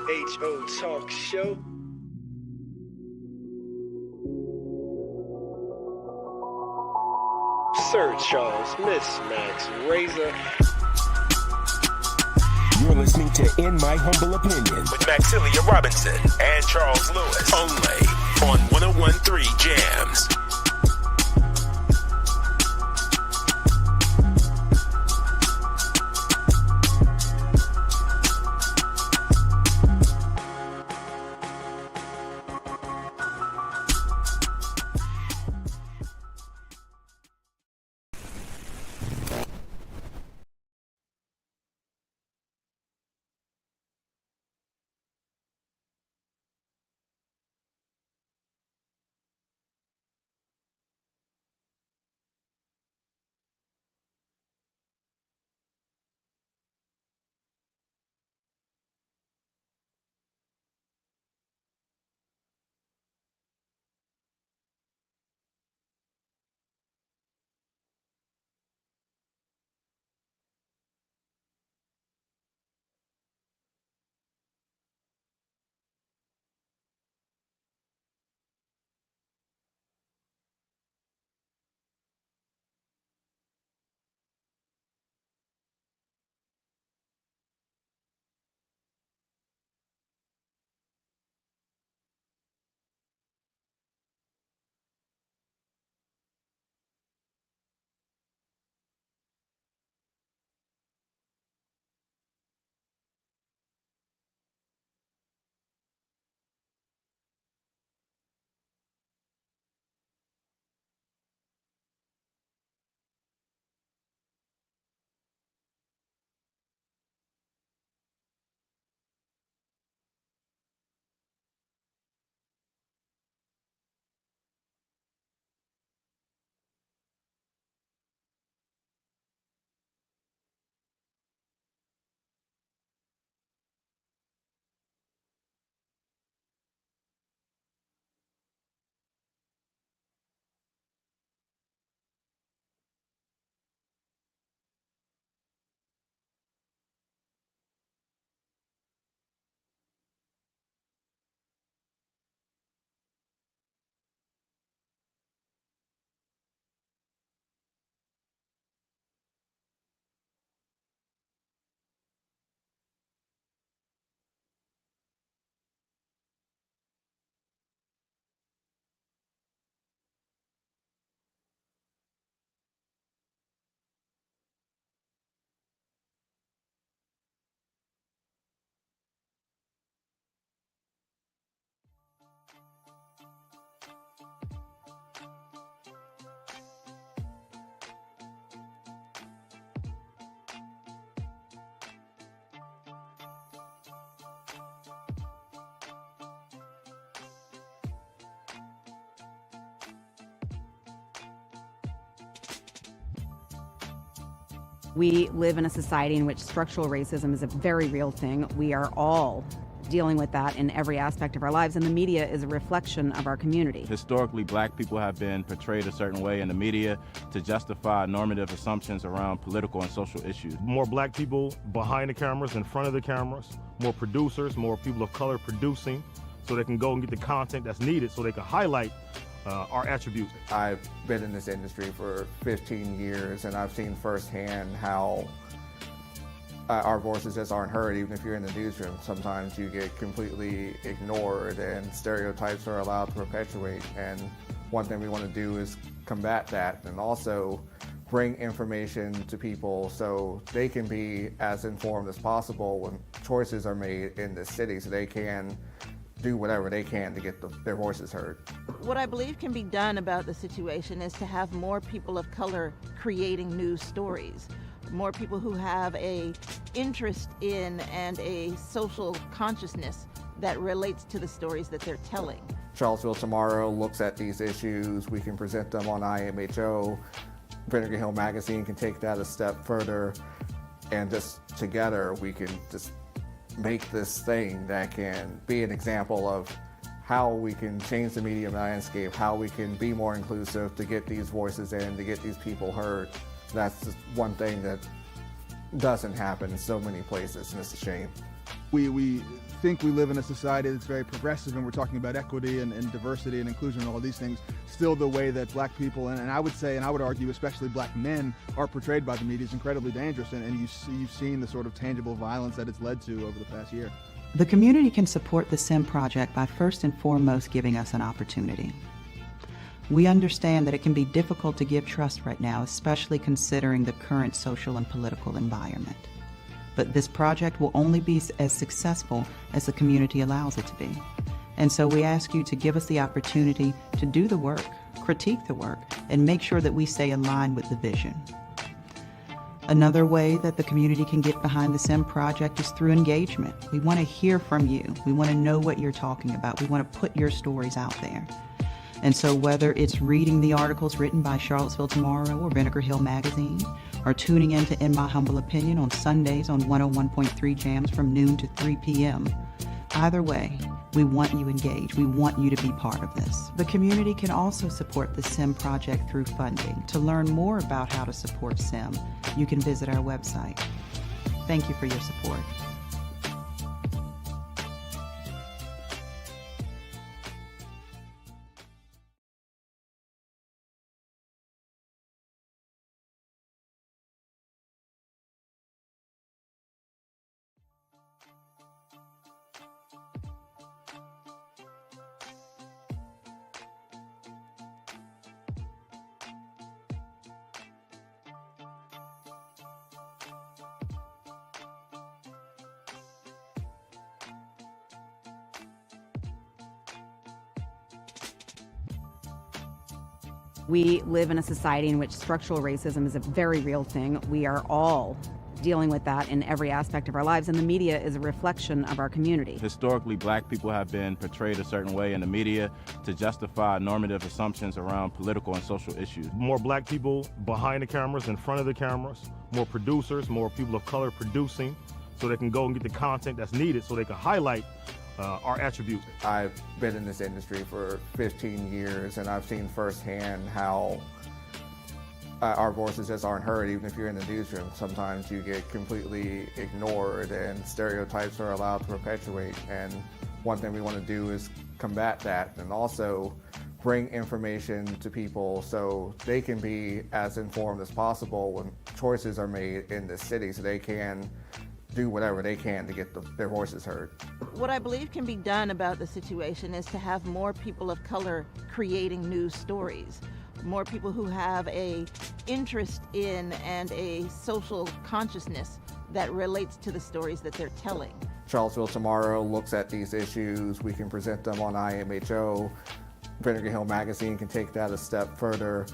PHO Talk Show. Sir Charles, Miss Max Razor. You're listening to In My Humble Opinion with Maxilia Robinson and Charles Lewis. Only on 101.3 Jams. We live in a society in which structural racism is a very real thing. We are all dealing with that in every aspect of our lives, and the media is a reflection of our community. Historically, black people have been portrayed a certain way in the media to justify normative assumptions around political and social issues. More black people behind the cameras, in front of the cameras, more producers, more people of color producing, so they can go and get the content that's needed so they can highlight our attributes. I've been in this industry for 15 years, and I've seen firsthand how our voices just aren't heard. Even if you're in the newsroom, sometimes you get completely ignored and stereotypes are allowed to perpetuate. And one thing we want to do is combat that and also bring information to people so they can be as informed as possible when choices are made in this city, so they can do whatever they can to get their voices heard. What I believe can be done about the situation is to have more people of color creating news stories, more people who have a interest in and a social consciousness that relates to the stories that they're telling. Charlottesville Tomorrow looks at these issues. We can present them on IMHO. Vinegar Hill Magazine can take that a step further, and just together we can just make this thing that can be an example of how we can change the media landscape, how we can be more inclusive to get these voices in, to get these people heard. That's just one thing that doesn't happen in so many places, and it's a shame. We think we live in a society that's very progressive, and we're talking about equity and diversity and inclusion and all these things. Still, the way that black people, and I would say, and I would argue especially black men, are portrayed by the media is incredibly dangerous, and you've seen the sort of tangible violence that it's led to over the past year. The community can support the SIM project by first and foremost giving us an opportunity. We understand that it can be difficult to give trust right now, especially considering the current social and political environment. But this project will only be as successful as the community allows it to be. And so we ask you to give us the opportunity to do the work, critique the work, and make sure that we stay aligned with the vision. Another way that the community can get behind the SIM project is through engagement. We want to hear from you. We want to know what you're talking about. We want to put your stories out there. And so whether it's reading the articles written by Charlottesville Tomorrow or Vinegar Hill Magazine, or tuning in to In My Humble Opinion on Sundays on 101.3 Jams from noon to 3 p.m., either way, we want you engaged. We want you to be part of this. The community can also support the SIM project through funding. To learn more about how to support SIM, you can visit our website. Thank you for your support. We live in a society in which structural racism is a very real thing. We are all dealing with that in every aspect of our lives, and the media is a reflection of our community. Historically, black people have been portrayed a certain way in the media to justify normative assumptions around political and social issues. More black people behind the cameras, in front of the cameras, more producers, more people of color producing, so they can go and get the content that's needed so they can highlight our attributes. I've been in this industry for 15 years, and I've seen firsthand how our voices just aren't heard. Even if you're in the newsroom, sometimes you get completely ignored and stereotypes are allowed to perpetuate. And one thing we want to do is combat that, and also bring information to people so they can be as informed as possible when choices are made in the city, so they can do whatever they can to get their voices heard. What I believe can be done about the situation is to have more people of color creating news stories, more people who have a interest in and a social consciousness that relates to the stories that they're telling. Charlottesville Tomorrow looks at these issues. We can present them on IMHO. Vinegar Hill Magazine can take that a step further,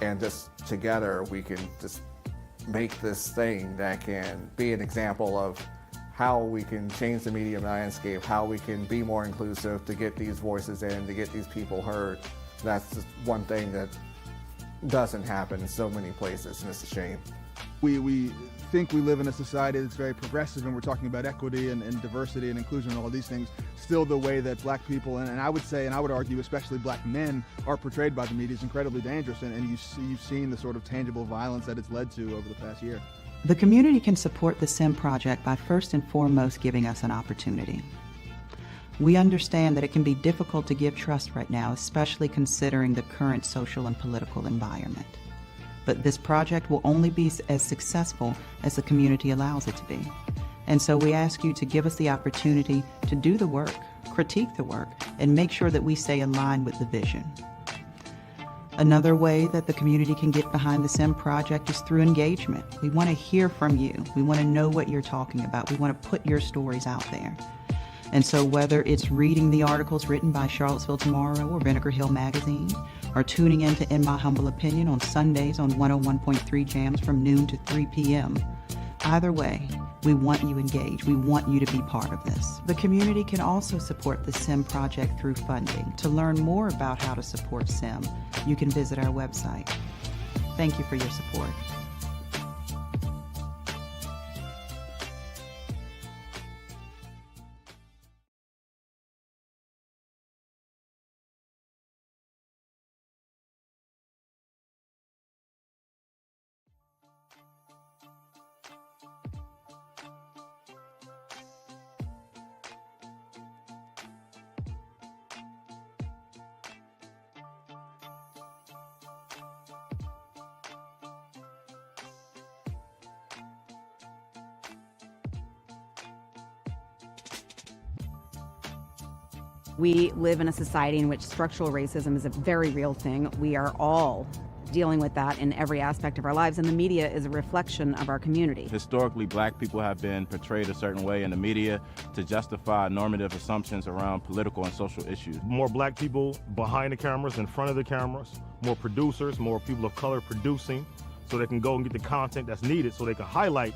and just together we can just make this thing that can be an example of how we can change the media landscape, how we can be more inclusive to get these voices in, to get these people heard. That's just one thing that doesn't happen in so many places, and it's a shame. We think we live in a society that's very progressive, and we're talking about equity and diversity and inclusion and all these things. Still, the way that black people, and I would say, and I would argue especially black men, are portrayed by the media is incredibly dangerous, and you've seen the sort of tangible violence that it's led to over the past year. The community can support the SIM project by first and foremost giving us an opportunity. We understand that it can be difficult to give trust right now, especially considering the current social and political environment. But this project will only be as successful as the community allows it to be. And so we ask you to give us the opportunity to do the work, critique the work, and make sure that we stay aligned with the vision. Another way that the community can get behind the SIM project is through engagement. We want to hear from you. We want to know what you're talking about. We want to put your stories out there. And so whether it's reading the articles written by Charlottesville Tomorrow or Vinegar Hill Magazine, or tuning in to In My Humble Opinion on Sundays on 101.3 Jams from noon to 3 p.m., either way, we want you engaged. We want you to be part of this. The community can also support the SIM project through funding. To learn more about how to support SIM, you can visit our website. Thank you for your support. We live in a society in which structural racism is a very real thing. We are all dealing with that in every aspect of our lives, and the media is a reflection of our community. Historically, black people have been portrayed a certain way in the media to justify normative assumptions around political and social issues. More black people behind the cameras, in front of the cameras, more producers, more people of color producing, so they can go and get the content that's needed so they can highlight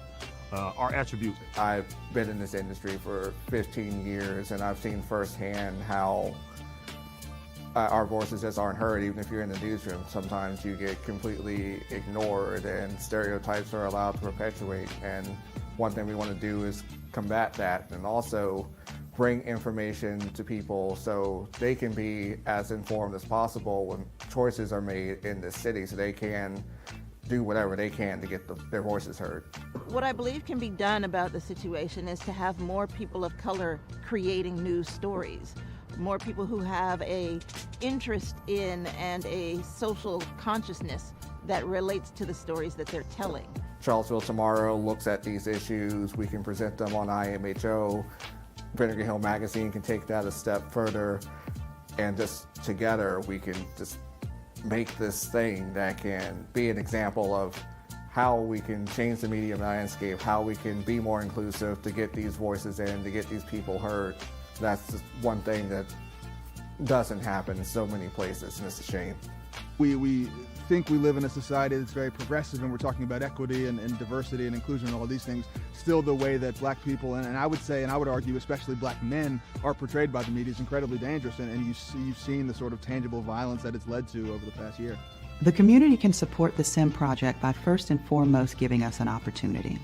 our attributes. I've been in this industry for 15 years, and I've seen firsthand how our voices just aren't heard. Even if you're in the newsroom, sometimes you get completely ignored and stereotypes are allowed to perpetuate. And one thing we want to do is combat that and also bring information to people so they can be as informed as possible when choices are made in this city, so they can do whatever they can to get their voices heard. What I believe can be done about the situation is to have more people of color creating news stories. More people who have a interest in and a social consciousness that relates to the stories that they're telling. Charlottesville Tomorrow looks at these issues. We can present them on IMHO. Vinegar Hill Magazine can take that a step further, and just together we can just make this thing that can be an example of how we can change the media landscape, how we can be more inclusive to get these voices in, to get these people heard. That's just one thing that doesn't happen in so many places, and it's a shame. We think we live in a society that's very progressive, and we're talking about equity and diversity and inclusion and all these things. Still, the way that black people, and I would say, and I would argue especially black men, are portrayed by the media is incredibly dangerous, and you've seen the sort of tangible violence that it's led to over the past year. The community can support the SIM project by first and foremost giving us an opportunity.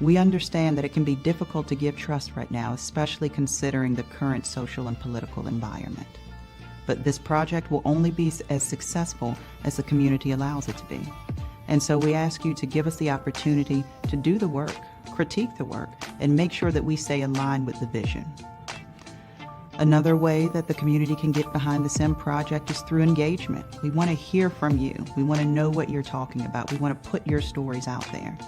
We understand that it can be difficult to give trust right now, especially considering the current social and political environment. But this project will only be as successful as the community allows it to be. And so we ask you to give us the opportunity to do the work, critique the work, and make sure that we stay in line with the vision. Another way that the community can get behind the SIM project is through engagement. We want to hear from you. We want to know what you're talking about. We want to put your stories out there.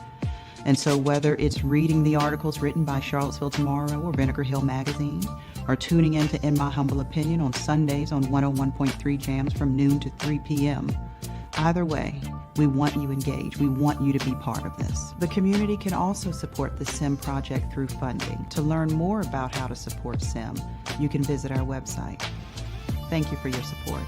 And so whether it's reading the articles written by Charlottesville Tomorrow or Vinegar Hill Magazine, or tuning in to In My Humble Opinion on Sundays on 101.3 Jams from noon to 3 p.m., either way, we want you engaged. We want you to be part of this. The community can also support the SIM project through funding. To learn more about how to support SIM, you can visit our website. Thank you for your support.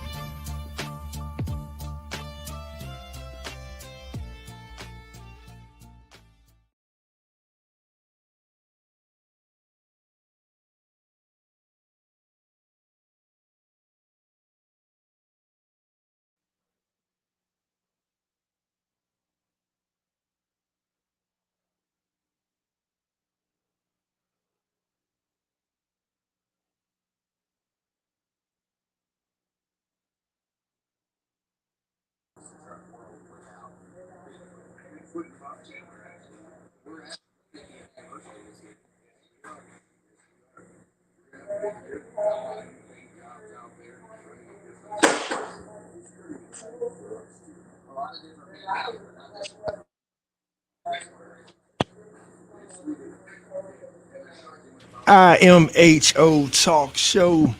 IMHO Talk Show.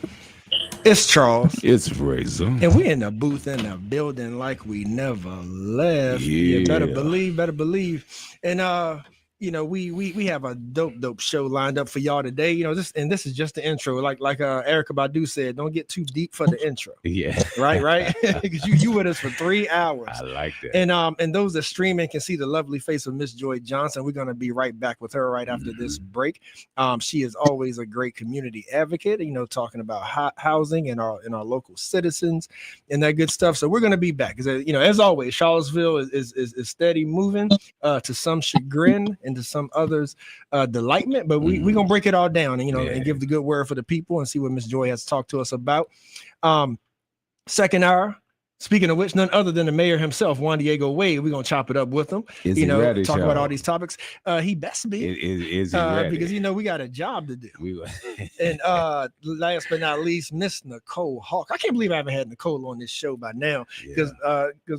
It's Charles. It's Razor. And we in the booth in the building like we never left. Yeah. You better believe. And we have a dope show lined up for y'all today. This is just the intro. Like Erykah Badu said, don't get too deep for the intro. Yeah. Right. Because you with us for 3 hours. I like that. And those that streaming can see the lovely face of Miss Joy Johnson. We're gonna be right back with her right after this break. She is always a great community advocate, talking about housing and our local citizens and that good stuff. So we're gonna be back. As always, Charlottesville is steady moving to some chagrin and to some others delightment, but we're gonna break it all down and give the good word for the people and see what Miss Joy has to talk to us about. Second hour, speaking of which, none other than the mayor himself, Juandiego Wade. We're gonna chop it up with him. Is he ready, talk y'all? about all these topics. He best be. Is he ready? Because we got a job to do. And last but not least, Miss Nicole Hawk. I can't believe I haven't had Nicole on this show by now, because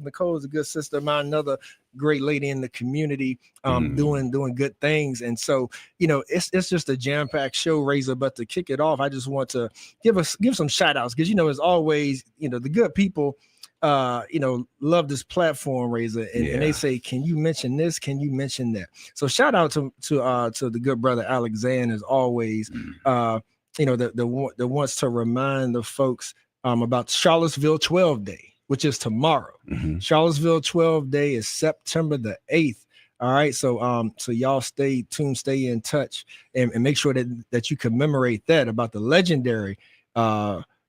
Nicole is a good sister of mine, another great lady in the community, doing good things. And so, you know, it's just a jam-packed show, Razor. But to kick it off, I just want to give some shout outs, because, you know, as always, you know, the good people you know, love this platform, Razor, and they say, can you mention this? Can you mention that? So shout out to the good brother Alexander, as always. You know, the wants to remind the folks about Charlottesville 12 Day, which is tomorrow. Charlottesville 12 Day is September the 8th. All right, so so y'all stay tuned, stay in touch, and make sure that you commemorate that, about the legendary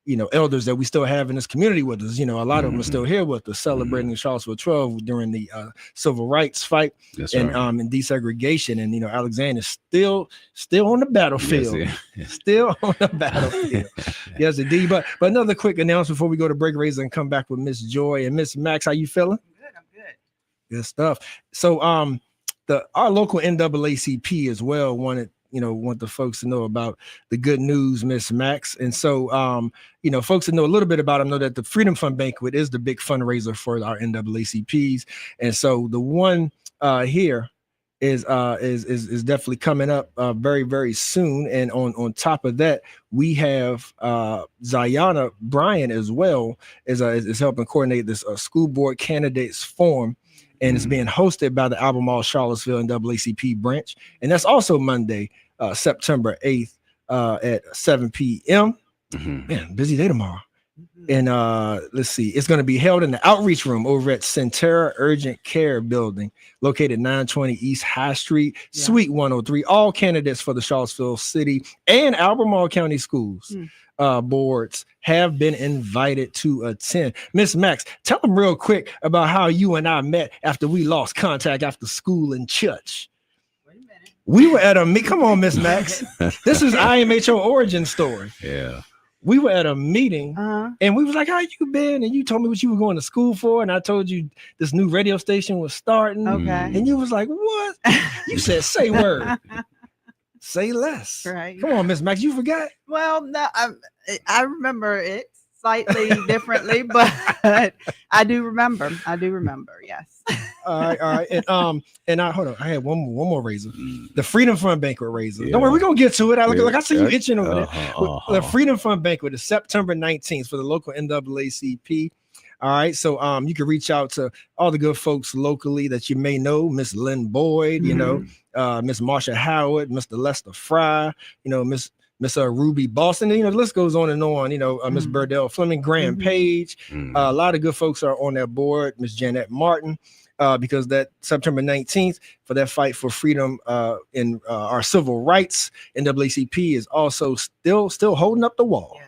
you know, elders that we still have in this community with us. You know, a lot of them are still here with us, celebrating Charlottesville 12 during the civil rights fight and desegregation. And, you know, Alexander is still on the battlefield. Still on the battlefield. Yes, indeed. But another quick announcement before we go to break, Razor, and come back with Miss Joy and Miss Max. How you feeling? I'm good. Good stuff. So our local NAACP as well want the folks to know about the good news, Miss Max. And so, you know, folks that know a little bit about them know that the Freedom Fund Banquet is the big fundraiser for our NAACPs. And so the one here is definitely coming up very, very soon. And on top of that, we have Zayana Bryan as well is helping coordinate this school board candidates forum. And it's being hosted by the Albemarle Charlottesville NAACP branch. And that's also Monday, September 8th at 7 p.m. Man, busy day tomorrow. And let's see, it's going to be held in the outreach room over at Centera Urgent Care Building, located 920 East High Street, Suite 103. All candidates for the Charlottesville City and Albemarle County Schools boards have been invited to attend. Miss Max, tell them real quick about how you and I met after we lost contact after school in church. Wait a minute. We were at a meet. Come on, Miss Max. This is IMHO origin story. Yeah. We were at a meeting and we was like, how you been? And you told me what you were going to school for. And I told you this new radio station was starting. Okay. And you was like, what? You said, say word. Say less. Right. Come on, Miss Max, you forgot? Well, no, I remember it slightly differently, but I do remember. Yes. All right. And I hold on. I had one more Razor. The Freedom Fund Banquet, Razor. Don't worry, we're gonna get to it. I see you itching over there. The Freedom Fund Banquet is September 19th for the local NAACP. All right. So you can reach out to all the good folks locally that you may know, Miss Lynn Boyd, you know, Miss Marsha Howard, Mr. Lester Fry, you know, Miss Ruby Boston, you know, the list goes on and on, you know, Miss Burdell Fleming, Graham Page, a lot of good folks are on that board, Miss Jeanette Martin, because that September 19th for that fight for freedom in our civil rights, NAACP is also still holding up the wall.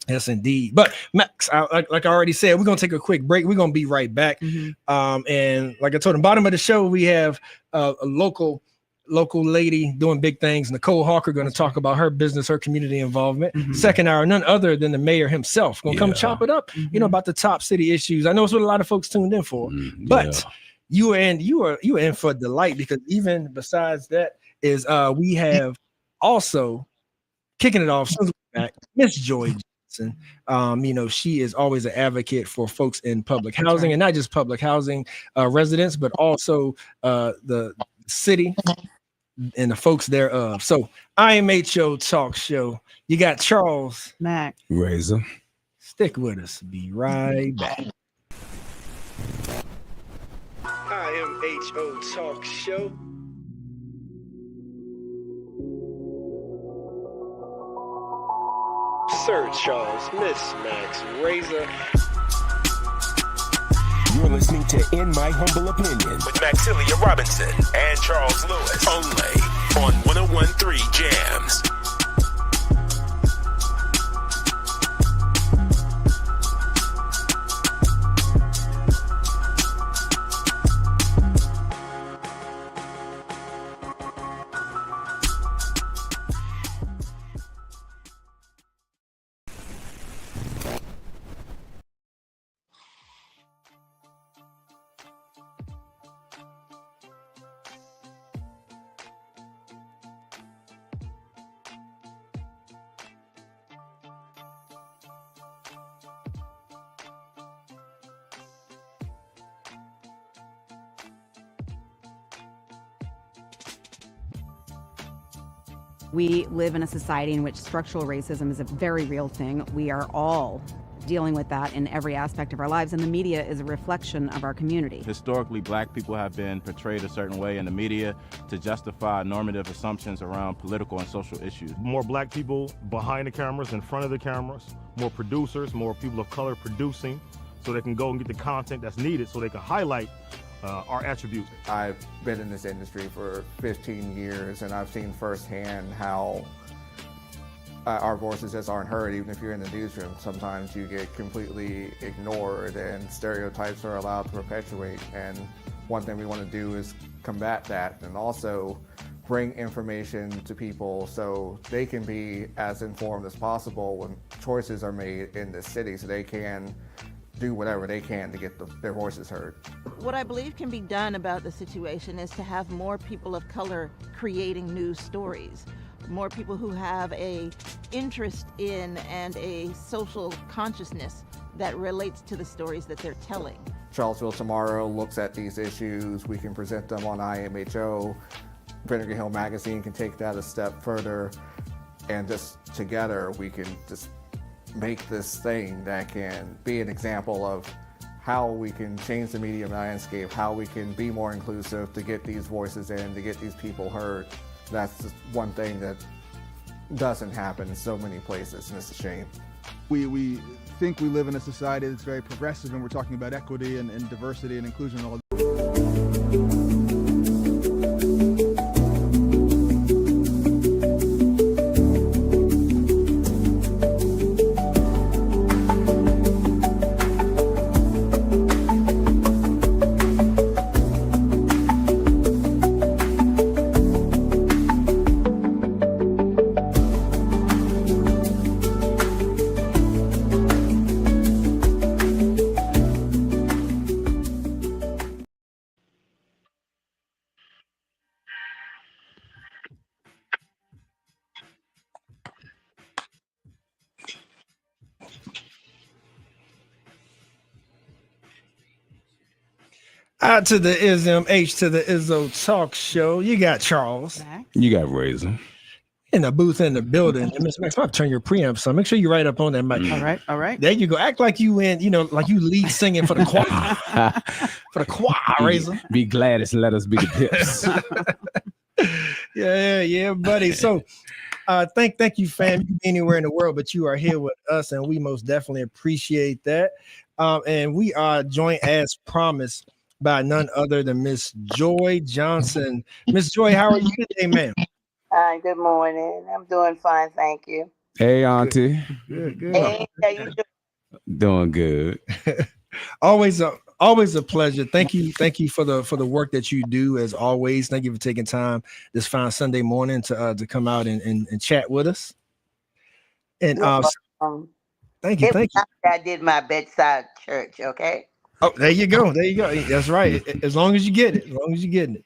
Yes, indeed. But Max, like I already said, we're gonna take a quick break. We're gonna be right back. And like I told him, bottom of the show, we have a local lady doing big things. Nicole Hawker going to talk about her business, her community involvement. Second hour, none other than the mayor himself going to come chop it up, you know, about the top city issues. I know it's what a lot of folks tuned in for, but you are in for delight, because even besides that is we have also kicking it off since we're back, Miss Joy Johnson. You know, she is always an advocate for folks in public housing, and not just public housing residents, but also the city and the folks thereof. So IMHO Talk Show. You got Charles, Mac, Razor. Stick with us. Be right back. IMHO Talk Show. Sir Charles, Miss Max, Razor. You're listening to In My Humble Opinion with Maxilia Robinson and Charles Lewis, only on 101.3 Jams. We live in a society in which structural racism is a very real thing. We are all dealing with that in every aspect of our lives, and the media is a reflection of our community. Historically, black people have been portrayed a certain way in the media to justify normative assumptions around political and social issues. More black people behind the cameras, in front of the cameras, more producers, more people of color producing, so they can go and get the content that's needed so they can highlight our attributes. I've been in this industry for 15 years, and I've seen firsthand how our voices just aren't heard. Even if you're in the newsroom, sometimes you get completely ignored and stereotypes are allowed to perpetuate. And one thing we want to do is combat that and also bring information to people so they can be as informed as possible when choices are made in this city, so they can do whatever they can to get their voices heard. What I believe can be done about the situation is to have more people of color creating news stories, more people who have a interest in and a social consciousness that relates to the stories that they're telling. Charlottesville Tomorrow looks at these issues. We can present them on IMHO. Vinegar Hill Magazine can take that a step further, and just together we can just make this thing that can be an example of how we can change the media landscape, how we can be more inclusive to get these voices in, to get these people heard. That's just one thing that doesn't happen in so many places, and it's a shame. We think we live in a society that's very progressive, and we're talking about equity and diversity and inclusion and all. Out to the ISM, H to the Izzo talk show. You got Charles. You got Razor. In the booth in the building. And Miss Max, I'll turn your preamp so make sure you right up on that mic. All right. There you go. Act like you in, like you lead singing for the choir. For the choir, Razor. Be Gladys, let us be the pips. Yeah, buddy. So thank you, fam. You can be anywhere in the world, but you are here with us, and we most definitely appreciate that. And we are joined as promised by none other than Miss Joy Johnson. Miss Joy, how are you today, ma'am? Hi, good morning. I'm doing fine, thank you. Hey, Auntie. Good. Hey, how you doing? Doing good. Always a pleasure. Thank you for the work that you do, as always. Thank you for taking time this fine Sunday morning to come out and chat with us. And thank you. I did my bedside church, okay? Oh, there you go. That's right. As long as you get it.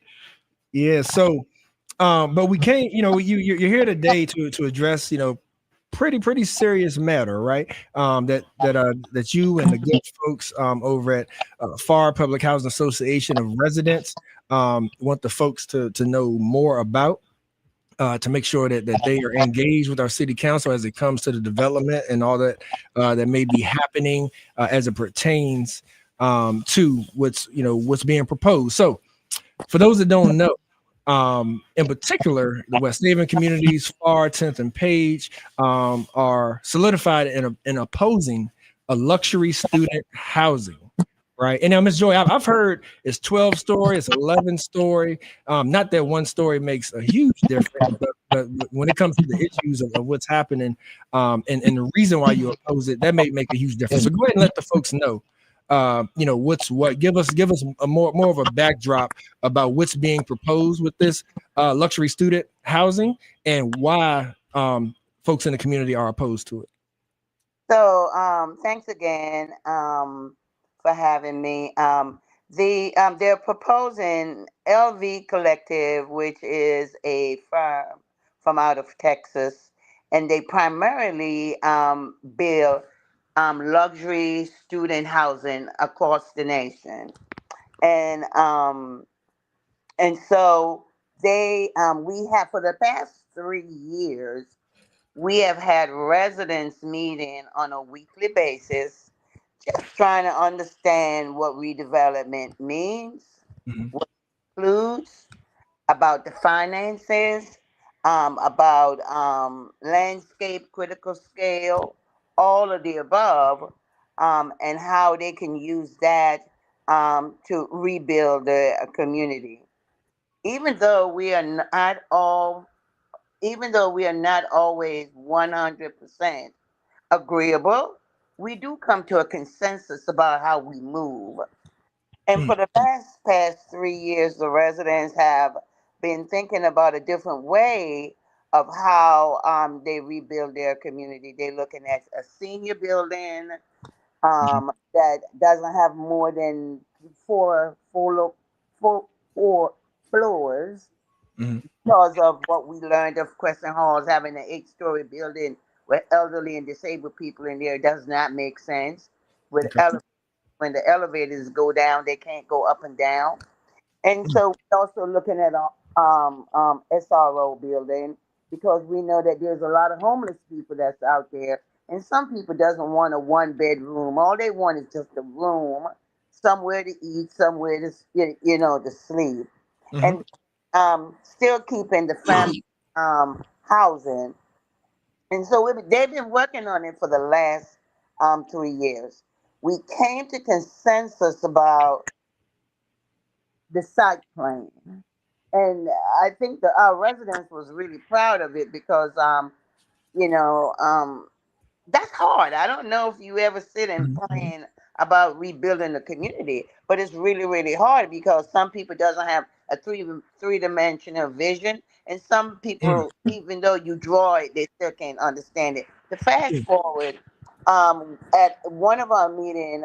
Yeah. So, but we can't. You're here today to address pretty serious matter, right? That you and the good folks over at PHAR Public Housing Association of Residents want the folks to know more about. To make sure that they are engaged with our city council as it comes to the development and all that that may be happening as it pertains to what's being proposed. So for those that don't know, in particular, the West Haven communities, PHAR, 10th and Page, are solidified in opposing a luxury student housing. Right. And now, Ms. Joy, I've heard it's 12 story, it's 11 story. Not that one story makes a huge difference, but when it comes to the issues of what's happening and the reason why you oppose it, that may make a huge difference. So go ahead and let the folks know, what's what. Give us a more of a backdrop about what's being proposed with this luxury student housing and why folks in the community are opposed to it. So thanks again. For having me. They're proposing LV Collective, which is a firm from out of Texas, and they primarily build luxury student housing across the nation. And so we have for the past 3 years, we have had residents meeting on a weekly basis, just trying to understand what redevelopment means, Mhm. what it includes, about the finances, about landscape, critical scale, all of the above, and how they can use that to rebuild the community. Even though we are not all, even though we are not always 100% agreeable, we do come to a consensus about how we move. And Mm. for the past 3 years, the residents have been thinking about a different way of how they rebuild their community. They're looking at a senior building Mhm. that doesn't have more than four, four floors Mhm. because of what we learned of Crescent Halls having an 8-story building with elderly and disabled people in there does not make sense. With Okay. when the elevators go down, they can't go up and down. And Mm. so we're also looking at a SRO building because we know that there's a lot of homeless people that's out there, and some people doesn't want a 1 bedroom. All they want is just a room, somewhere to eat, somewhere to to sleep, Mhm. and still keeping the family housing. And so they've been working on it for the last 3 years. We came to consensus about the site plan, and I think that our residents was really proud of it because you know um, that's hard. I don't know if you ever sit and Mhm. plan about rebuilding the community, but it's really, really hard because some people doesn't have a three dimensional vision, and some Mm. people, even though you draw it, they still can't understand it. To fast Mm. forward, at one of our meeting,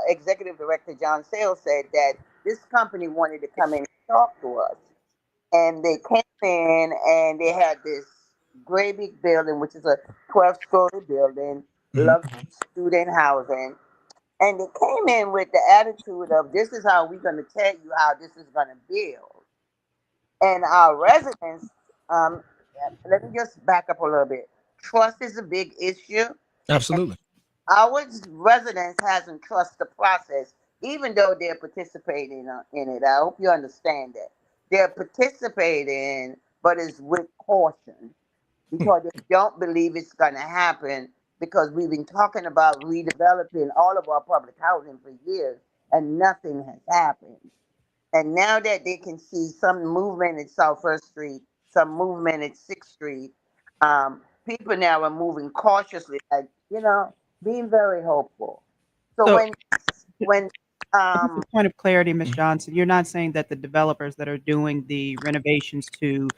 Executive Director John Sales said that this company wanted to come in and talk to us, and they came in and they had this great big building, which is a 12-story building, Mhm. luxury student housing. And they came in with the attitude of, this is how we're going to tell you how this is going to build. And our residents, um, let me just back up a little bit. Trust is a big issue. Absolutely. Our residents hasn't trust the process, even though they're participating in it. I hope you understand that. They're participating, but it's with caution Hmm. because they don't believe it's going to happen because we've been talking about redeveloping all of our public housing for years and nothing has happened. And now that they can see some movement at South First Street, some movement at Sixth Street, people now are moving cautiously, like, being very hopeful. So So, when just a um point of clarity, Ms. Johnson, you're not saying that the developers that are doing the renovations to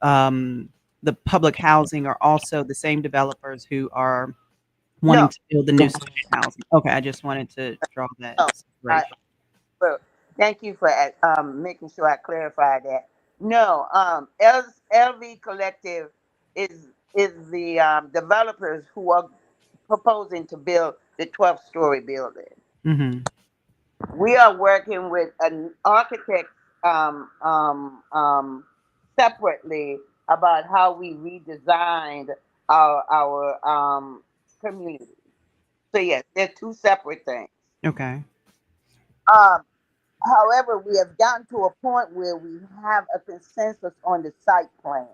um, the public housing are also the same developers who are wanting no, to build the new student housing? Okay, I just wanted to draw that no, I, separation. well, thank you for making sure I clarify that. No, LV Collective is the developers who are proposing to build the 12-story building. Mm-hmm. We are working with an architect um, um, um, separately about how we redesigned our community. So yes, they're two separate things. Okay. Um, However, we have gotten to a point where we have a consensus on the site plan.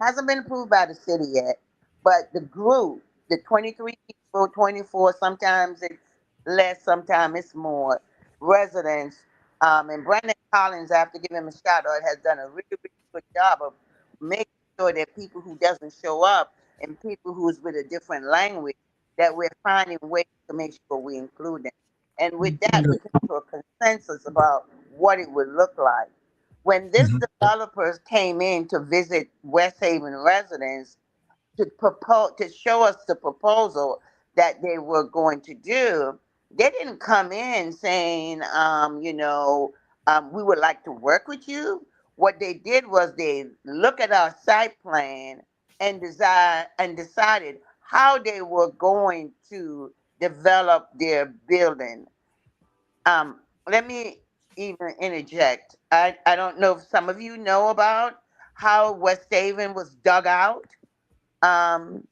Hasn't been approved by the city yet, but the group, the 23 people, 24, sometimes it's less, sometimes it's more, residents, and Brandon Collins, I have to give him a shout out, has done a really, really good job of making sure that people who doesn't show up and people who's with a different language, that we're finding ways to make sure we include them. And with that, we come to a consensus about what it would look like. When this Mhm. developers came in to visit West Haven residents to propose to show us the proposal that they were going to do, they didn't come in saying, we would like to work with you. What they did was they look at our site plan and decided how they were going to develop their building. Let me even interject. I don't know if some of you know about. how West Haven was dug out. Um,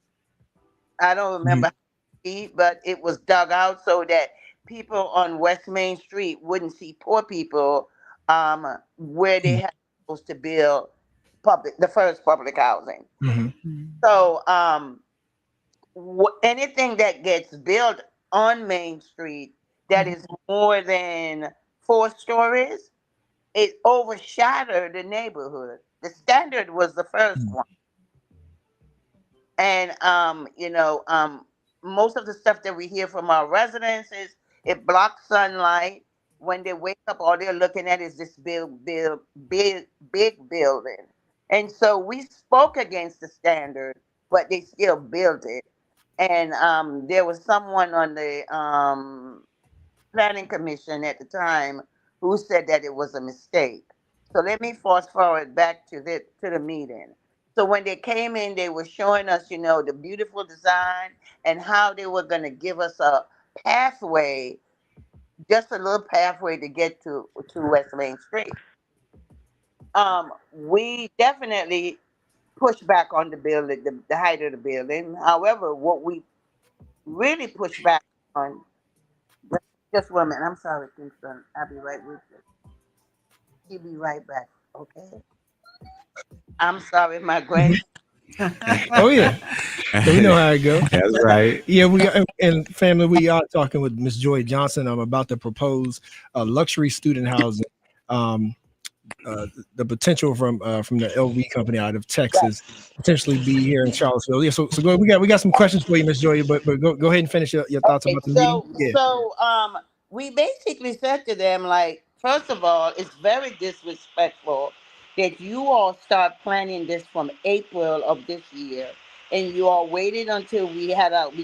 I don't remember, but it was dug out so that people on West Main Street wouldn't see poor people where they had supposed to build the first public housing. So anything that gets built on Main Street that is more than 4 stories, it overshadowed the neighborhood. The standard was the first one. And most of the stuff that we hear from our residents is it blocks sunlight. When they wake up, all they're looking at is this big building. And so we spoke against the standard, but they still built it. And there was someone on the planning commission at the time who said that it was a mistake. So let me fast forward back to the meeting. So when they came in, they were showing us, the beautiful design and how they were going to give us a pathway, just a little pathway to get to West Main Street. We definitely pushed back on the building, the height of the building. However, what we really pushed back on, just 1 minute, I'm sorry, Kingston, I'll be right with you. He'll be right back, okay? I'm sorry, my grand. Oh yeah, we know how it goes. That's right. Yeah, we got, and family, we are talking with Miss Joy Johnson. I'm about to propose luxury student housing. The potential from the LV company out of Texas potentially be here in Charlottesville. Yeah, so go, we got some questions for you, Miss Joy, but go ahead and finish your thoughts about the meeting. Yeah. So we basically said to them, like, first of all, it's very disrespectful that you all start planning this from April of this year, and you all waited until we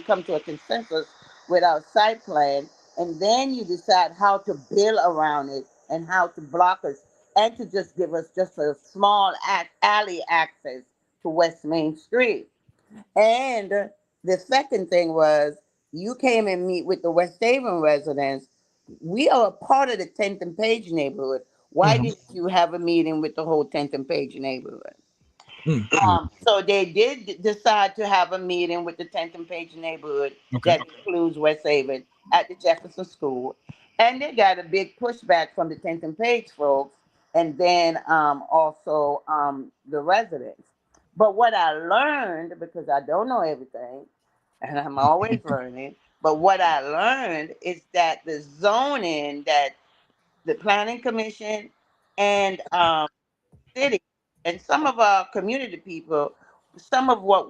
come to a consensus with our site plan, and then you decide how to build around it and how to block us, and to just give us just a small alley access to West Main Street. And the second thing was you came and meet with the West Haven residents. We are a part of the 10th and Page neighborhood. Why didn't you have a meeting with the whole 10th and Page neighborhood? So they did decide to have a meeting with the 10th and Page neighborhood that includes West Haven at the Jefferson School. And they got a big pushback from the 10th and Page folks, and then also the residents. But what I learned, because I don't know everything, and I'm always learning, but what I learned is that the zoning that the planning commission and city and some of our community people, some of what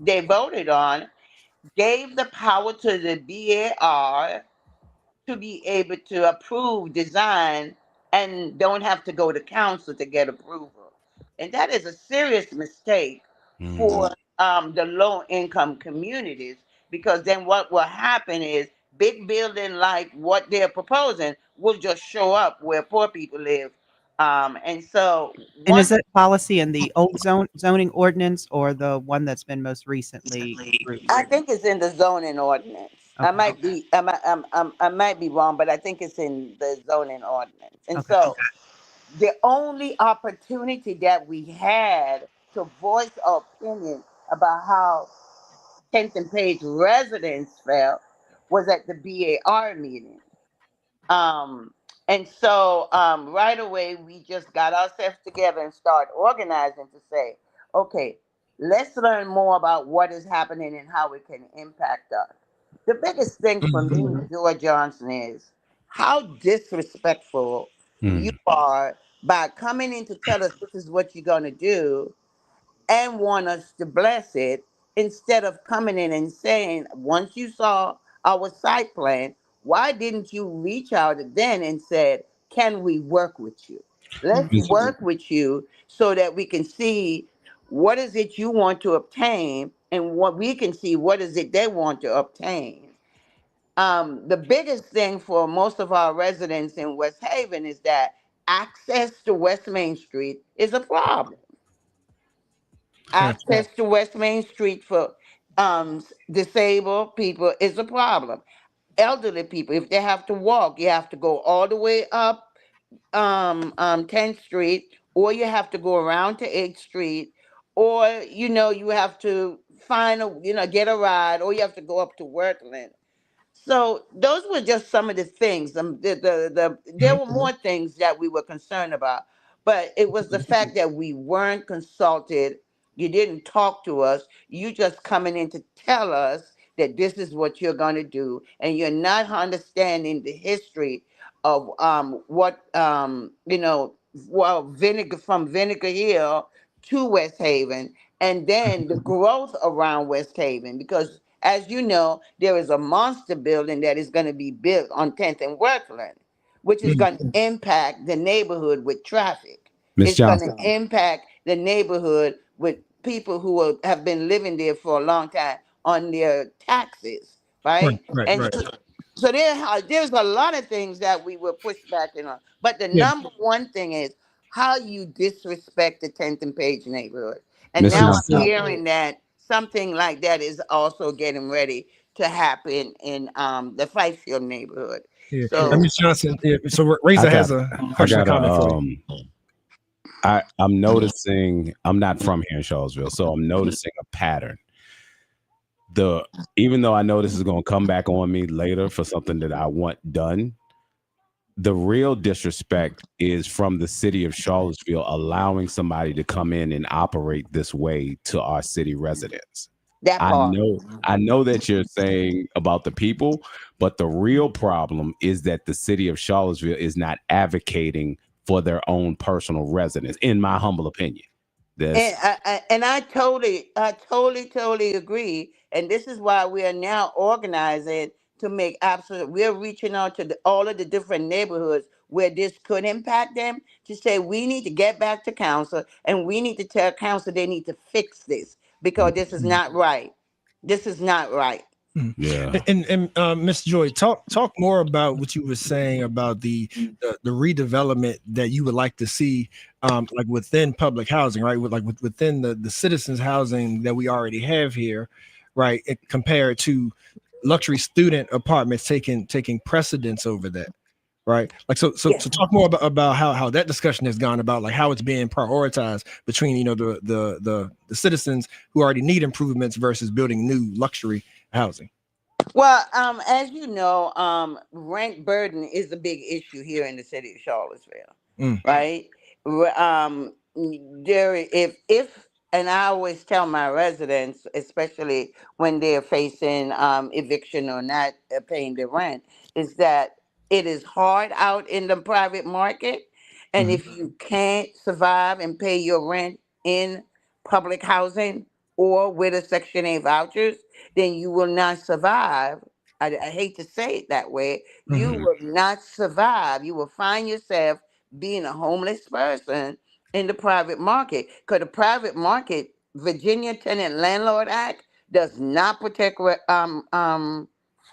they voted on, gave the power to the BAR to be able to approve design and don't have to go to council to get approval. And that is a serious mistake for the low income communities, because then what will happen is big building like what they're proposing will just show up where poor people live. And so And is it policy in the old zoning ordinance or the one that's been most recently approved? I think it's in the zoning ordinance. I might be wrong, but I think it's in the zoning ordinance. And so the only opportunity that we had to voice our opinion about how 10th and Page residents felt was at the BAR meeting. And so right away, we just got ourselves together and start organizing to say, okay, let's learn more about what is happening and how it can impact us. The biggest thing for me, George Johnson, is how disrespectful you are by coming in to tell us this is what you're going to do and want us to bless it, instead of coming in and saying, once you saw our site plan, why didn't you reach out then and said, can we work with you? Let's work with you so that we can see what is it you want to obtain and what we can see what is it they want to obtain. The biggest thing for most of our residents in West Haven is that access to West Main Street is a problem. Access to West Main Street for disabled people is a problem. Elderly people, if they have to walk, you have to go all the way up 10th Street or you have to go around to 8th Street, or you have to find get a ride, or you have to go up to Workland. So those were just some of the things. There were more things that we were concerned about, but it was the fact that we weren't consulted. You didn't talk to us. You just coming in to tell us that this is what you're going to do, and you're not understanding the history of what well, Vinegar from Vinegar Hill to West Haven, and then the growth around West Haven, because as you know, there is a monster building that is going to be built on 10th and Workland, which is going to impact the neighborhood with traffic. Ms. It's going to Johnson. impact the neighborhood with people who have been living there for a long time on their taxes, right? And so there's a lot of things that we were pushed back on. But the number one thing is how you disrespect the 10th and Page neighborhood. And Ms. now Johnson. I'm hearing that something like that is also getting ready to happen in the Fifield neighborhood. Yeah. So, Ms. Johnson, so Razor has a question or comment for you. I'm noticing, I'm not from here in Charlottesville, so I'm noticing a pattern. Even though I know this is going to come back on me later for something that I want done, the real disrespect is from the city of Charlottesville allowing somebody to come in and operate this way to our city residents. That part. I know that you're saying about the people, but the real problem is that the city of Charlottesville is not advocating for their own personal residents, in my humble opinion. And I totally agree. And this is why we are now organizing to make absolute. We're reaching out to all of the different neighborhoods where this could impact them, to say we need to get back to council, and we need to tell council they need to fix this, because this is not right. This is not right. Yeah. And Miss Joy, talk more about what you were saying about the redevelopment that you would like to see, like within public housing, right? Within the citizens housing that we already have here, right? Compared to luxury student apartments taking precedence over that, right? Like so talk more about how that discussion has gone, about like how it's being prioritized between the citizens who already need improvements versus building new luxury housing. Well, as you know, rent burden is a big issue here in the city of Charlottesville, right? And I always tell my residents, especially when they're facing eviction or not paying the rent, is that it is hard out in the private market, and if you can't survive and pay your rent in public housing or with a Section 8 vouchers, then you will not survive. I hate to say it that way. You will not survive. You will find yourself being a homeless person in the private market, because the private market, Virginia Tenant Landlord Act, does not protect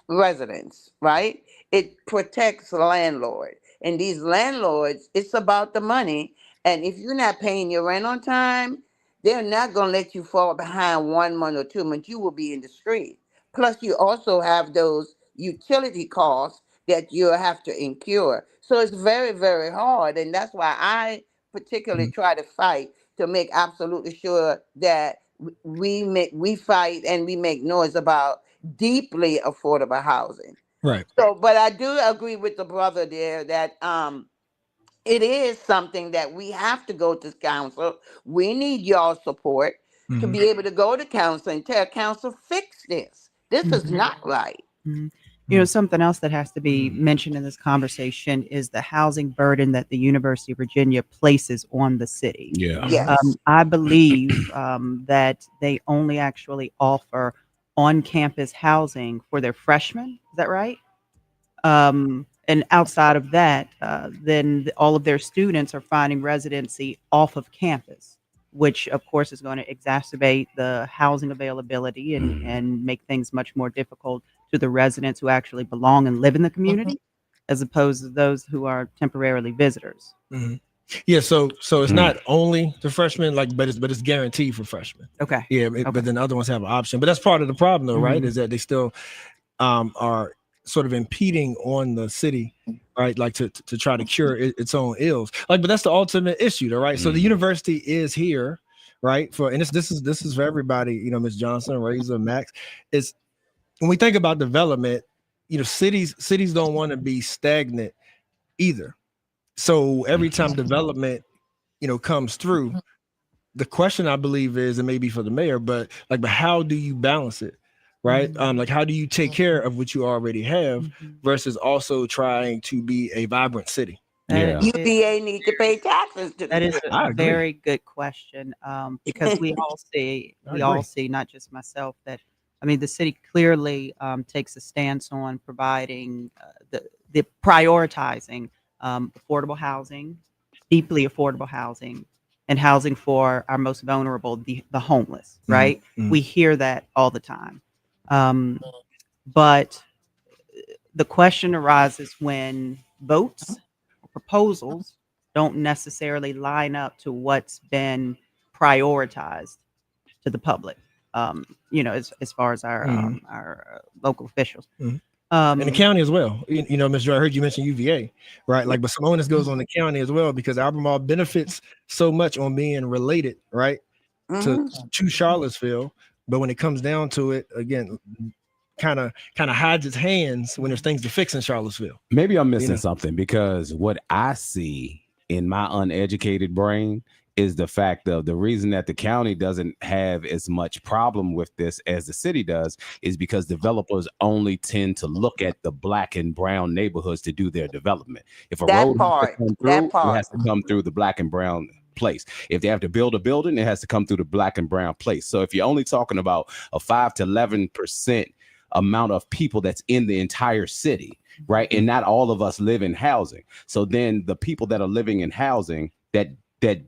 residents, right? It protects landlord. And these landlords, it's about the money. And if you're not paying your rent on time, they're not going to let you fall behind 1 month or 2 months. You will be in the street. Plus, you also have those utility costs that you have to incur. So it's very, very hard. And that's why I particularly try to fight to make absolutely sure that we fight and we make noise about deeply affordable housing. Right. So, but I do agree with the brother there that it is something that we have to go to council. We need y'all support to be able to go to council and tell council, fix this. This is not right. You know, something else that has to be mentioned in this conversation is the housing burden that the University of Virginia places on the city. Yeah. Yes. I believe that they only actually offer on-campus housing for their freshmen. Is that right? And outside of that, then all of their students are finding residency off of campus, which of course is going to exacerbate the housing availability and make things much more difficult to the residents who actually belong and live in the community, as opposed to those who are temporarily visitors. Yeah, so it's not only the freshmen, but it's guaranteed for freshmen. Okay. Yeah, but then other ones have an option. But that's part of the problem, though, right? Is that they still are sort of impeding on the city, right? Like to try to cure its own ills. Like, but that's the ultimate issue, though, right? So the university is here, right? And this is for everybody, you know, Ms. Johnson, Razor, Max. Is when we think about development, you know, cities don't want to be stagnant either. So every time development, you know, comes through, the question I believe is, and maybe for the mayor, but how do you balance it? Right. Like, how do you take care of what you already have versus also trying to be a vibrant city? UVA need to pay taxes to That the is city. a very good question, because we all see, not just myself, that I mean, the city clearly takes a stance on providing the prioritizing affordable housing, deeply affordable housing, and housing for our most vulnerable, the homeless. Right? We hear that all the time. But the question arises when votes or proposals don't necessarily line up to what's been prioritized to the public, you know, as far as our local officials. And the county as well. You know, Ms. Joy, I heard you mention UVA, right? Like, but some onus goes on the county as well, because Albemarle benefits so much on being related, right, to Charlottesville. But when it comes down to it, again, kind of hides its hands when there's things to fix in Charlottesville. Maybe I'm missing something, because what I see in my uneducated brain is the fact of the reason that the county doesn't have as much problem with this as the city does is because developers only tend to look at the black and brown neighborhoods to do their development. If a road has to come through, it has to come through the black and brown place. If they have to build a building, it has to come through the black and brown place. So if you're only talking about a 5 to 11% amount of people that's in the entire city, right? And not all of us live in housing. So then the people that are living in housing that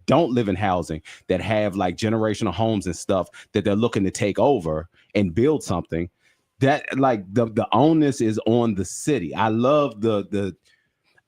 don't live in housing, that have like generational homes and stuff that they're looking to take over and build something, that like the onus is on the city. I love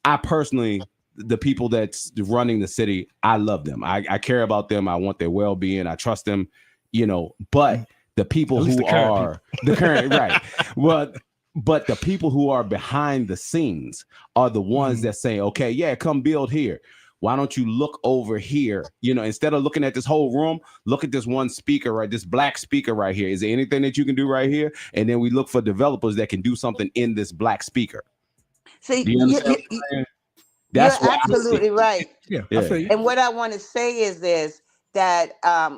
I personally, the people that's running the city, I love them. I care about them. I want their well-being. I trust them, you know, but the people who are the current, right. Well, but the people who are behind the scenes are the ones that say, okay, yeah, come build here. Why don't you look over here? You know, instead of looking at this whole room, look at this one speaker, right? This black speaker right here. Is there anything that you can do right here? And then we look for developers that can do something in this black speaker. See, do you understand what I'm saying? That's you're absolutely right. Yeah, I feel you. And what I want to say is this, that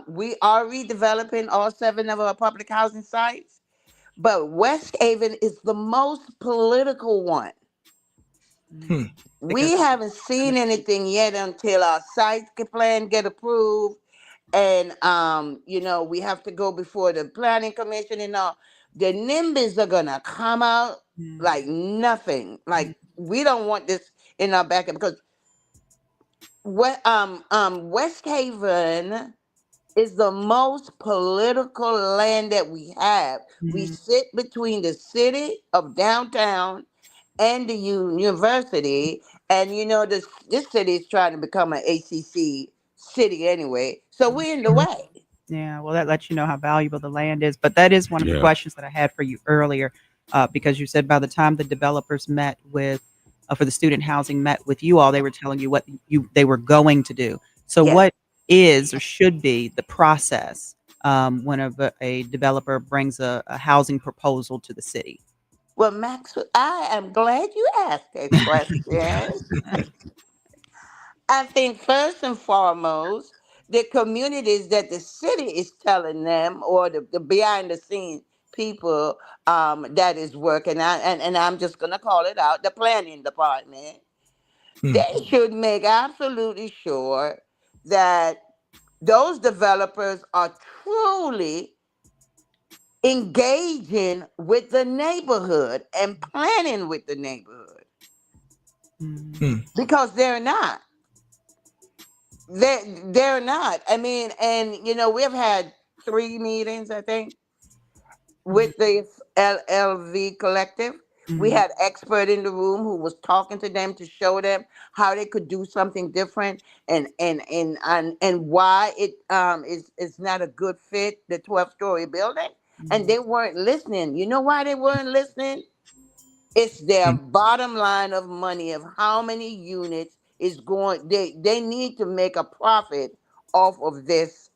we are redeveloping all 7 of our public housing sites, but West Haven is the most political one. We haven't seen anything yet until our site plan get approved, and you know, we have to go before the planning commission and all. The NIMBYs are gonna come out like nothing. Like, we don't want this in our backyard, because West Haven is the most political land that we have. We sit between the city of downtown and the university, and you know, this city is trying to become an ACC city anyway, so we're in the way. Yeah, well, that lets you know how valuable the land is. But that is one of the questions that I had for you earlier, because you said by the time the developers met with, for the student housing, met with you all, they were telling you what they were going to do. So what is or should be the process whenever a developer brings a housing proposal to the city? Well, Max, I am glad you asked that question. I think first and foremost, the communities that the city is telling them, or the behind the scenes people that is working, and I'm just gonna call it out, the planning department, they should make absolutely sure that those developers are truly engaging with the neighborhood and planning with the neighborhood, because they're not. They're not. I mean, and you know, we've had 3 meetings, I think, with the LLV collective. We had expert in the room who was talking to them to show them how they could do something different, and why it is not a good fit, the 12-story building. And they weren't listening. You know why they weren't listening? It's their bottom line of money of how many units is going. They need to make a profit off of this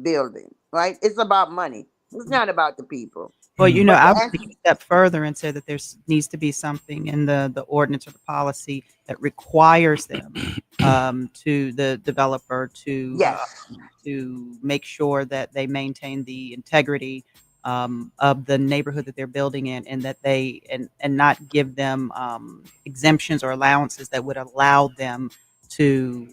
building, right? It's about money. It's not about the people. Well, you know, But I would take a step further and say that needs to be something in the ordinance or the policy that requires them to the developer yes, to make sure that they maintain the integrity of the neighborhood that they're building in, and that they and not give them exemptions or allowances that would allow them to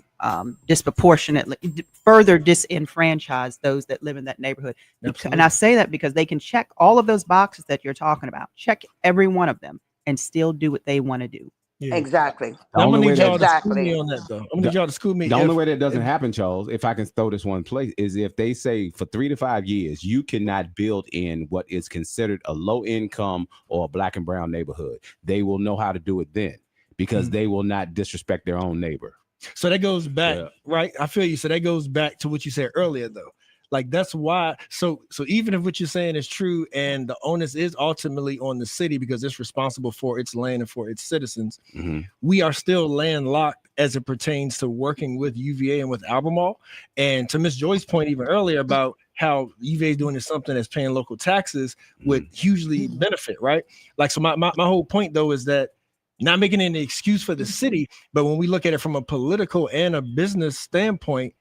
disproportionately further disenfranchise those that live in that neighborhood. And I say that because they can check all of those boxes that you're talking about, check every one of them, and still do what they want to do. Yeah. exactly. I'm gonna need y'all to school Exactly. me on that though. I'm gonna need y'all to school me. The only way that doesn't happen, Charles, if I can throw this one place, is if they say for 3 to 5 years you cannot build in what is considered a low income or a black and brown neighborhood. They will know how to do it then, because they will not disrespect their own neighbor. So that goes back, right? I feel you. So that goes back to what you said earlier, though. Like that's why. So even if what you're saying is true, and the onus is ultimately on the city because it's responsible for its land and for its citizens, we are still landlocked as it pertains to working with UVA and with Albemarle. And to Miss Joy's point even earlier about how UVA is doing is something that's paying local taxes would hugely benefit, right? Like, so my whole point though is that, not making any excuse for the city, but when we look at it from a political and a business standpoint,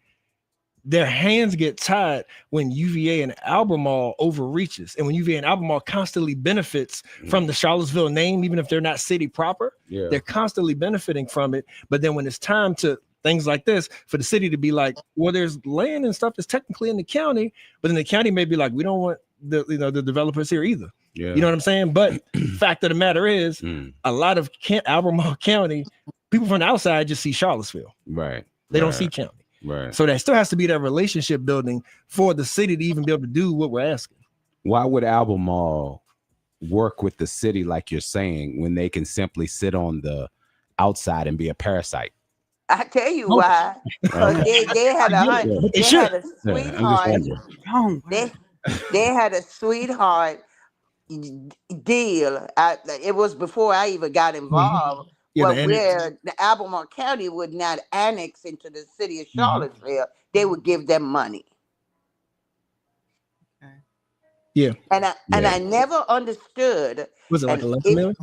their hands get tied when UVA and Albemarle overreaches. And when UVA and Albemarle constantly benefits from the Charlottesville name, even if they're not city proper, they're constantly benefiting from it. But then when it's time to things like this, for the city to be like, well, there's land and stuff that's technically in the county, but then the county may be like, we don't want the developers here either. Yeah. You know what I'm saying? But fact of the matter is, a lot of Albemarle County, people from the outside just see Charlottesville. Right. They don't see county. Right. So there still has to be that relationship building for the city to even be able to do what we're asking. Why would Albemarle work with the city like you're saying when they can simply sit on the outside and be a parasite? I tell you why. They had a sweetheart. They had a sweetheart deal. It was before I even got involved. Where the Albemarle County would not annex into the city of Charlottesville, they would give them money. Yeah. And I never understood. Was it like 11 million?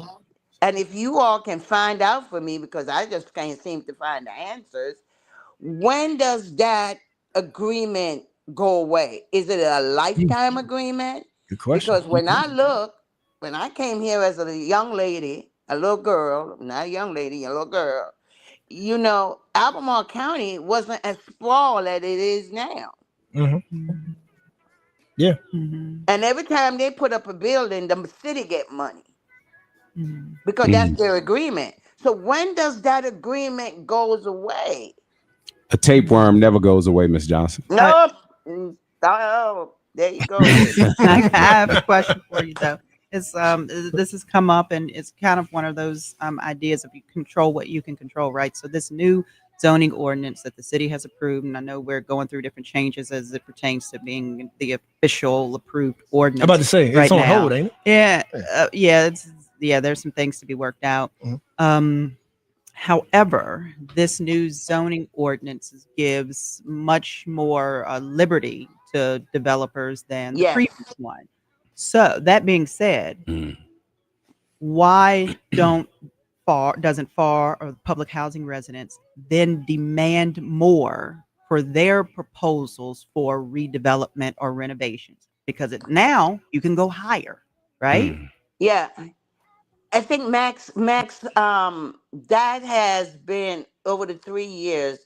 And if you all can find out for me, because I just can't seem to find the answers, when does that agreement go away? Is it a lifetime agreement? Good question. Because when I came here as a young lady, a little girl, not a young lady, a little girl, you know, Albemarle County wasn't as sprawled as it is now. Yeah. And every time they put up a building, the city get money. Because that's their agreement. So when does that agreement goes away? A tapeworm never goes away, Miss Johnson. No. Oh, there you go. I have a question for you though. It's this has come up, and it's kind of one of those ideas of you control what you can control, right? So this new zoning ordinance that the city has approved, and I know we're going through different changes as it pertains to being the official approved ordinance. I'm about to say it's on hold, ain't it? Yeah, there's some things to be worked out. However, this new zoning ordinance gives much more liberty to developers than the previous one. So that being said, why doesn't PHAR or public housing residents then demand more for their proposals for redevelopment or renovations? Because now you can go higher, right? Yeah. I think Max, that has been over the 3 years,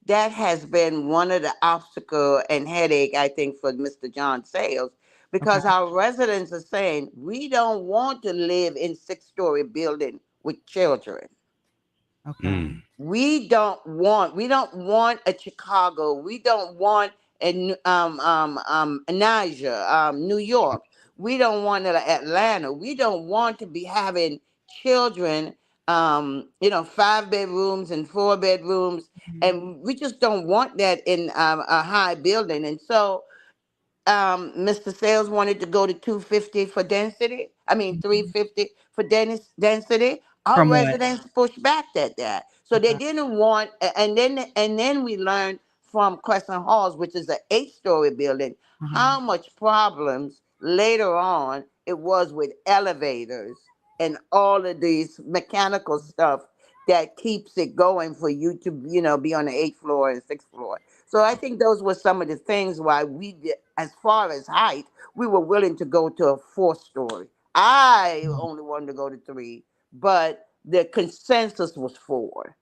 that has been one of the obstacle and headache, I think, for Mr. John Sales, because our residents are saying, we don't want to live in 6-story building with children. We don't want a Chicago. We don't want a Niger, New York. We don't want Atlanta. We don't want to be having children, 5 bedrooms and 4 bedrooms. And we just don't want that in a high building. And so Mr. Sales wanted to go to 250 for density. I mean, 350 for density. Our From what? residents pushed back at that, so they didn't want. And then we learned from Crescent Halls, which is an 8-story building, how much problems later on it was with elevators and all of these mechanical stuff that keeps it going for you to, be on the 8th floor and 6th floor. So I think those were some of the things why we did, as far as height, we were willing to go to a 4-story. I only wanted to go to 3, but the consensus was 4.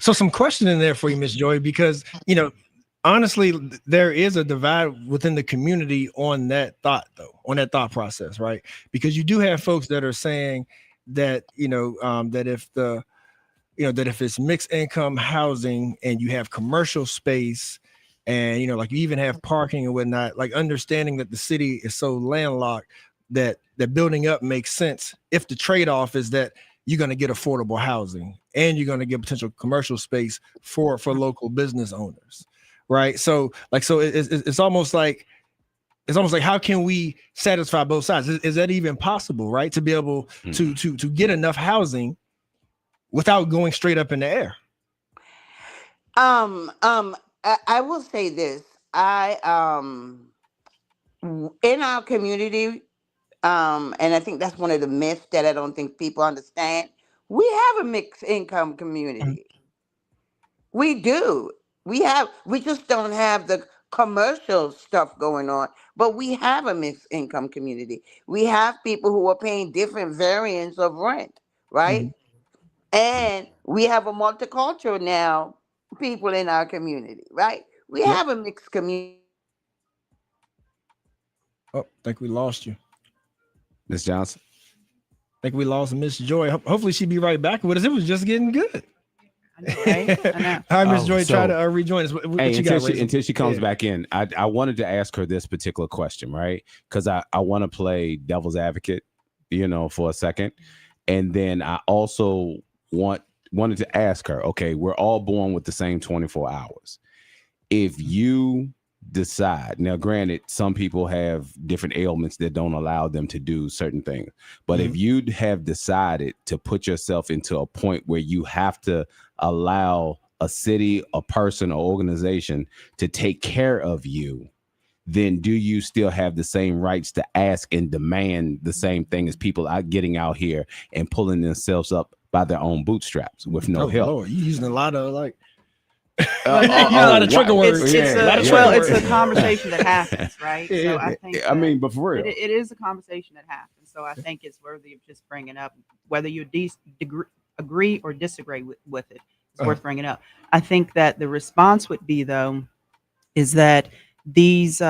So some question in there for you, Miss Joy, because honestly, there is a divide within the community on that thought process, right? Because you do have folks that are saying that that if it's mixed income housing and you have commercial space and like you even have parking and whatnot, like understanding that the city is so landlocked that building up makes sense if the trade-off is that you're going to get affordable housing and you're going to get potential commercial space for local business owners, right? So it's almost like how can we satisfy both sides? Is that even possible, right? To be able to get enough housing without going straight up in the air? I will say this. In our community, and I think that's one of the myths that I don't think people understand. We have a mixed income community. We do. We just don't have the commercial stuff going on, but we have a mixed income community. We have people who are paying different variants of rent, right? And we have a multicultural now people in our community, right? We have a mixed community. Oh, I think we lost you, Miss Johnson. I think we lost Miss Joy. Hopefully she'll be right back with us. It was just getting good. I know, right? I know. All right, Miss Joy, try to rejoin us. What you got, until she comes back in, I wanted to ask her this particular question, right? Because I want to play devil's advocate, for a second. And then I also wanted to ask her, okay, we're all born with the same 24 hours. If you decide, now granted, some people have different ailments that don't allow them to do certain things, but if you have decided to put yourself into a point where you have to allow a city, a person, or organization to take care of you, then do you still have the same rights to ask and demand the same thing as people are getting out here and pulling themselves up by their own bootstraps with no help? Lord, you're using a lot of a lot of trigger words. It's a conversation that happens, right? So I think but for real, it is a conversation that happens. So I think it's worthy of just bringing up, whether you agree or disagree with it. It's worth bringing up. I think that the response would be, though, is that these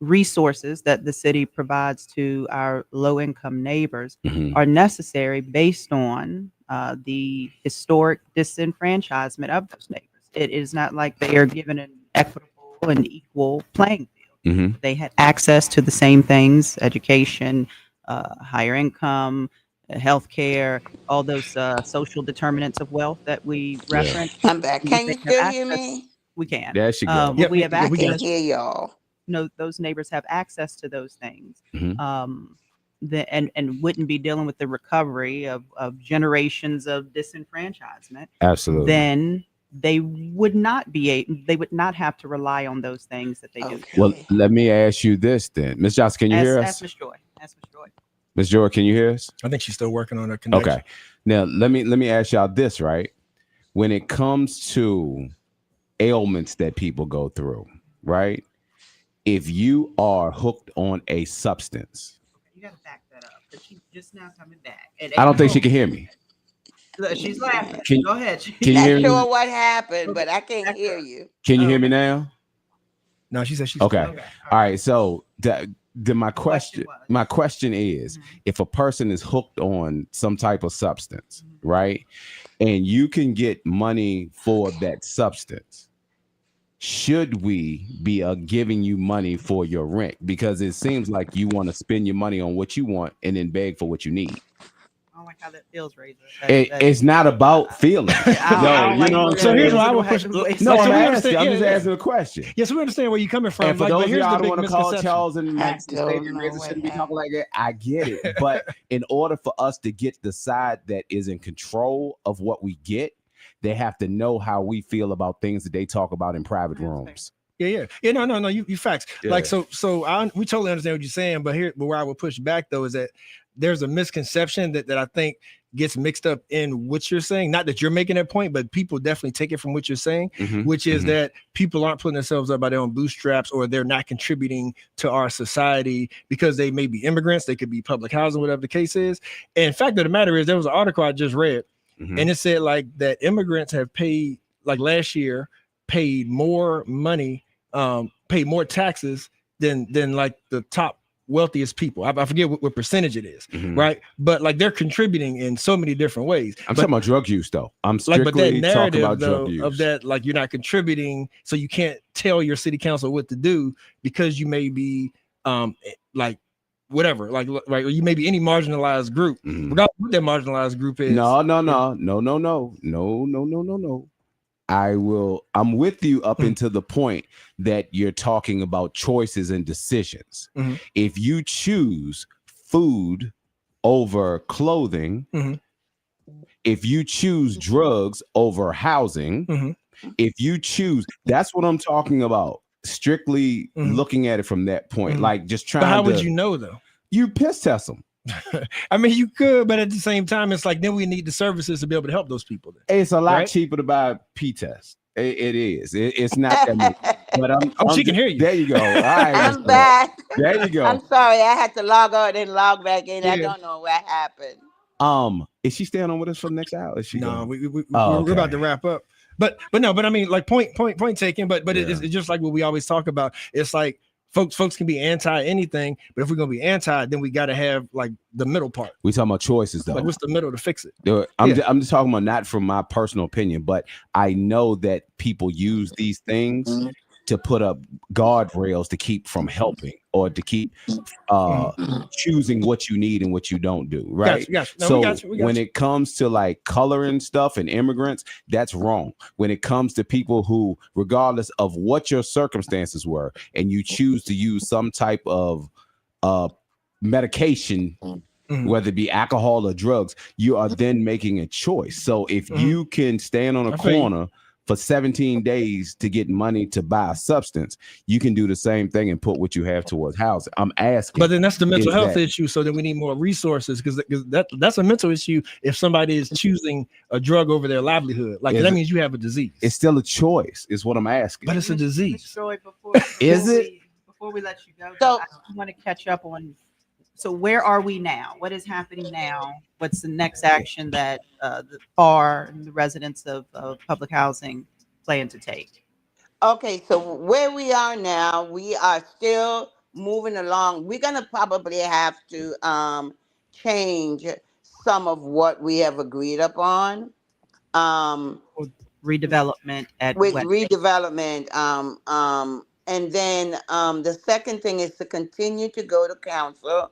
resources that the city provides to our low-income neighbors are necessary based on the historic disenfranchisement of those neighbors. It is not like they are given an equitable and equal playing field. They had access to the same things: education, higher income, healthcare, all those social determinants of wealth that we reference. I'm back. Can you still hear me? We can. There she goes. We have access. I can hear y'all. Those neighbors have access to those things. And wouldn't be dealing with the recovery of generations of disenfranchisement. Absolutely. Then they would not have to rely on those things that they do. Well, let me ask you this then. Ms. Johnson, can you hear us? Ask Ms. Joy. Ms. Joy, can you hear us? I think she's still working on her connection. Okay. Now let me ask y'all this, right? When it comes to ailments that people go through, right? If you are hooked on a substance, you gotta back that up. But she's just now coming back. I don't think she can hear me. Look, she's laughing. Go ahead. Can you hear me? Not sure what happened, but I can't hear you. Can you hear me now? No, she said she's okay. All right. So my question is, if a person is hooked on some type of substance, right, and you can get money for that substance, should we be giving you money for your rent? Because it seems like you want to spend your money on what you want and then beg for what you need. Oh, like how that feels, Razor. It's not about feelings. I don't You like know what I'm the So saying? here's way why I it would push. was- No, No, so I'm we asking. understand. I'm Yeah, just yeah. asking a question. Yes, we understand where you're coming from. And for but those of here's y'all the don't big want to call misconception. Charles and Max and say that Razor shouldn't be talking like that, I get it. But in order for us to get the side that is in control of what we get, they have to know how we feel about things that they talk about in private rooms. Yeah. No. You facts. Yeah. Like we totally understand what you're saying, but where I would push back though is that there's a misconception that I think gets mixed up in what you're saying. Not that you're making that point, but people definitely take it from what you're saying, which is that people aren't putting themselves up by their own bootstraps, or they're not contributing to our society because they may be immigrants, they could be public housing, whatever the case is. And fact of the matter is, there was an article I just read, and it said like that immigrants have paid, like last year, paid more money, paid more taxes than like the top wealthiest people. I forget what percentage it is, right? But like they're contributing in so many different ways. I'm talking about drug use though. I'm strictly but that talking narrative about drug though, use. of that, like you're not contributing, so you can't tell your city council what to do because you may be like whatever, like right, or you may be any marginalized group, regardless of what that marginalized group is. No. I'm with you up until the point that you're talking about choices and decisions. If you choose food over clothing, if you choose drugs over housing, if you choose, that's what I'm talking about. Strictly looking at it from that point, like just trying. But how to, would you know though? You piss test them. I mean, you could, but at the same time, it's like then we need the services to be able to help those people. Then. It's a lot cheaper to buy P-test. It is. It's not that much. But she can hear you. There you go. All right, I'm back. There you go. I'm sorry, I had to log out and log back in. I Yeah. don't know what happened. Is she staying on with us for the next hour? Is she? No, going? we're about to wrap up. But I mean, like point taken. But it's just like what we always talk about. It's like folks can be anti anything, but if we're gonna be anti, then we got to have like the middle part. We talking about choices though. Like what's the middle to fix it? I'm just talking about, not from my personal opinion, but I know that people use these things to put up guardrails to keep from helping, or to keep choosing what you need and what you don't do, right? Gotcha. No, so we got you. When it comes to like color and stuff and immigrants, that's wrong. When it comes to people who, regardless of what your circumstances were, and you choose to use some type of medication, whether it be alcohol or drugs, you are then making a choice. So if you can stand on a corner for 17 days to get money to buy a substance, you can do the same thing and put what you have towards housing. I'm asking. But then that's the mental health issue. So then we need more resources, because that's a mental issue. If somebody is choosing a drug over their livelihood, like that means you have a disease. It's still a choice, is what I'm asking. But it's a disease. Before we let you go, though, I want to catch up on. So where are we now? What is happening now? What's the next action that the PHAR and the residents of public housing plan to take? Okay, so where we are now, we are still moving along. We're gonna probably have to change some of what we have agreed upon. Redevelopment at with what? redevelopment. And then the second thing is to continue to go to council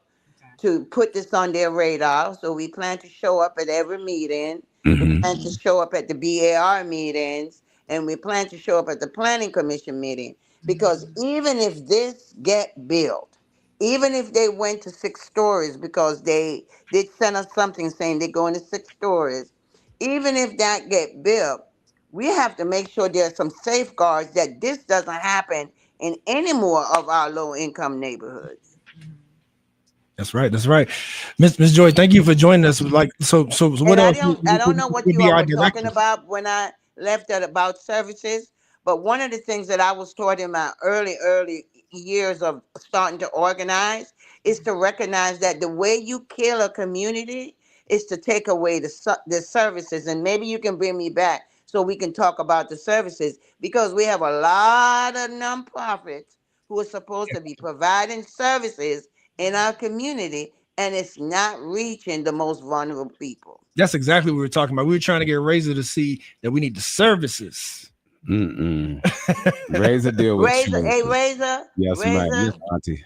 to put this on their radar. So we plan to show up at every meeting. We plan to show up at the BAR meetings, and we plan to show up at the planning commission meeting. Because even if this get built, even if they went to 6 stories, because they did send us something saying they're going to 6 stories, even if that get built, we have to make sure there are some safeguards that this doesn't happen in any more of our low income neighborhoods. That's right. Miss Joy, thank you for joining us. Like, so what else? I don't know what you all were talking about when I left at about services, but one of the things that I was taught in my early years of starting to organize is to recognize that the way you kill a community is to take away the services. And maybe you can bring me back so we can talk about the services, because we have a lot of nonprofits who are supposed to be providing services in our community, and it's not reaching the most vulnerable people. That's exactly what we were talking about. We were trying to get Razor to see that we need the services. Razor deal with Razor, you. hey Razor. Yes, Razor, ma'am. Yes, auntie.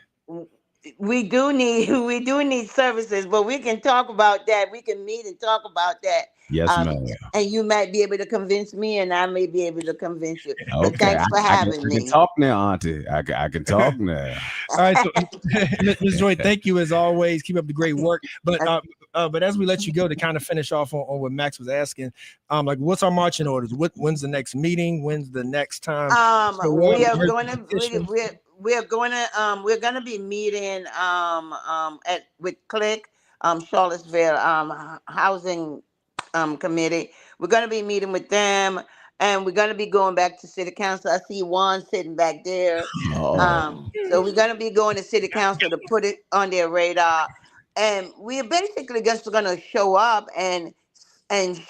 we do need services, but we can talk about that. We can meet and talk about that. Yes, ma'am. And you might be able to convince me, and I may be able to convince you. But Okay, thanks for I having can me. talk now, Auntie. I can talk now. All right, so Ms. Joy, thank you as always. Keep up the great work. But as we let you go, to kind of finish off on what Max was asking, like, what's our marching orders? When's the next meeting? When's the next time? We're going to be meeting with Click, Charlottesville housing committee. We're going to be meeting with them, and we're going to be going back to city council. I see Juan sitting back there. So we're going to be going to city council to put it on their radar, and we're basically just going to show up and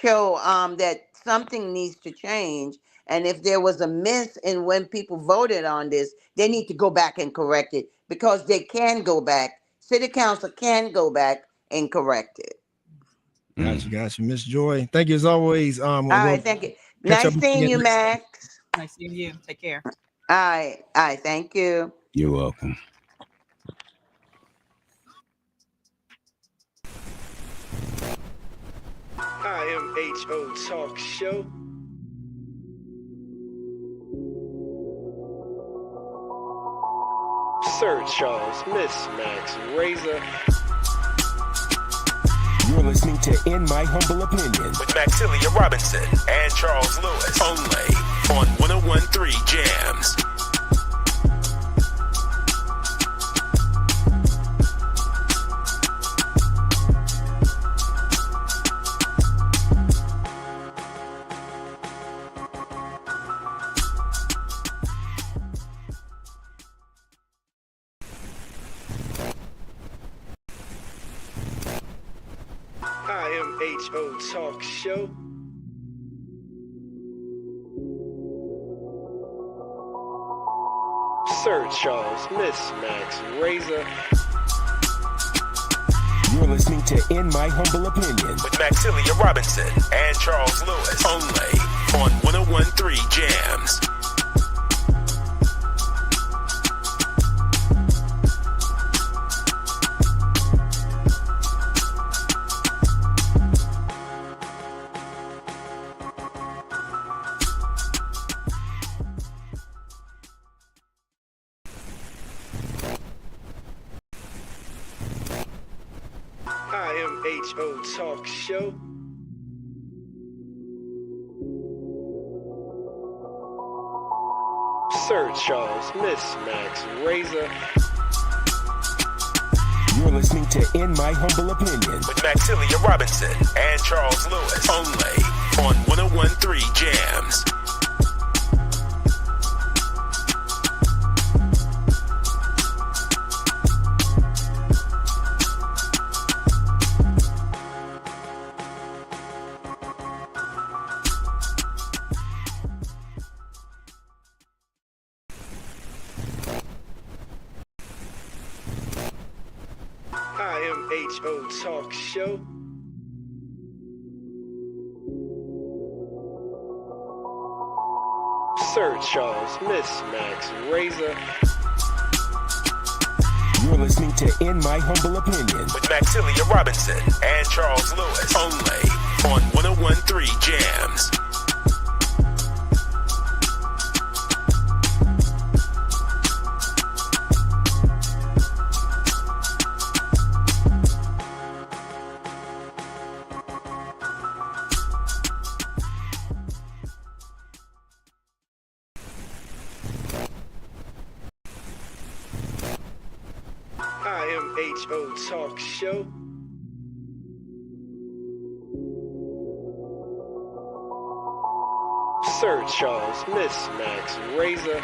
show that something needs to change. And if there was a miss in when people voted on this, they need to go back and correct it, because they can go back. City council can go back and correct it. Gotcha. Miss Joy, thank you as always. All right, thank you. Nice seeing you, Max. Nice seeing you. Take care. All right, thank you. You're welcome. IMHO Talk Show. Sir Charles, Miss Max Razor. You're listening to In My Humble Opinion with Maxilia Robinson and Charles Lewis. only on 101.3 Jams. IMHO Talk Show. Sir Charles, Miss Max Razor. You're listening to In My Humble Opinion with Maxilia Robinson and Charles Lewis. only on 101.3 Jams. IMHO Talk Show. Sir Charles, Miss Max Razor. You're listening to In My Humble Opinion with Maxilia Robinson and Charles Lewis. only on 101.3 Jams. IMHO Talk Show. Sir Charles, Miss Max Razor. You're listening to In My Humble Opinion with Maxilia Robinson and Charles Lewis. only on 101.3 Jams. IMHO Talk Show. Sir Charles, Miss Max Razor.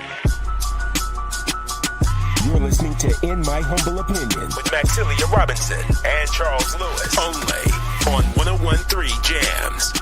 You're listening to In My Humble Opinion with Maxilia Robinson and Charles Lewis. only on 101.3 Jams.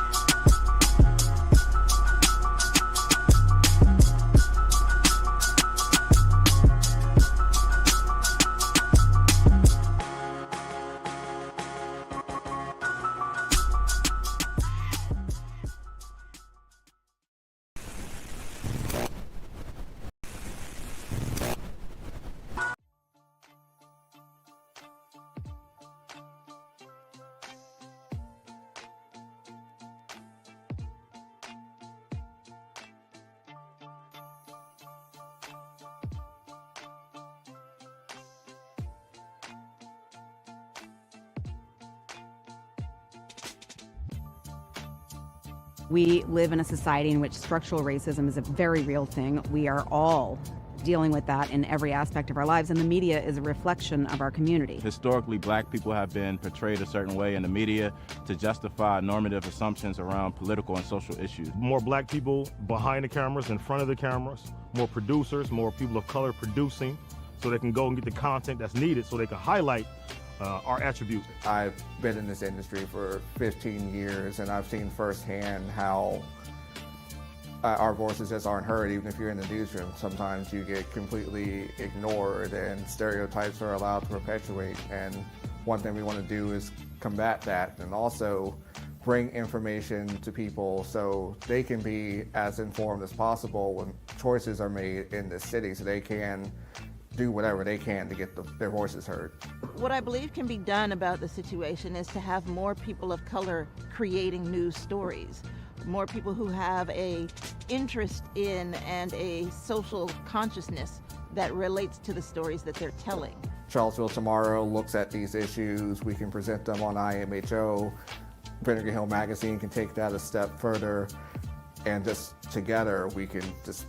We live in a society in which structural racism is a very real thing. We are all dealing with that in every aspect of our lives, and the media is a reflection of our community. Historically, black people have been portrayed a certain way in the media to justify normative assumptions around political and social issues. More black people behind the cameras, in front of the cameras, more producers, more people of color producing, so they can go and get the content that's needed so they can highlight our attributes. I've been in this industry for 15 years, and I've seen firsthand how our voices just aren't heard. Even if you're in the newsroom, sometimes you get completely ignored and stereotypes are allowed to perpetuate. And one thing we want to do is combat that, and also bring information to people so they can be as informed as possible when choices are made in this city, so they can do whatever they can to get their voices heard. What I believe can be done about the situation is to have more people of color creating news stories, more people who have a interest in and a social consciousness that relates to the stories that they're telling. Charlottesville Tomorrow looks at these issues. We can present them on IMHO. Vinegar Hill Magazine can take that a step further, and just together we can just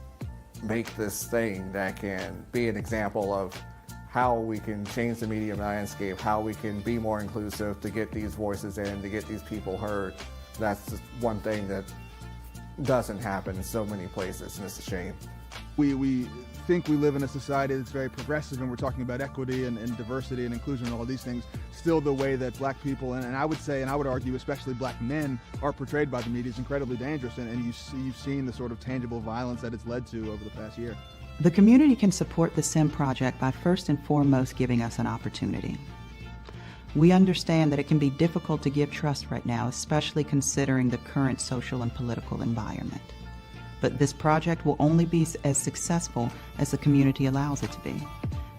make this thing that can be an example of how we can change the media landscape, how we can be more inclusive to get these voices in, to get these people heard. That's just one thing that doesn't happen in so many places, and it's a shame. We think we live in a society that's very progressive, and we're talking about equity and diversity and inclusion and all these things. Still, the way that black people, and I would say, and I would argue especially black men, are portrayed by the media is incredibly dangerous, and you've seen the sort of tangible violence that it's led to over the past year. The community can support the SIM project by first and foremost giving us an opportunity. We understand that it can be difficult to give trust right now, especially considering the current social and political environment. But this project will only be as successful as the community allows it to be.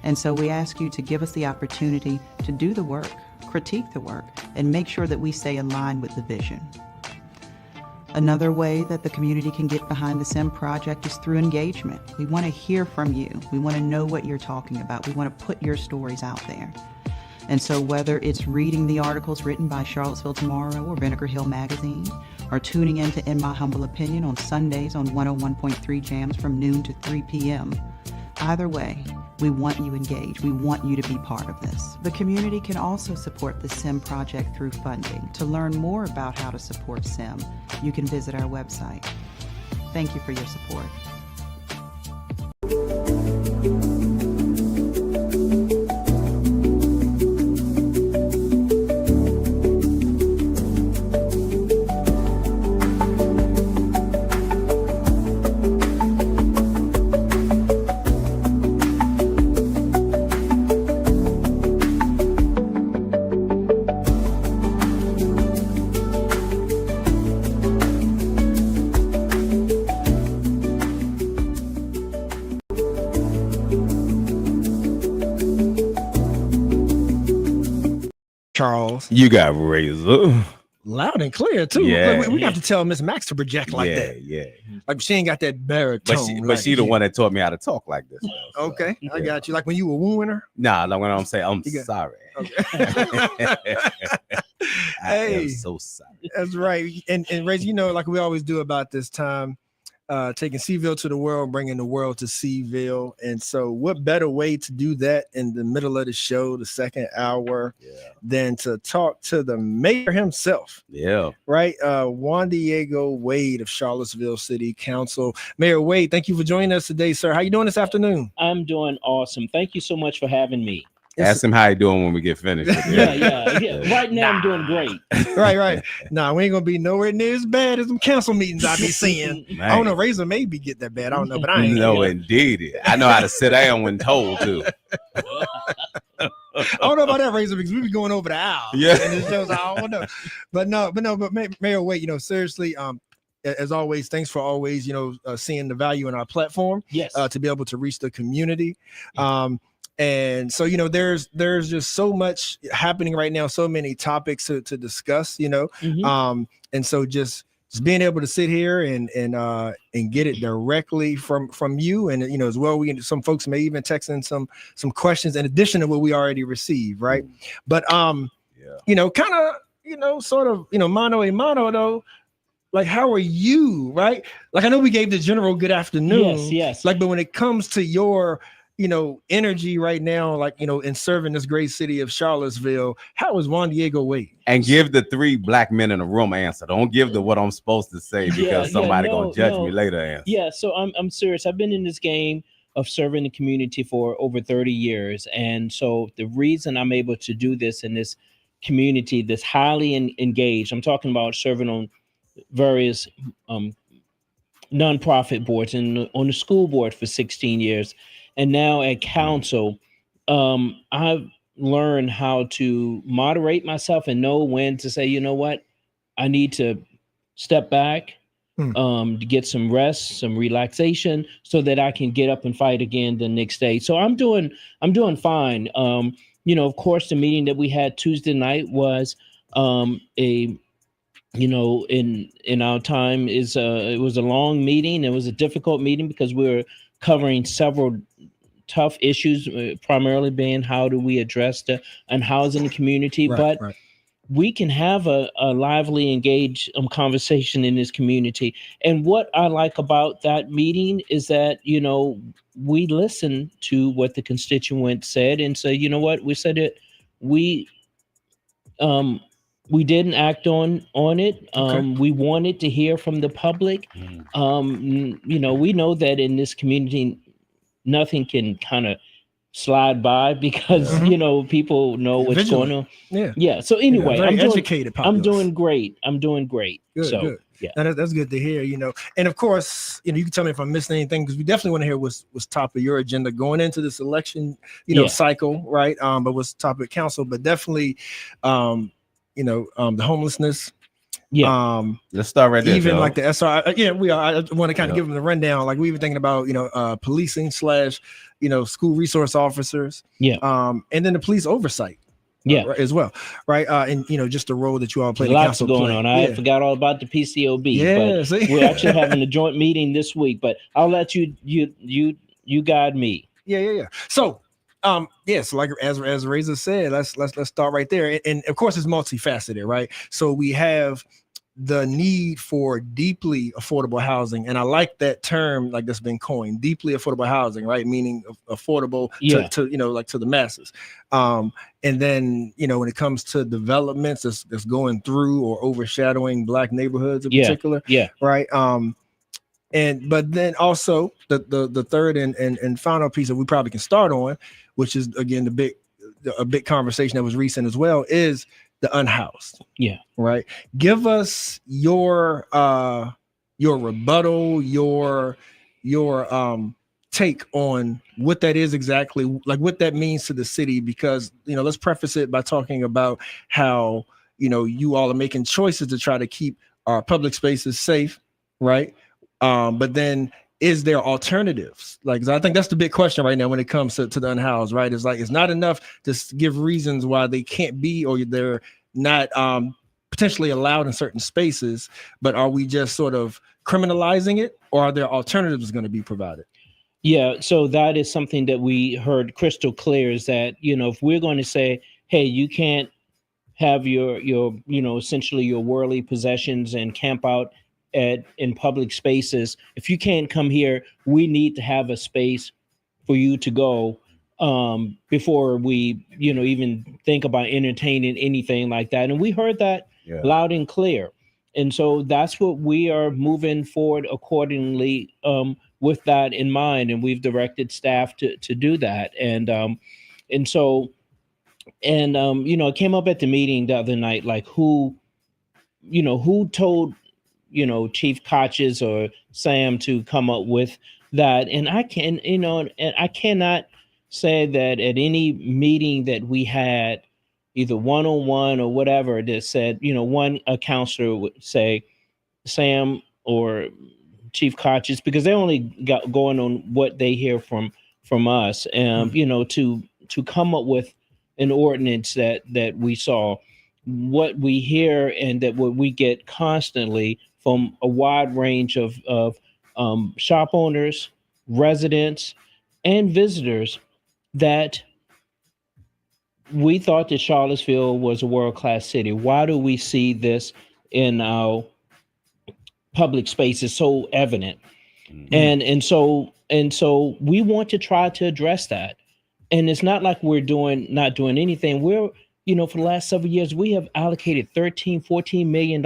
And so we ask you to give us the opportunity to do the work, critique the work, and make sure that we stay in line with the vision. Another way that the community can get behind the SIM project is through engagement. We want to hear from you. We want to know what you're talking about. We want to put your stories out there. And so whether it's reading the articles written by Charlottesville Tomorrow or Vinegar Hill Magazine, or tuning in to In My Humble Opinion on Sundays on 101.3 Jams from noon to 3 p.m., either way, we want you engaged. We want you to be part of this. The community can also support the SIM project through funding. To learn more about how to support SIM, you can visit our website. Thank you for your support. Charles, you got Razor loud and clear too. Yeah, we have to tell Miss Max to project like that. Yeah, like she ain't got that baritone. but she the one that taught me how to talk like this. Though, okay, I got you. Like when you were wooing her. Nah, like when I'm saying I'm sorry. Okay. I am so sorry. That's right. And Reggie, you know, like we always do about this time, taking Seville to the world, bringing the world to Seville. And so what better way to do that in the middle of the show, the second hour, than to talk to the mayor himself. Yeah. Right. Juandiego Wade of Charlottesville City Council. Mayor Wade, thank you for joining us today, sir. How you doing this afternoon? I'm doing awesome. Thank you so much for having me. Ask him how you doing when we get finished. Yeah. Right now, I'm doing great. Right. Nah, we ain't gonna be nowhere near as bad as them council meetings I be seeing. I don't know. Razor maybe get that bad. I don't know, but I ain't. No, indeed. I know how to sit down when told to. I don't know about that, Razor, because we be going over the hour. Yeah. And it shows I don't know. But Mayor Wade, you know, seriously, as always, thanks for always, you know, seeing the value in our platform. Yes. To be able to reach the community. And so, you know, there's just so much happening right now, so many topics to discuss, you know. And so just being able to sit here and get it directly from you, and you know, as well, some folks may even text in some questions in addition to what we already received, right? But you know, kind of, you know, sort of, you know, mano a mano though, like, how are you, right? Like, I know we gave the general good afternoon. Yes. Like, but when it comes to your, energy right now, like, in serving this great city of Charlottesville, how is Juandiego waiting? And give the 3 black men in the room answer. Don't give the what I'm supposed to say because somebody gonna judge me later answer. Yeah, so I'm serious. I've been in this game of serving the community for over 30 years. And so the reason I'm able to do this in this community, this highly engaged, I'm talking about serving on various nonprofit boards and on the school board for 16 years. And now at council, I've learned how to moderate myself and know when to say, you know what, I need to step back, to get some rest, some relaxation, so that I can get up and fight again the next day. So I'm doing fine. Of course, the meeting that we had Tuesday night was in our time it was a long meeting. It was a difficult meeting because we were covering several tough issues, primarily being how do we address the unhousing community. Right. We can have a lively, engaged conversation in this community. And what I like about that meeting is that, we listen to what the constituent said and say, you know what, we said it, we didn't act on it. We wanted to hear from the public. We know that in this community, nothing can kind of slide by because people know what's going on. Yeah. So anyway, I'm doing great. Good, so good. Yeah, that's good to hear. And of course, you can tell me if I'm missing anything because we definitely want to hear what's top of your agenda going into this election, cycle, right? But what's top of council, but definitely, the homelessness. Yeah. Let's start right there. Even Joe. like the SR. We are. I want to kind of give them the rundown. Like we were thinking about, policing / school resource officers. Yeah. And then the police oversight. As well. Right. And just the role that you all play. Lots going on. I forgot all about the PCOB. Yeah. But we're actually having a joint meeting this week. But I'll let you guide me. Yeah. So. So like as Reza said, let's start right there. And of course it's multifaceted, right? So we have the need for deeply affordable housing. And I like that term, like that's been coined, deeply affordable housing, right? Meaning affordable to the masses. And then, when it comes to developments that's going through or overshadowing Black neighborhoods in particular. Yeah. Right. But then also the third and final piece that we probably can start on, which is again a big conversation that was recent as well, is the unhoused. Yeah. Right. Give us your rebuttal, your take on what that is exactly, like what that means to the city, because let's preface it by talking about how you all are making choices to try to keep our public spaces safe, right? But then is there alternatives? Like, I think that's the big question right now when it comes to the unhoused, right? It's like, it's not enough to give reasons why they can't be, or they're not potentially allowed in certain spaces, but are we just sort of criminalizing it, or are there alternatives going to be provided? Yeah. So that is something that we heard crystal clear, is that, if we're going to say, hey, you can't have your essentially your worldly possessions and camp out in public spaces. If you can't come here, we need to have a space for you to go before we, even think about entertaining anything like that. And we heard that loud and clear. And so that's what we are moving forward accordingly with that in mind. And we've directed staff to do that. And it came up at the meeting the other night, like who told Chief Koches or Sam to come up with that. And I cannot say that at any meeting that we had, either one-on-one or whatever, that said, a counselor would say Sam or Chief Koches, because they only got going on what they hear from us, to come up with an ordinance that we saw, what we hear and that what we get constantly from a wide range of shop owners, residents, and visitors, that we thought that Charlottesville was a world-class city. Why do we see this in our public space is so evident. And so we want to try to address that. And it's not like we're not doing anything. We're, for the last several years, we have allocated $13-14 million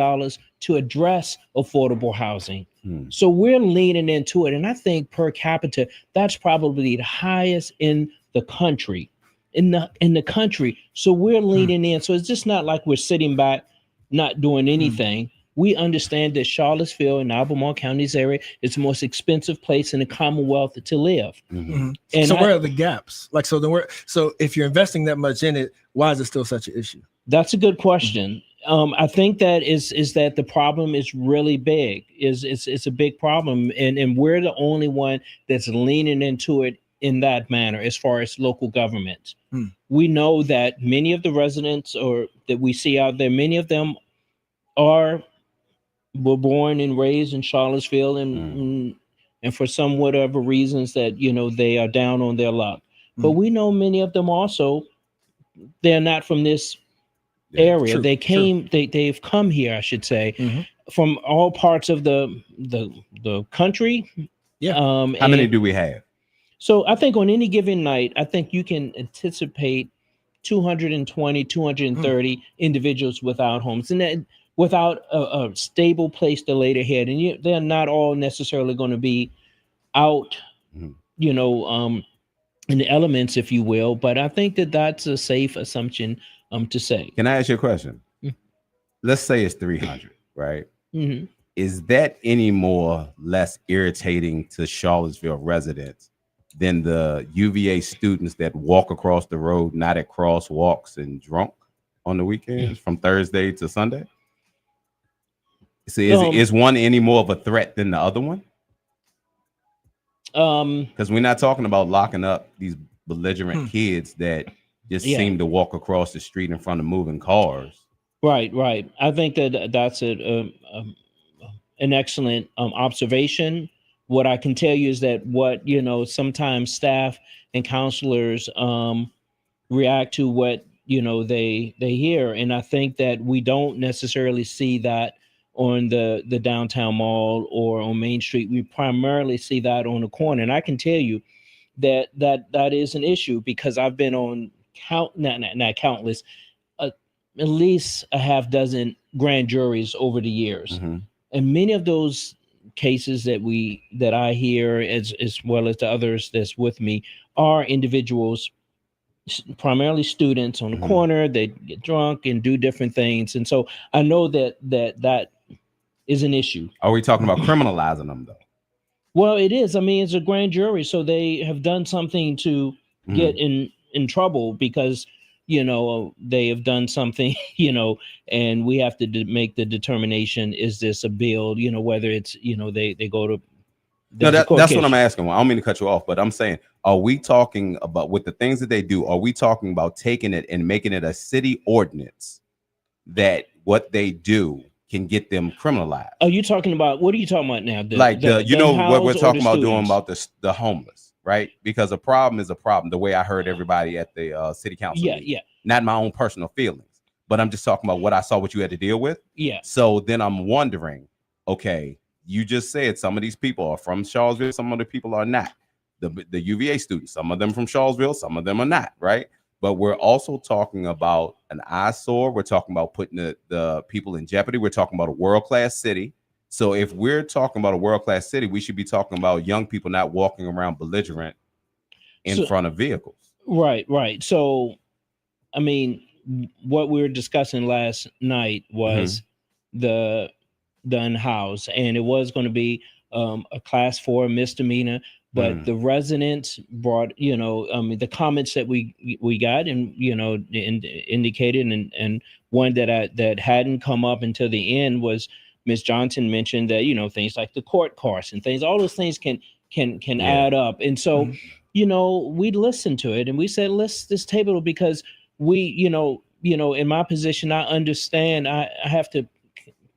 to address affordable housing. So we're leaning into it. And I think per capita, that's probably the highest in the country, in the country. So we're leaning in. So it's just not like we're sitting back, not doing anything. We understand that Charlottesville and Albemarle counties area is the most expensive place in the Commonwealth to live. And so where are the gaps? Like, so if you're investing that much in it, why is it still such an issue? That's a good question. I think that is that the problem is really big. It's a big problem, and we're the only one that's leaning into it in that manner as far as local government. We know that many of the residents or that we see out there, many of them were born and raised in Charlottesville, and for some whatever reasons that they are down on their luck. But we know many of them also, they're not from this area. True, they've come here, I should say, from all parts of the country. How many do we have? So I think on any given night, I think you can anticipate 220, 230 individuals without homes, and that without a stable place to lay their head. And they're not all necessarily going to be out, in the elements, if you will. But I think that that's a safe assumption to say. Can I ask you a question? Let's say it's 300, right? Is that any less irritating to Charlottesville residents than the UVA students that walk across the road, not at crosswalks and drunk on the weekends from Thursday to Sunday? So is one any more of a threat than the other one? Because we're not talking about locking up these belligerent kids that just seem to walk across the street in front of moving cars. Right. I think that that's an excellent observation. What I can tell you is that sometimes staff and counselors react to what they hear, and I think that we don't necessarily see that on the downtown mall or on Main Street. We primarily see that on the corner, and I can tell you that is an issue because I've been on not countless, at least a half dozen grand juries over the years, and many of those cases that I hear, as well as the others that's with me, are individuals, primarily students on the corner. They get drunk and do different things, and so I know that is an issue. Are we talking about criminalizing them though? Well, it is. I mean, it's a grand jury, so they have done something to get in trouble because they have done something, and we have to make the determination: is this a bill? Whether it's they go to. No, that's what I'm asking. Well, I don't mean to cut you off, but I'm saying, are we talking about with the things that they do? Are we talking about taking it and making it a city ordinance that what they do can get them criminalized? Are you talking about? What are you talking about now? What we're talking about doing about the homeless, right? Because a problem is a problem. The way I heard everybody at the city council meeting. Not my own personal feelings, but I'm just talking about what I saw, what you had to deal with. So then I'm wondering, okay, you just said some of these people are from Charlottesville, some other people are not. The UVA students, some of them from Charlottesville, some of them are not, right? But we're also talking about an eyesore. We're talking about putting the people in jeopardy. We're talking about a world-class city. So if we're talking about a world-class city, we should be talking about young people not walking around belligerent in front of vehicles. Right. So, I mean, what we were discussing last night was the unhoused, and it was going to be a class 4 misdemeanor. But the residents brought, the comments that we got and, indicated, and one that hadn't come up until the end was Ms. Johnson mentioned that, things like the court costs and things, all those things can add up. And so, we listened to it and we said, let's table it because we, in my position, I understand I have to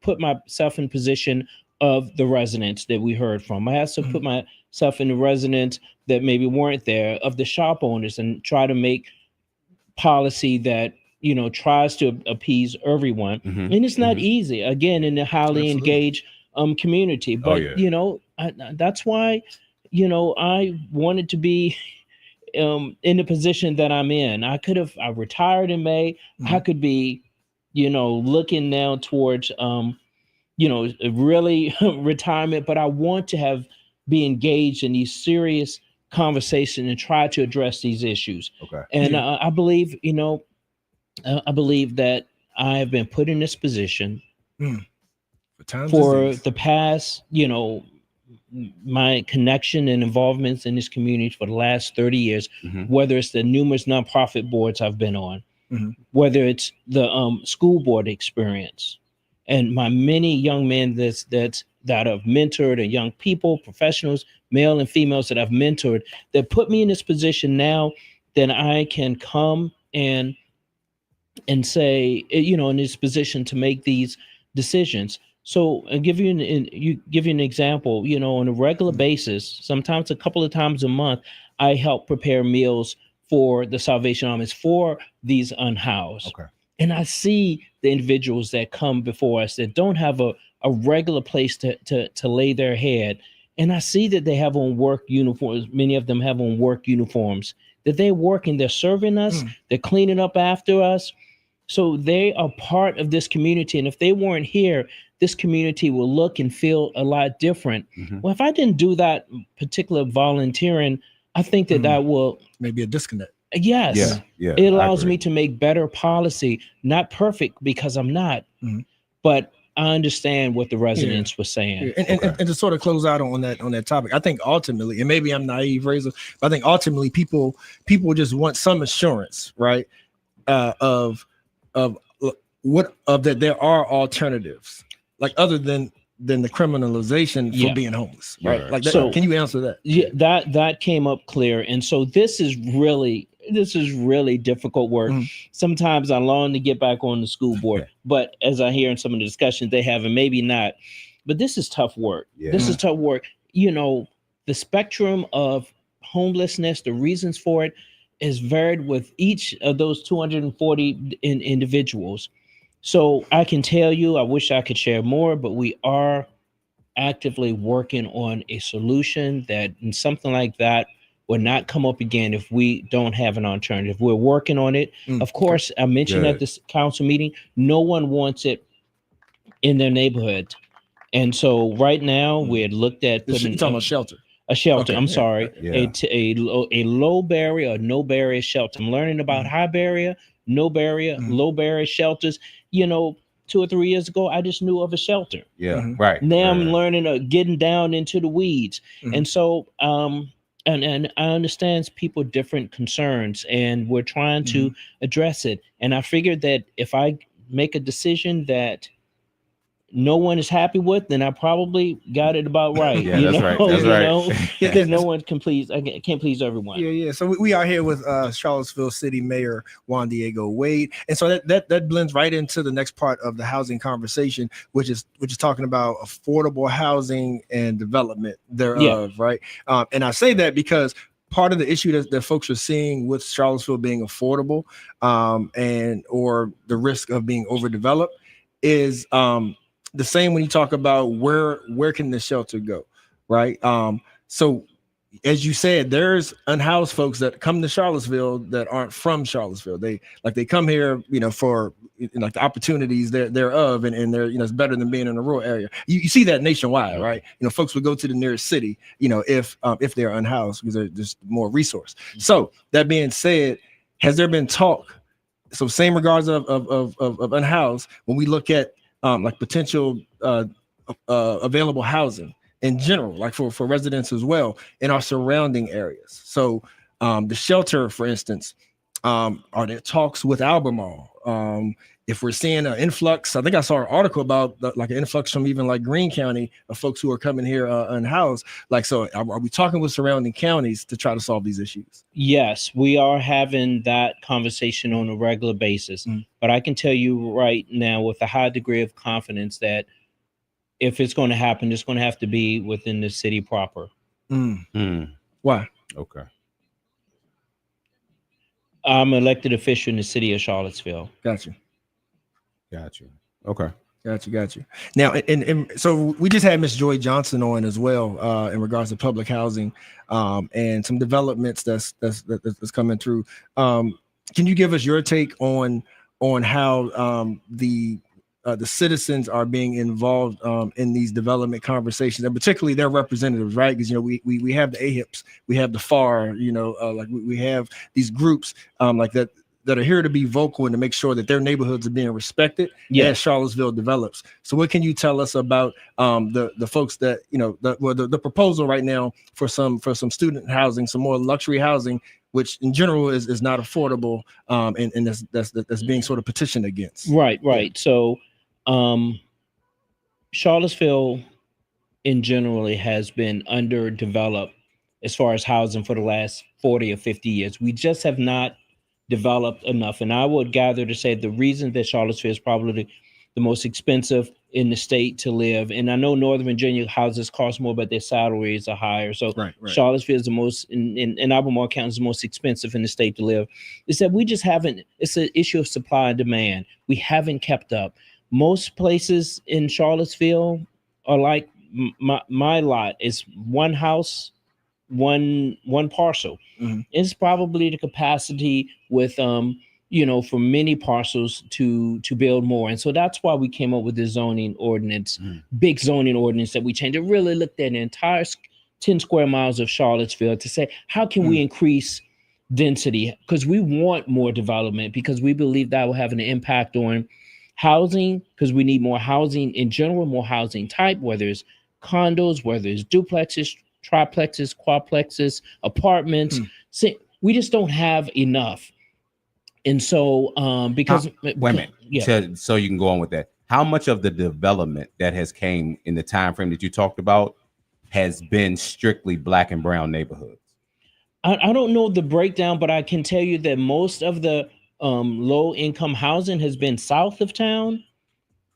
put myself in position of the residents that we heard from. I have to put myself in the residents that maybe weren't there, of the shop owners, and try to make policy that, tries to appease everyone. And it's not easy, again, in the highly engaged community. But that's why I wanted to be in the position that I'm in. I retired in May. I could be looking now towards really retirement, but I want to be engaged in these serious conversations and try to address these issues. Okay. And I believe I believe that I have been put in this position for the past, my connection and involvements in this community for the last 30 years, whether it's the numerous nonprofit boards I've been on, whether it's the school board experience, and my many young men that I've mentored, and young people, professionals, male and females that I've mentored, that put me in this position now that I can come and say, in this position to make these decisions. So I'll give you an example. On a regular basis, sometimes a couple of times a month, I help prepare meals for the Salvation Armies for these unhoused. Okay. And I see the individuals that come before us that don't have a regular place to lay their head. And I see that they have on work uniforms. Many of them have on work uniforms, that they're working, they're serving us, they're cleaning up after us. So they are part of this community. And if they weren't here, this community will look and feel a lot different. Well, if I didn't do that particular volunteering, I think that will maybe a disconnect. Yes. Yeah. It allows me to make better policy, not perfect because I'm not, but I understand what the residents were saying. And to sort of close out on that topic, I think ultimately, and maybe I'm naive, Razor, but I think ultimately people just want some assurance, right? Of that there are alternatives, like other than the criminalization for being homeless, right? Like that, so, can you answer that? Yeah, that came up clear. And so this is really difficult work. Sometimes I long to get back on the school board, but as I hear in some of the discussions they have, and maybe not, but this is tough work. This is tough work. The spectrum of homelessness, the reasons for it is varied with each of those 240 individuals. So I can tell you, I wish I could share more, but we are actively working on a solution that something like that will not come up again if we don't have an alternative. We're working on it. Of course, I mentioned at this council meeting, no one wants it in their neighborhood. And so right now we had looked at putting talking about shelter. A shelter. I'm sorry. A low barrier or no barrier shelter. I'm learning about high barrier, no barrier, low barrier shelters. 2 or 3 years ago, I just knew of a shelter. Right. Now I'm learning, getting down into the weeds. And so, and I understand people different concerns, and we're trying to address it. And I figured that if I make a decision that no one is happy with, then I probably got it about right. That's right. That's right. Because no one can please. I can't please everyone. Yeah. So we are here with Charlottesville City Mayor Juandiego Wade, and so that blends right into the next part of the housing conversation, which is talking about affordable housing and development thereof, right? And I say that because part of the issue that folks are seeing with Charlottesville being affordable, and or the risk of being overdeveloped is the same when you talk about where can the shelter go, right? So as you said, there's unhoused folks that come to Charlottesville that aren't from Charlottesville. They come here, for the opportunities thereof, and they're, it's better than being in a rural area. You see that nationwide, right? Folks would go to the nearest city, if they're unhoused because there's more resource. So that being said, has there been talk? So same regards of unhoused, when we look at potential available housing in general, like for residents as well in our surrounding areas. So the shelter, for instance, are there talks with Albemarle? If we're seeing an influx, I think I saw an article about an influx from even Greene County of folks who are coming here unhoused. So are we talking with surrounding counties to try to solve these issues? Yes, we are having that conversation on a regular basis. But I can tell you right now with a high degree of confidence that if it's going to happen, it's going to have to be within the city proper. Why? Okay. I'm an elected official in the city of Charlottesville. Gotcha. Okay. Got you. Now, and so we just had Miss Joy Johnson on as well in regards to public housing and some developments that's coming through. Can you give us your take on how the citizens are being involved in these development conversations, and particularly their representatives, right? Because we have the AHIPs, we have the PHAR, like we have these groups like that are here to be vocal and to make sure that their neighborhoods are being respected as Charlottesville develops. So what can you tell us about the folks that, the proposal right now for some student housing, some more luxury housing, which in general is not affordable, and that's being sort of petitioned against. Right. So Charlottesville in general has been underdeveloped as far as housing for the last 40 or 50 years. We just have not developed enough. And I would gather to say the reason that Charlottesville is probably the most expensive in the state to live, and I know Northern Virginia houses cost more, but their salaries are higher. So right. Charlottesville is the most, in Albemarle County is the most expensive in the state to live, is that we just haven't, it's an issue of supply and demand. We haven't kept up. Most places in Charlottesville are like my lot. It's one house, one parcel. Mm-hmm. It's probably the capacity with for many parcels to build more. And so that's why we came up with the zoning ordinance, big zoning ordinance that we changed. It really looked at the entire 10 square miles of Charlottesville to say, how can we increase density? Because we want more development, because we believe that will have an impact on housing, because we need more housing in general, more housing type, whether it's condos, whether it's duplexes, triplexes, quadplexes, apartments. See, we just don't have enough. And so because wait a minute, so you can go on with that. How much of the development that has came in the time frame that you talked about has been strictly Black and brown neighborhoods? I don't know the breakdown, but I can tell you that most of the low income housing has been south of town.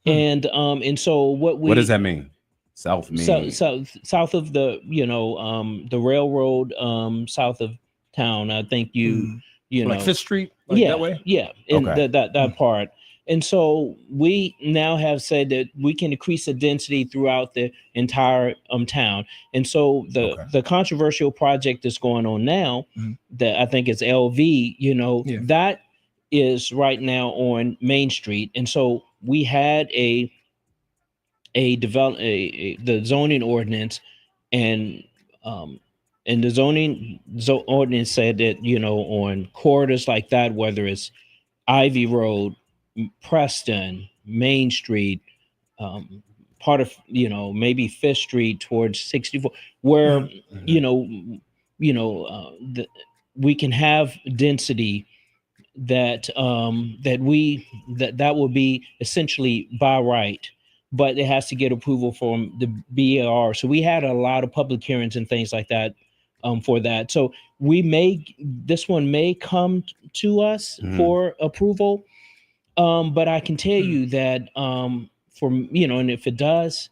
And so what does that mean? South means south of the the railroad, south of town. I think you like know Fifth Street, that way. In that part. And so we now have said that we can increase the density throughout the entire town. And so the controversial project that's going on now, that I think is LV, that is right now on Main Street. And so we had the zoning ordinance, and the zoning ordinance said that on corridors like that, whether it's Ivy Road, Preston, Main Street, part of maybe Fifth Street towards 64, where we can have density that will be essentially by right, but it has to get approval from the BAR. So we had a lot of public hearings and things like that for that. So this one may come to us for approval, but I can tell you that and if it does,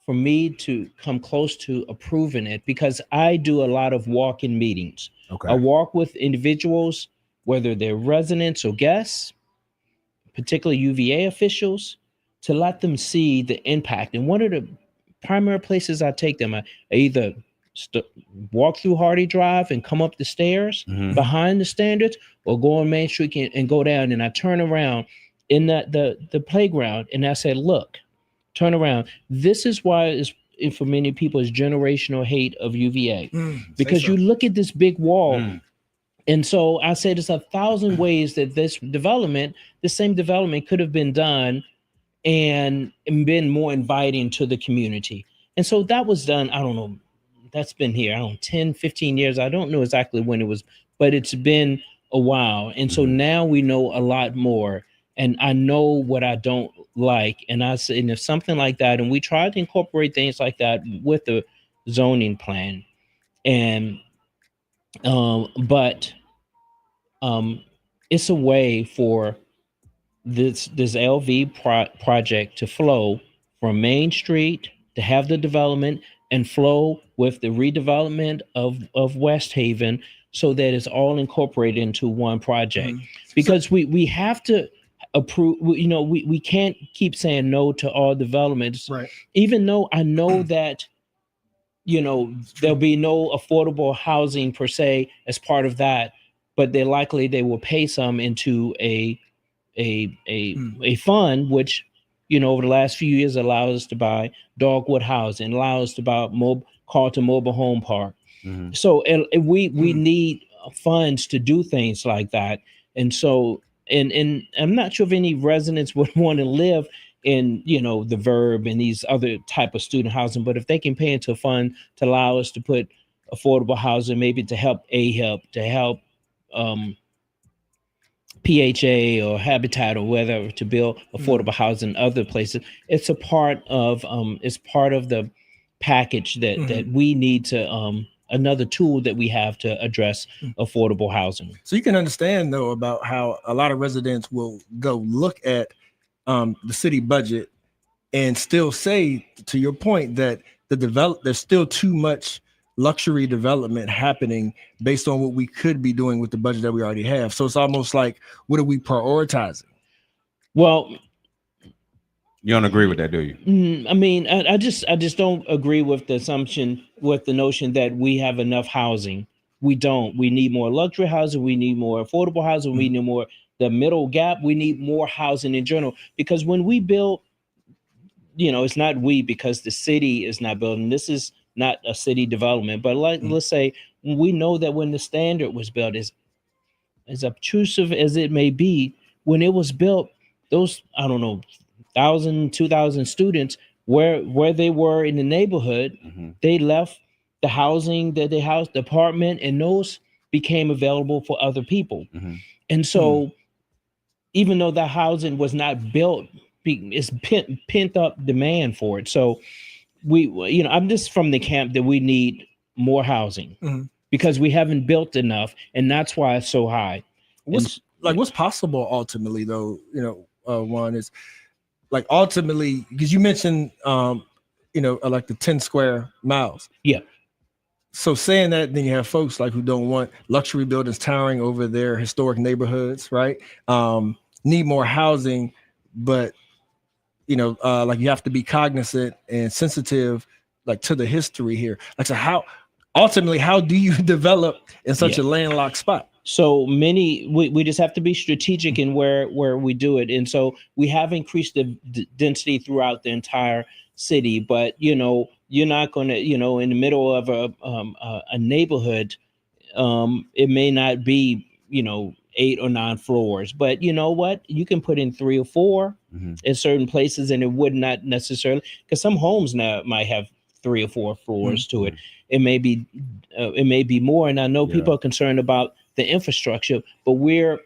for me to come close to approving it, because I do a lot of walk-in meetings. I walk with individuals, whether they're residents or guests, particularly UVA officials, to let them see the impact. And one of the primary places I take them, I either walk through Hardy Drive and come up the stairs behind the standards, or go on Main Street and go down, and I turn around in the playground and I said, look, turn around. This is why for many people is generational hate of UVA, because you look at this big wall. And so I said, there's 1,000 ways that the same development could have been done and been more inviting to the community. And so that was done, I don't know, that's been here, 10, 15 years. I don't know exactly when it was, but it's been a while. And so now we know a lot more, and I know what I don't like. And I said, and if something like that, and we tried to incorporate things like that with the zoning plan, and but it's a way for this LV project to flow from Main Street, to have the development and flow with the redevelopment of West Haven, so that it's all incorporated into one project. Because we have to, approve. We can't keep saying no to all developments, right? Even though I know that there'll be no affordable housing per se as part of that, but they will pay some into a fund, which over the last few years allows us to buy Dogwood housing, allows us to buy Carlton Mobile Home Park. Mm-hmm. So we need funds to do things like that, and so and I'm not sure if any residents would want to live in the Verb and these other type of student housing, but if they can pay into a fund to allow us to put affordable housing, maybe to help to help PHA or Habitat or whatever, to build affordable housing in other places, it's a part of the package that we need to another tool that we have to address affordable housing. So you can understand though about how a lot of residents will go look at the city budget and still say, to your point, that there's still too much luxury development happening based on what we could be doing with the budget that we already have. So it's almost like, what are we prioritizing? Well, you don't agree with that, do you? I mean, I just don't agree with the notion that we have enough housing. We don't. We need more luxury housing. We need more affordable housing. We need more the middle gap. We need more housing in general, because when we build, it's not we, because the city is not building. This is not a city development, but let's say we know that when the standard was built, as obtrusive as it may be, when it was built, those 1,000, 2,000 students, where they were in the neighborhood, they left the housing that they housed, the apartment, and those became available for other people. And so even though the housing was not built, it's pent up demand for it. So I'm just from the camp that we need more housing because we haven't built enough, and that's why it's so high. What's possible ultimately though, one is like ultimately, because you mentioned like the 10 square miles. Yeah. So saying that, then you have folks like who don't want luxury buildings towering over their historic neighborhoods, right? Need more housing, but like you have to be cognizant and sensitive, like to the history here. Like, so how do you develop in such a landlocked spot? So we just have to be strategic in where we do it. And so we have increased the density throughout the entire city, but you're not going to, in the middle of a neighborhood, it may not be, 8 or 9 floors, but you know what? You can put in 3 or 4 in certain places, and it would not necessarily, because some homes now might have 3 or 4 floors to it. It may be more. And I know people are concerned about the infrastructure, but we're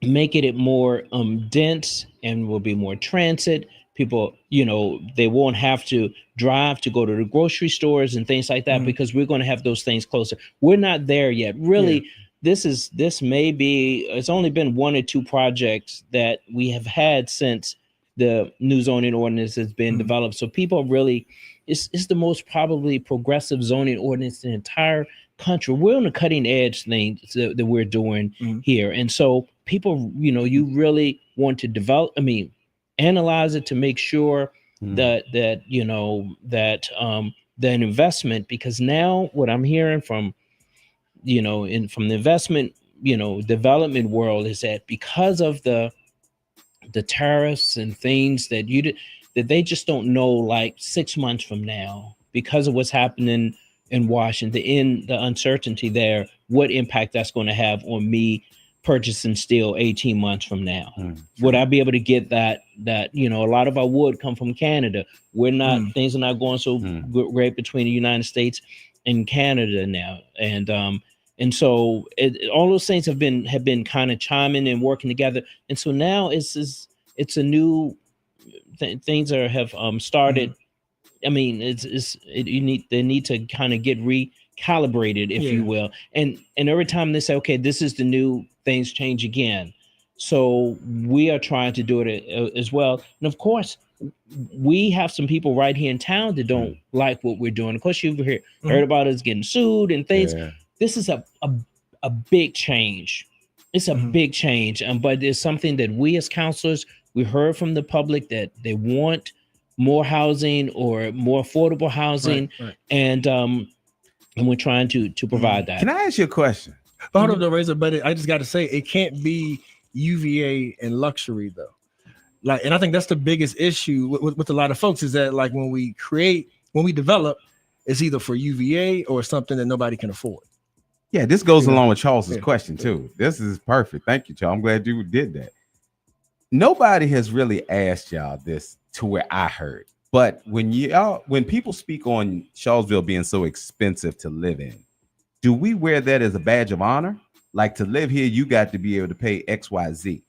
making it more dense, and will be more transit. People, they won't have to drive to go to the grocery stores and things like that, because we're going to have those things closer. We're not there yet. Really, this may be, it's only been 1 or 2 projects that we have had since the new zoning ordinance has been developed. So people really, it's the most probably progressive zoning ordinance in the entire country. We're on the cutting edge thing that we're doing here. And so people, you really want to analyze it to make sure that an investment, because now what I'm hearing from from the investment development world is that because of the tariffs and things that they just don't know, like 6 months from now, because of what's happening in Washington, in the uncertainty there, what impact that's going to have on me purchasing steel 18 months from now. Would I be able to get that a lot of our wood come from Canada? We're not, things are not going so great between the United States and Canada now. And so all those things have been kind of chiming and working together. And so now it's a new things have started. I mean, they need to kind of get recalibrated, if you will. And every time they say, okay, this is the new, things change again. So we are trying to do it as well. And of course, we have some people right here in town that don't like what we're doing. Of course, you've heard about us getting sued and things. This is a big change it's a big change. But it's something that we as counselors, we heard from the public that they want more housing or more affordable housing, Right. and we're trying to provide that. Can I ask you a question? But hold up, though, Razor. But I just got to say, it can't be UVA and luxury though. Like, and I think that's the biggest issue with a lot of folks is that like when we develop, it's either for UVA or something that nobody can afford. Yeah, this goes along with Charles's question too. This is perfect. Thank you, Charles. I'm glad you did that. Nobody has really asked y'all this to where I heard. But when people speak on Charlottesville being so expensive to live in, do we wear that as a badge of honor? Like, to live here, you got to be able to pay XYZ.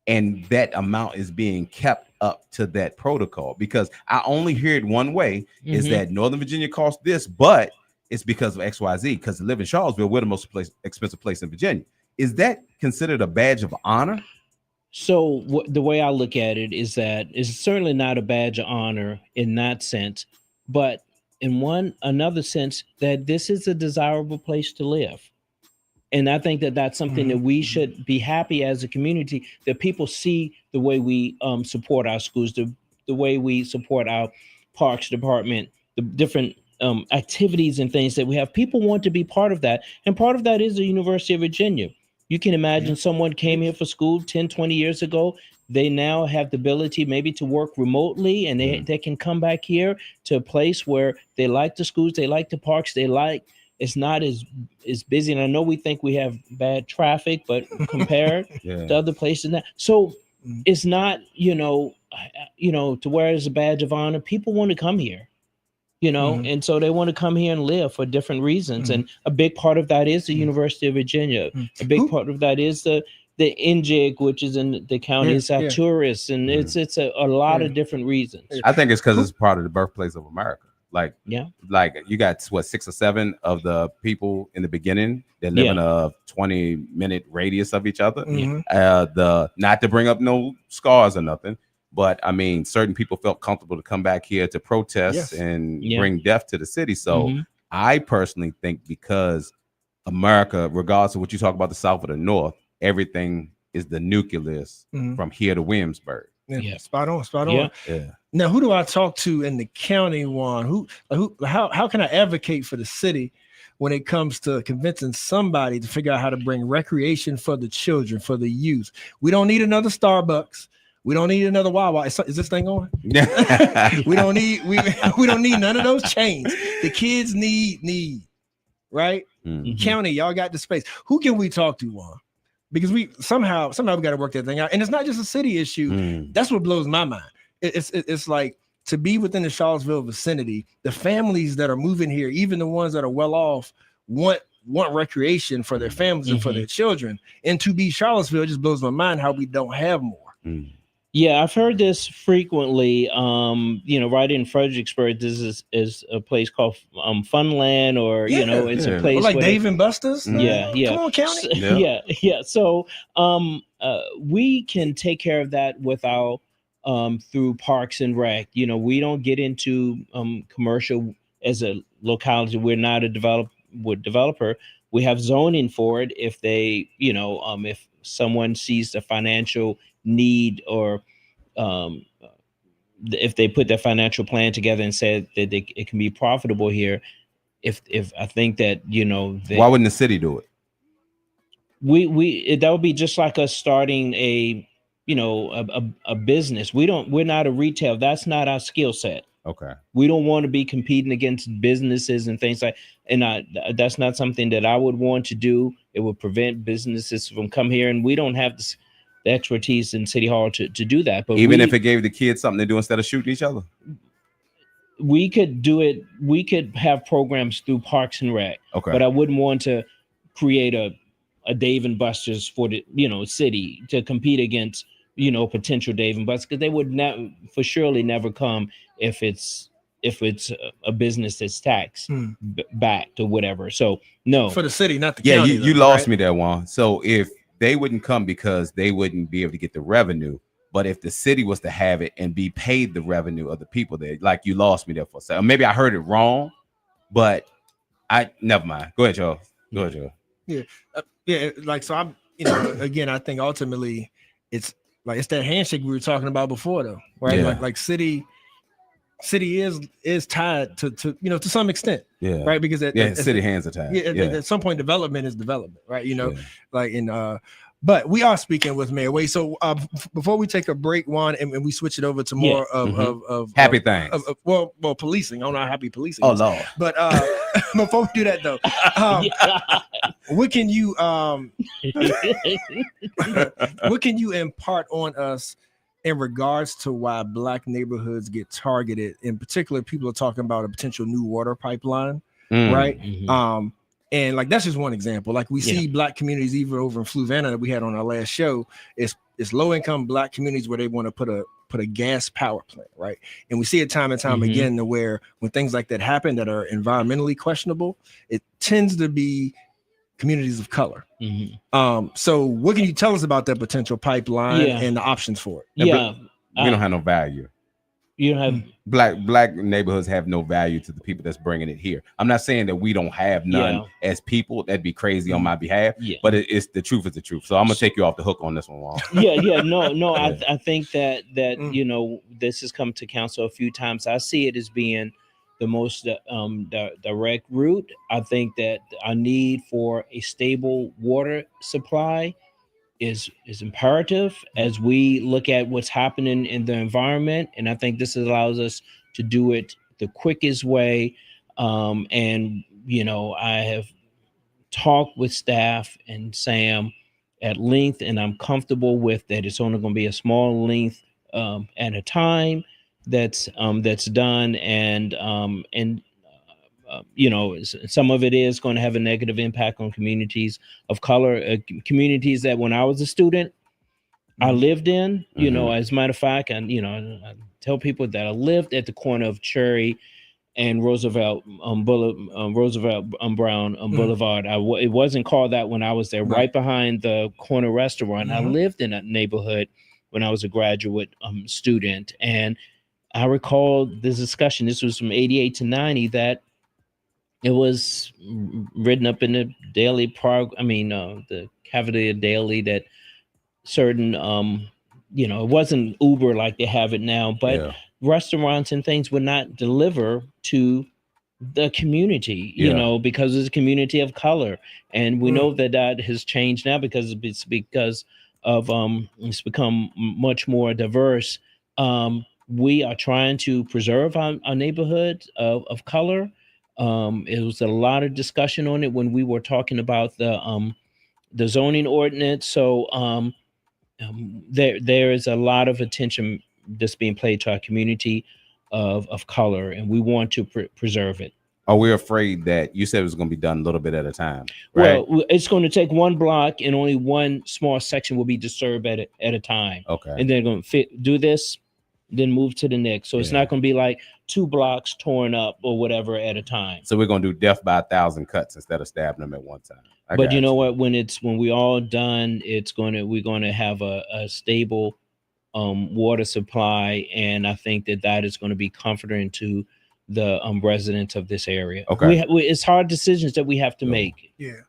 And that amount is being kept up to that protocol, because I only hear it one way is that Northern Virginia costs this, but it's because of XYZ, because to live in Charlottesville, we're the most expensive place in Virginia. Is that considered a badge of honor? So the way I look at it is that it's certainly not a badge of honor in that sense, but in another sense that this is a desirable place to live. And I think that that's something that we should be happy as a community, that people see the way we support our schools, the way we support our parks department, the different activities and things that we have. People want to be part of that. And part of that is the University of Virginia. You can imagine someone came here for school 10, 20 years ago. They now have the ability maybe to work remotely, and they can come back here to a place where they like the schools, they like the parks, it's not as busy. And I know we think we have bad traffic, but compared to other places, so it's not, to wear as a badge of honor. People want to come here, and so they want to come here and live for different reasons. And a big part of that is the University of Virginia. A big part of that is the NJIG, which is in the county. It's our tourists, and it's a lot of different reasons. I think it's because it's part of the birthplace of America. Like you got 6 or 7 of the people in the beginning that live in a 20-minute radius of each other. Not to bring up no scars or nothing, but I mean, certain people felt comfortable to come back here to protest and bring death to the city. So I personally think, because America, regardless of what you talk about the South or the North, everything is the nucleus from here to Williamsburg. Spot on. Now, who do I talk to in the county, Juan? How can I advocate for the city when it comes to convincing somebody to figure out how to bring recreation for the children, for the youth? We don't need another Starbucks. We don't need another Wawa. Is this thing on? we don't need none of those chains. The kids need, right? County, y'all got the space. Who can we talk to, Juan? Because we somehow we got to work that thing out. And it's not just a city issue. That's what blows my mind. It's like, to be within the Charlottesville vicinity, the families that are moving here, even the ones that are well off, want recreation for their families and for their children. And to be Charlottesville, it just blows my mind how we don't have more. Yeah, I've heard this frequently. Right in Fredericksburg, this is a place called Funland, or it's a place like Dave and Buster's. Come on, county. So we can take care of that with our through Parks and Rec. We don't get into commercial as a locality. We're not a developer. We have zoning for it. If they, if someone sees the financial need, or if they put their financial plan together and said that it can be profitable here, if I think that why wouldn't the city do it? That would be just like us starting a business. We're not a retail. That's not our skill set. Okay. We don't want to be competing against businesses and things that's not something that I would want to do. It would prevent businesses from come here, and we don't have the expertise in City Hall to do that. But even if it gave the kids something to do instead of shooting each other, we could do it. We could have programs through Parks and Rec. Okay. But I wouldn't want to create a Dave and Buster's for the city to compete against potential Dave and Buster's, because they would surely never come if it's a business that's taxed back to whatever. So no, for the city, not the county. You lost me there, Juan. So if they wouldn't come because they wouldn't be able to get the revenue, but if the city was to have it and be paid the revenue of the people there, like, you lost me there for a second. Maybe I heard it wrong, but I never mind. Go ahead, Charles. Yeah. Like, so again, I think ultimately it's that handshake we were talking about before, though, right? Yeah. Like city is tied to to some extent, right? Because city hands are tied. At some point, development is development, right? Like in but we are speaking with Mayor Wade. So before we take a break, Juan, and we switch it over to more of happy things. Well, policing. I don't know how happy policing. Oh is. Lord! But before we do that, though, what can you impart on us in regards to why Black neighborhoods get targeted? In particular, people are talking about a potential new water pipeline, right? And like that's just one example. Like we see Black communities, even over in Fluvanna that we had on our last show, it's low income Black communities where they want to put a gas power plant, right? And we see it time and time again, to where when things like that happen that are environmentally questionable, it tends to be communities of color. So what can you tell us about that potential pipeline and the options for it? We don't have no value. You don't have black neighborhoods have no value to the people that's bringing it here. I'm not saying that we don't have none as people. That'd be crazy on my behalf. But it's the truth is the truth. So I'm gonna take you off the hook on this one, Juan. No. I think that this has come to council a few times. I see it as being the most the direct route. I think that our need for a stable water supply is imperative as we look at what's happening in the environment, and I think this allows us to do it the quickest way. And I have talked with staff and Sam at length, and I'm comfortable with that. It's only going to be a small length at a time that's done, and some of it is going to have a negative impact on communities of color, communities that when I was a student, I lived in. As a matter of fact, and I tell people that I lived at the corner of Cherry and Roosevelt Brown Boulevard. It wasn't called that when I was there. Right behind the corner restaurant. I lived in that neighborhood when I was a graduate student, and I recall this discussion. This was from 88 to 90 that it was written up in the daily the Cavalier Daily that certain it wasn't Uber like they have it now, but restaurants and things would not deliver to the community, because it's a community of color. And we know that has changed now because it's become much more diverse. We are trying to preserve our neighborhood of color. It was a lot of discussion on it when we were talking about the zoning ordinance. So there is a lot of attention that's being played to our community of color, and we want to preserve it. Are we afraid that you said it was going to be done a little bit at a time? Right? Well, it's going to take one block, and only one small section will be disturbed at a time. Okay, and they're going to do this, then move to the next. So it's not going to be like 2 blocks torn up or whatever at a time. So we're going to do death by 1,000 cuts instead of stabbing them at one time. But you know what? When we all done, we're going to have a stable water supply, and I think that is going to be comforting to the residents of this area. Okay, it's hard decisions that we have to make. Yeah.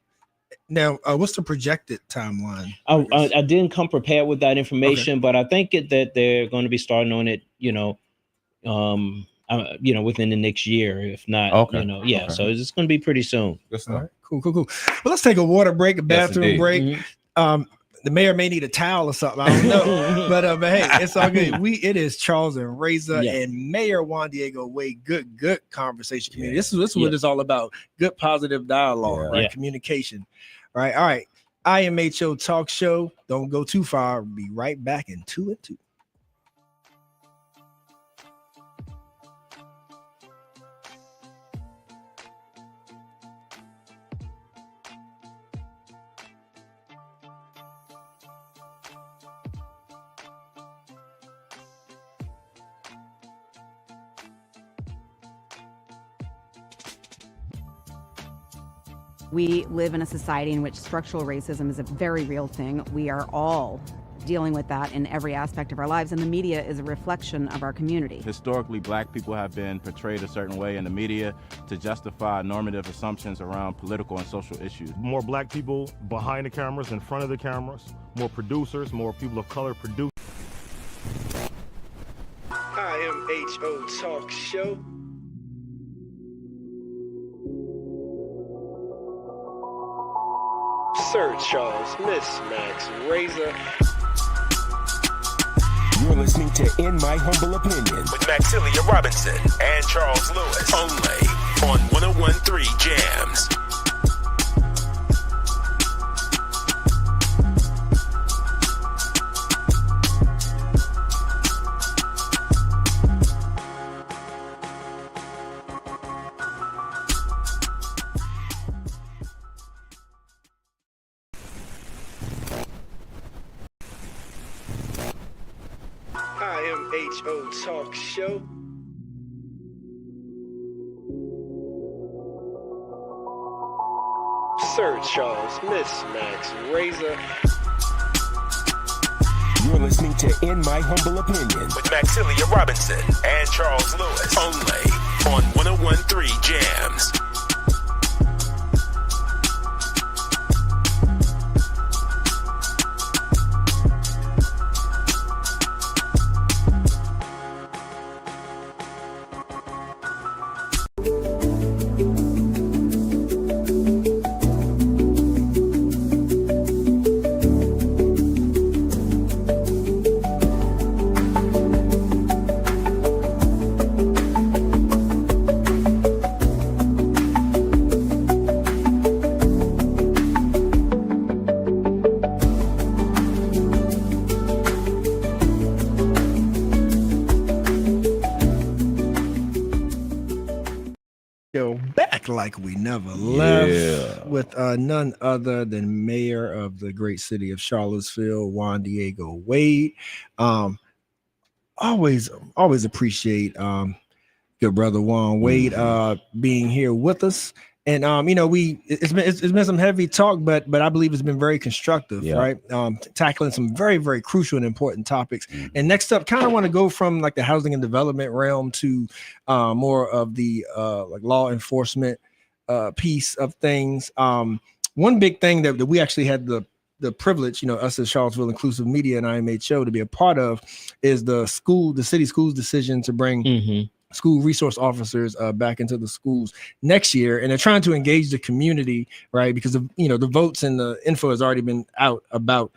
Now, what's the projected timeline? I didn't come prepared with that information, but I think that they're going to be starting on it, within the next year, if not, Okay. So it's going to be pretty soon. All right, cool. Well, let's take a water break, a bathroom break. The mayor may need a towel or something. I don't know, but hey, it's all good. It is Charles and Reza and Mayor Juandiego Wade. Good conversation community. This is what it's all about. Good positive dialogue, right? Communication. Right. All right. IMHO Talk Show. Don't go too far. We'll be right back in 2 and 2. We live in a society in which structural racism is a very real thing. We are all dealing with that in every aspect of our lives, and the media is a reflection of our community. Historically, black people have been portrayed a certain way in the media to justify normative assumptions around political and social issues. More black people behind the cameras, in front of the cameras, more producers, more people of color produce. IMHO Talk Show. Sir Charles, Miss Max, Razor. You're listening to In My Humble Opinion with Maxilia Robinson and Charles Lewis, only on 101.3 Jams. IMHO Talk Show. Sir Charles, Miss Max, Razor. You're listening to In My Humble Opinion with Maxilia Robinson and Charles Lewis, only on 101.3 Jams. Back like we never left with none other than Mayor of the great city of Charlottesville, Juandiego Wade. Always appreciate good brother Juan Wade being here with us. And it's been some heavy talk, but I believe it's been very constructive, right? Tackling some very, very crucial and important topics. And next up, kind of want to go from like the housing and development realm to more of the like law enforcement piece of things. One big thing that we actually had the privilege, us as Charlottesville Inclusive Media and IMHO to be a part of is the city schools decision to bring school resource officers back into the schools next year, and they're trying to engage the community, right? Because of the votes and the info has already been out about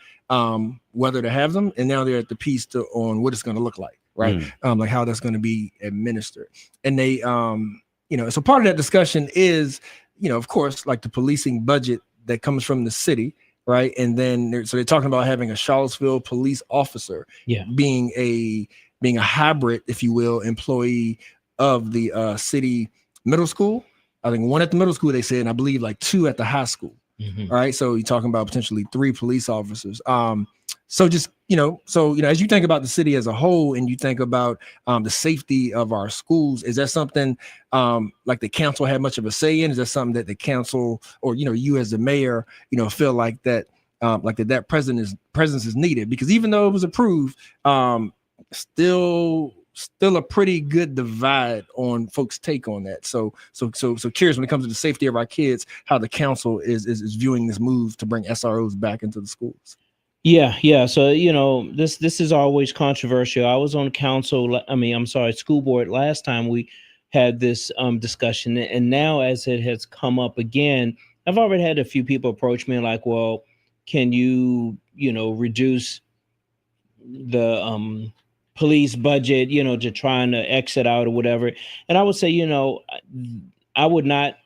whether to have them, and now they're at the piece on what it's going to look like, right? Like how that's going to be administered, and they, so part of that discussion is, of course, like the policing budget that comes from the city, right? And then they're talking about having a Charlottesville police officer, being a hybrid, if you will, employee of the city middle school. I think one at the middle school, they said, and I believe like two at the high school. All right. So you're talking about potentially 3 police officers. So just, as you think about the city as a whole and you think about the safety of our schools, is that something like the council had much of a say in? Is that something that the council or, you as the mayor, feel like that, that presence is needed? Because even though it was approved, still a pretty good divide on folks' take on that. So curious when it comes to the safety of our kids, how the council is viewing this move to bring SROs back into the schools. Yeah. So, this is always controversial. I was on school board last time we had this discussion, and now as it has come up again, I've already had a few people approach me like, well, can you, reduce the police budget, to trying to exit out or whatever. And I would say, I would not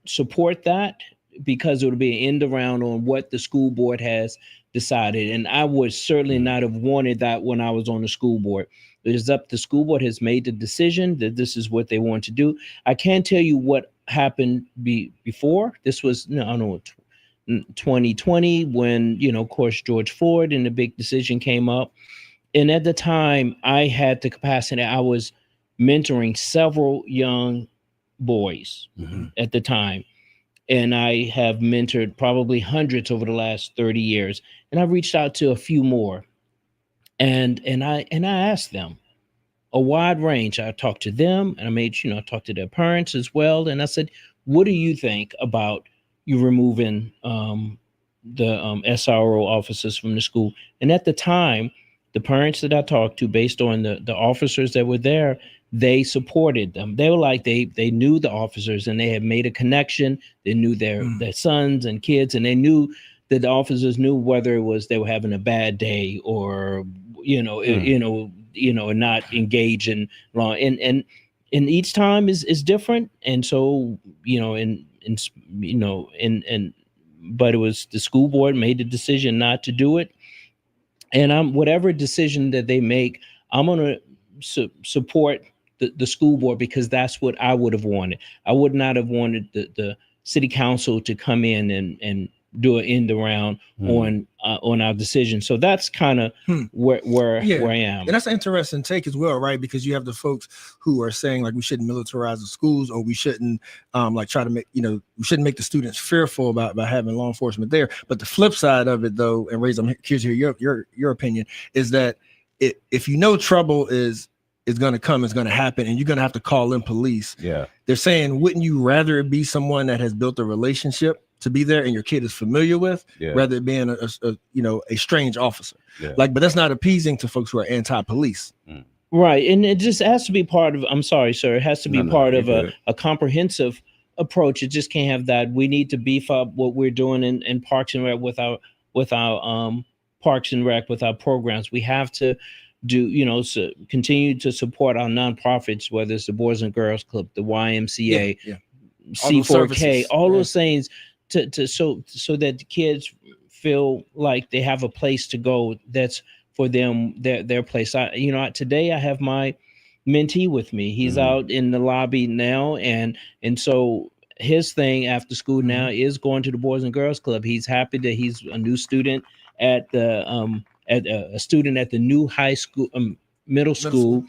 support that because it would be an end around on what the school board has decided. And I would certainly not have wanted that when I was on the school board. It is up to the school board has made the decision that this is what they want to do. I can't tell you what happened before. This was, 2020 when, of course, George Floyd and the big decision came up. And at the time, I had the capacity. I was mentoring several young boys at the time. And I have mentored probably hundreds over the last 30 years. And I reached out to a few more. And I asked them a wide range. I talked to them, and I talked to their parents as well. And I said, what do you think about you removing the SRO officers from the school? And at the time, the parents that I talked to, based on the officers that were there, they supported them. They were like, they knew the officers, and they had made a connection. They knew their sons and kids, and they knew that the officers knew whether it was they were having a bad day or not engage in law. And each time is different. And so but it was the school board made the decision not to do it. And whatever decision that they make, I'm going to support the school board, because that's what I would have wanted. I would not have wanted the city council to come in and do an end around on our decision. So that's kind of where I am. And that's an interesting take as well, right? Because you have the folks who are saying like we shouldn't militarize the schools, or we shouldn't try to make, we shouldn't make the students fearful about having law enforcement there. But the flip side of it, though, and Reza, I'm curious to hear your opinion, is that if trouble is going to come, it's going to happen, and you're going to have to call in police. Yeah, they're saying, wouldn't you rather it be someone that has built a relationship to be there and your kid is familiar with, rather than being a strange officer? But that's not appeasing to folks who are anti-police. Right. And it just has to be part of, I'm sorry, sir, it has to be part of a comprehensive approach. It just can't have that. We need to beef up what we're doing in Parks and Rec with our Parks and Rec, with our programs. We have to continue to support our nonprofits, whether it's the Boys and Girls Club, the YMCA, C4K, all those things, so that the kids feel like they have a place to go that's for them, their place. Today I have my mentee with me. He's out in the lobby now, and so his thing after school now is going to the Boys and Girls Club. He's happy that he's a new student at the a student at the new high school, middle school.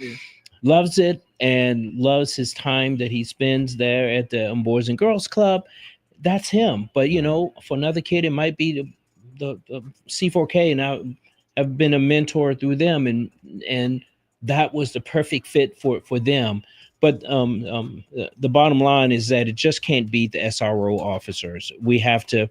Loves it and loves his time that he spends there at the Boys and Girls Club. That's him. But for another kid, it might be the C4K, and I have been a mentor through them, and that was the perfect fit for them. But the bottom line is that it just can't be the SRO officers. We have to,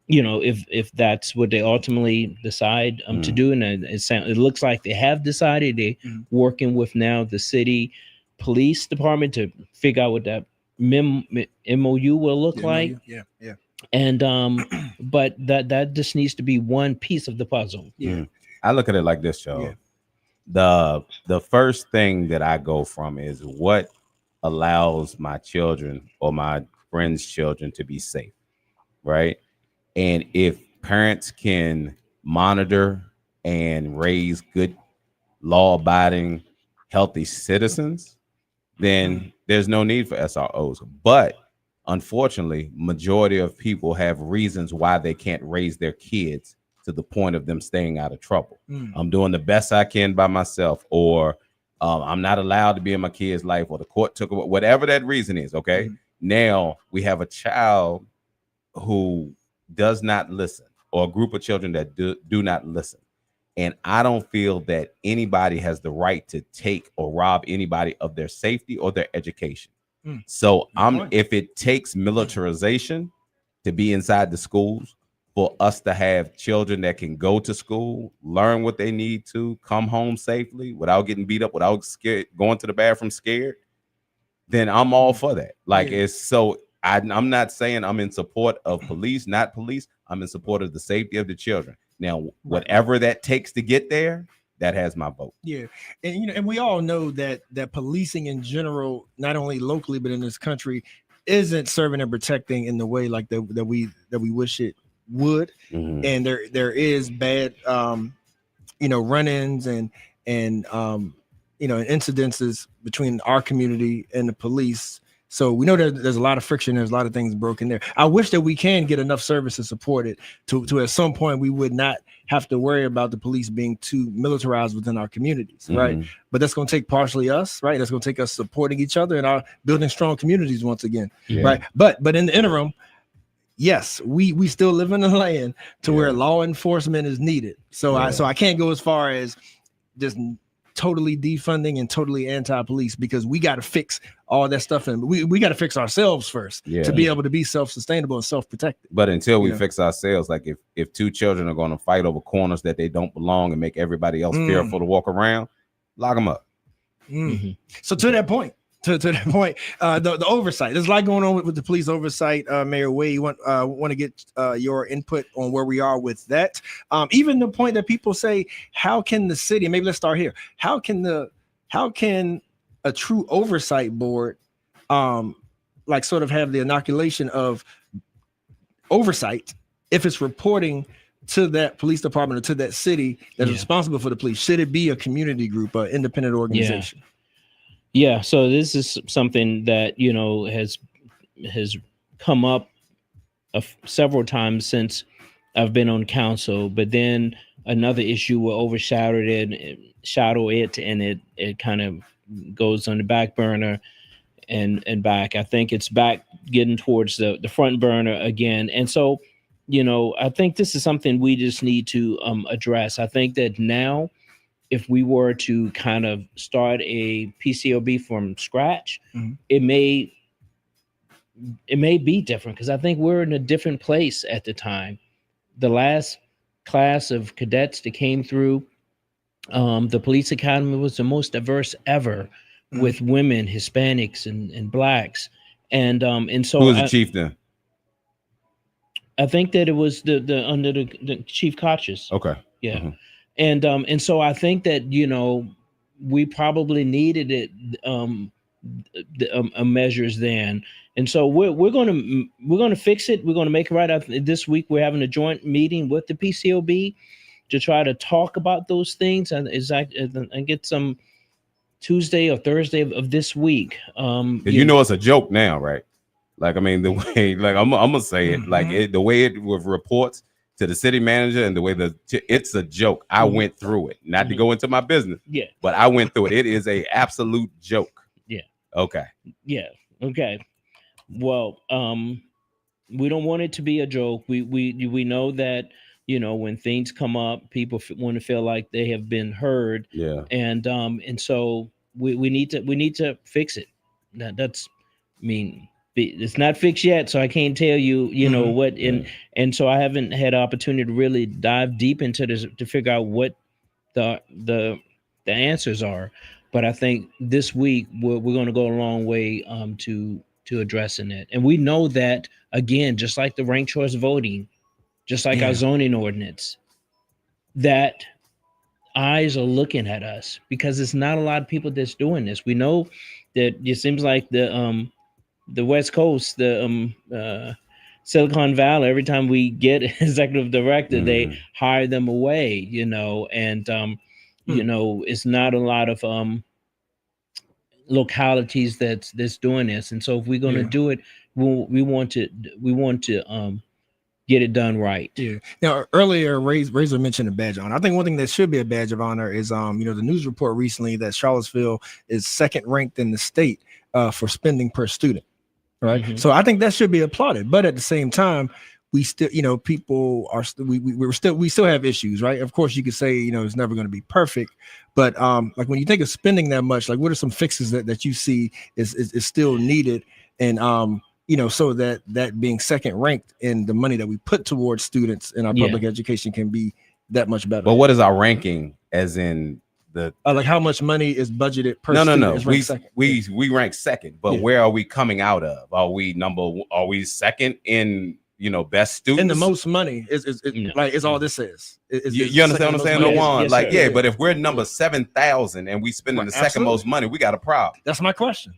if that's what they ultimately decide to do, and it looks like they have decided, they're working with now the city police department to figure out what that MOU will look like. Yeah. And but that just needs to be one piece of the puzzle. I look at it like this, y'all. The first thing that I go from is what allows my children or my friends' children to be safe, right? And if parents can monitor and raise good, law-abiding, healthy citizens, then there's no need for SROs. But unfortunately, majority of people have reasons why they can't raise their kids to the point of them staying out of trouble. I'm doing the best I can by myself, or I'm not allowed to be in my kid's life, or the court took away, whatever that reason is. Okay. Now we have a child who does not listen, or a group of children that do not listen. And I don't feel that anybody has the right to take or rob anybody of their safety or their education. So if it takes militarization to be inside the schools, for us to have children that can go to school, learn what they need to, come home safely without getting beat up, without going to the bathroom scared, then I'm all for that. I'm not saying I'm in support of police, not police. I'm in support of the safety of the children. Now, whatever that takes to get there, that has my vote. Yeah. And and we all know that policing in general, not only locally but in this country, isn't serving and protecting in the way like that we wish it would. And there is bad run-ins and incidences between our community and the police. So we know that there's a lot of friction, there's a lot of things broken there. I wish that we can get enough services supported to at some point we would not have to worry about the police being too militarized within our communities, right? But that's going to take partially us, right? That's going to take us supporting each other and our building strong communities once again, right? But in the interim, yes, we still live in a land to where law enforcement is needed. So I can't go as far as just totally defunding and totally anti-police, because we got to fix all that stuff, and we got to fix ourselves first to be able to be self-sustainable and self-protected. But until we fix ourselves, like if two children are going to fight over corners that they don't belong and make everybody else fearful to walk around, lock them up. So to that point, the oversight. There's a lot going on with the police oversight. Mayor Wade, want to get your input on where we are with that. Even the point that people say, how can the city? Maybe let's start here. How can a true oversight board, like sort of have the inoculation of oversight if it's reporting to that police department or to that city that is responsible for the police? Should it be a community group, an independent organization? Yeah, so this is something that, you know, has come up several times since I've been on council, but then another issue will overshadow it, and it kind of goes on the back burner and back. I think it's back getting towards the front burner again. And so, you know, I think this is something we just need to address. I think that now, if we were to kind of start a PCOB from scratch, it may be different, because I think we're in a different place at the time. The last class of cadets that came through the police academy was the most diverse ever, with women, Hispanics, and blacks. And so who was the chief then? I think that it was the under the Chief Kochis. Okay. Yeah. And so I think that, you know, we probably needed it measures then. And so we're gonna fix it. We're gonna make it right. This week we're having a joint meeting with the PCOB to try to talk about those things, and get some Tuesday or Thursday of this week. You know, it's a joke now, right? Like, I mean, the way, like, I'm gonna say it, like the way it reports to the city manager and the way it's a joke. I went through it, not to go into my business, but I went through it. It is a absolute joke. Yeah. Okay. Yeah. Okay. Well, we don't want it to be a joke. We know that, you know, when things come up, people want to feel like they have been heard. Yeah. And so we need to fix it. That's, I mean, it's not fixed yet, so I can't tell you, you know, what. And so I haven't had opportunity to really dive deep into this to figure out what the answers are. But I think this week we're going to go a long way to addressing it. And we know that, again, just like the ranked choice voting, just like our zoning ordinance, that eyes are looking at us, because it's not a lot of people that's doing this. We know that it seems like the West Coast, the Silicon Valley, every time we get an executive director, they hire them away, you know, and you know, it's not a lot of localities that's doing this. And so if we're going to do it, we want to get it done right. Yeah. Now, earlier, Razor mentioned a badge of honor. I think one thing that should be a badge of honor is, you know, the news report recently that Charlottesville is second ranked in the state for spending per student. Right. So I think that should be applauded. But at the same time, we still, you know, people are we still have issues. Right. Of course, you could say, you know, it's never going to be perfect. But like when you think of spending that much, like what are some fixes that you see is still needed? And you know, so that being second ranked in the money that we put towards students in our public education can be that much better. But what is our ranking, as in the like how much money is budgeted per student? No. We rank second, but where are we coming out of? Are we second in, you know, best students? And the most money is like is all this is. You understand what I'm saying? Yes, but if we're number 7,000 and we spending the second most money, we got a problem. That's my question.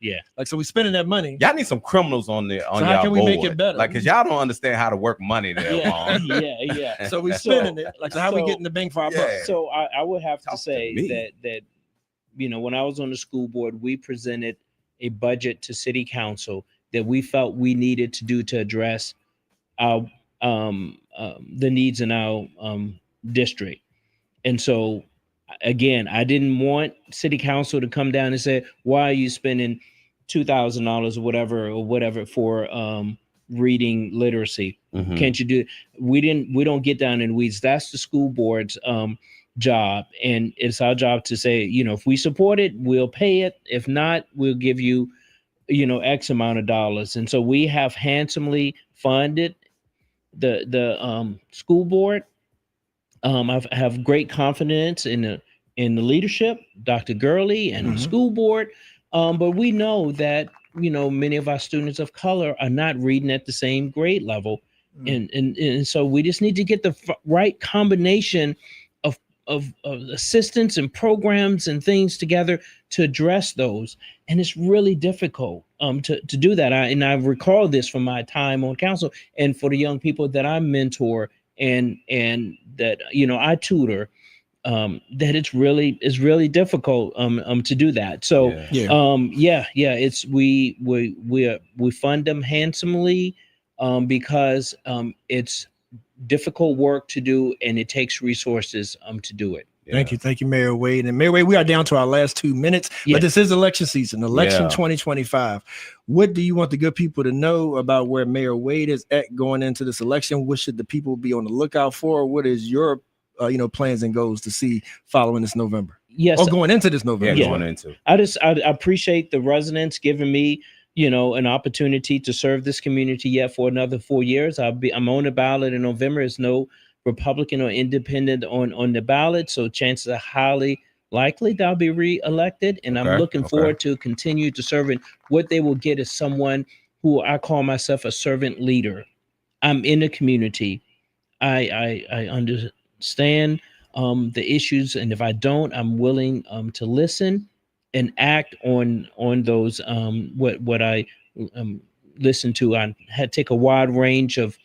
Yeah. Like, so we spending that money. Y'all need some criminals on there. So how can we make it better? Like, cause y'all don't understand how to work money there. Yeah. So we spending it. Like, so how we getting the bang for our buck? So I would have to say that, you know, when I was on the school board, we presented a budget to city council that we felt we needed to do to address our the needs in our district. And so again, I didn't want city council to come down and say, why are you spending $2,000 or whatever for reading literacy? Can't you do it? We don't get down in the weeds. That's the school board's job, and it's our job to say, if we support it, we'll pay it. If not, we'll give you, X amount of dollars. And so we have handsomely funded the school board. I have great confidence in the leadership, Dr. Gurley, and the school board. But we know that, many of our students of color are not reading at the same grade level. And so we just need to get the right combination of assistance and programs and things together to address those. And it's really difficult to do that. I recall this from my time on council, and for the young people that I mentor and that, I tutor, that it's really difficult to do that. So it's we fund them handsomely because it's difficult work to do, and it takes resources to do it. Thank you, Mayor Wade. And Mayor Wade, we are down to our last 2 minutes, but this is election season, 2025. What do you want the good people to know about where Mayor Wade is at going into this election? What should the people be on the lookout for? What is your plans and goals to see following this November? Yes, or going into this November. Going into. I appreciate the residents giving me an opportunity to serve this community yet for another 4 years. I'm on the ballot in November. There's no Republican or independent on the ballot, so chances are highly likely that I'll be re-elected. And I'm looking forward to continue to serve. And what they will get is someone who I call myself a servant leader. I'm in the community. I understand the issues, and if I don't, I'm willing to listen and act on those what I listen to. I had to take a wide range of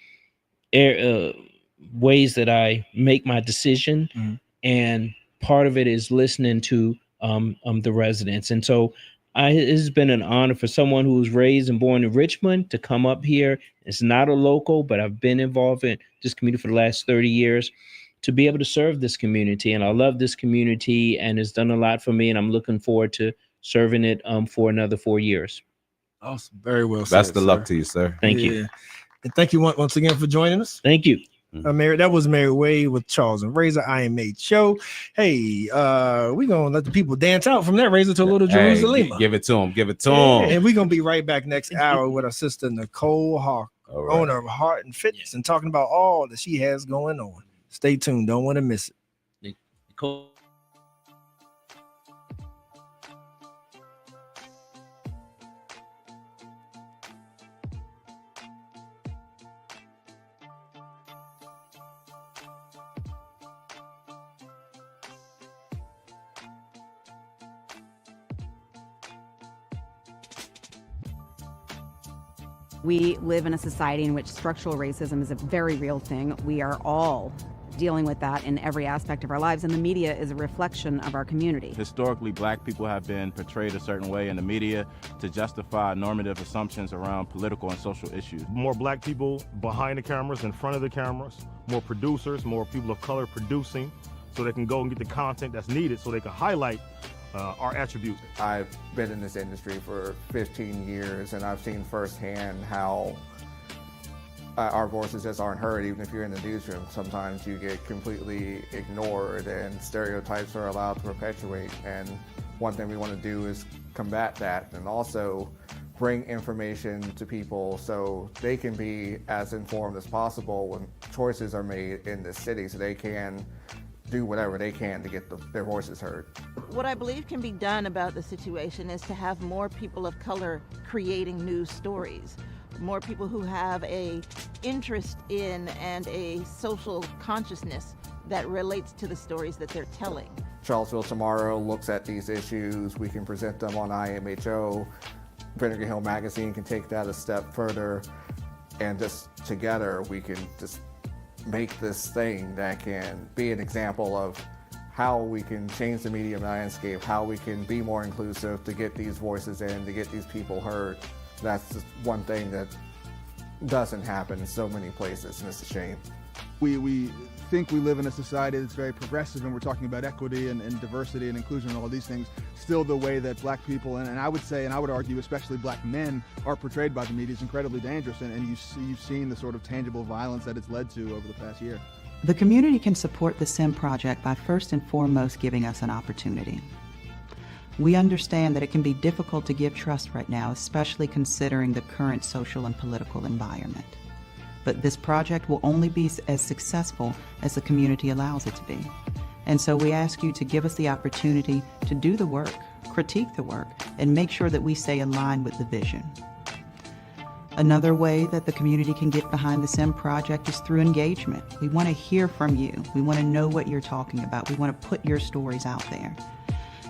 ways that I make my decision, and part of it is listening to the residents. And so it's been an honor for someone who was raised and born in Richmond to come up here. It's not a local, but I've been involved in this community for the last 30 years. To be able to serve this community. And I love this community, and it's done a lot for me, and I'm looking forward to serving it for another 4 years. Awesome. Very well said. Best of luck to you, sir. Thank you. And thank you once again for joining us. Thank you. Mayor, that was Mayor Wade with Charles and Razor, IMH show. Hey, we're gonna let the people dance out from that Razor to a little Jerusalem. Give it to him. Give it to him. And we're gonna be right back next hour with our sister Nicole Hawk, owner of Heart and Fitness, and talking about all that she has going on. Stay tuned. Don't want to miss it. Nicole. We live in a society in which structural racism is a very real thing. We are all dealing with that in every aspect of our lives, and the media is a reflection of our community. Historically, black people have been portrayed a certain way in the media to justify normative assumptions around political and social issues. More black people behind the cameras, in front of the cameras, more producers, more people of color producing, so they can go and get the content that's needed so they can highlight our attributes. I've been in this industry for 15 years, and I've seen firsthand how our voices just aren't heard. Even if you're in the newsroom, sometimes you get completely ignored and stereotypes are allowed to perpetuate. And one thing we want to do is combat that, and also bring information to people so they can be as informed as possible when choices are made in the city, so they can do whatever they can to get their voices heard. What I believe can be done about the situation is to have more people of color creating news stories, more people who have a interest in and a social consciousness that relates to the stories that they're telling. Charlottesville Tomorrow looks at these issues. We can present them on IMHO. Vinegar Hill Magazine can take that a step further, and just together we can just make this thing that can be an example of how we can change the media landscape, how we can be more inclusive to get these voices in, to get these people heard. That's just one thing that doesn't happen in so many places, and it's a shame. We think we live in a society that's very progressive, and we're talking about equity and diversity and inclusion and all these things. Still, the way that black people, and I would say, and I would argue especially black men, are portrayed by the media is incredibly dangerous, and you've seen the sort of tangible violence that it's led to over the past year. The community can support the SIM project by first and foremost giving us an opportunity. We understand that it can be difficult to give trust right now, especially considering the current social and political environment. But this project will only be as successful as the community allows it to be. And so we ask you to give us the opportunity to do the work, critique the work, and make sure that we stay in line with the vision. Another way that the community can get behind the SIM project is through engagement. We want to hear from you. We want to know what you're talking about. We want to put your stories out there.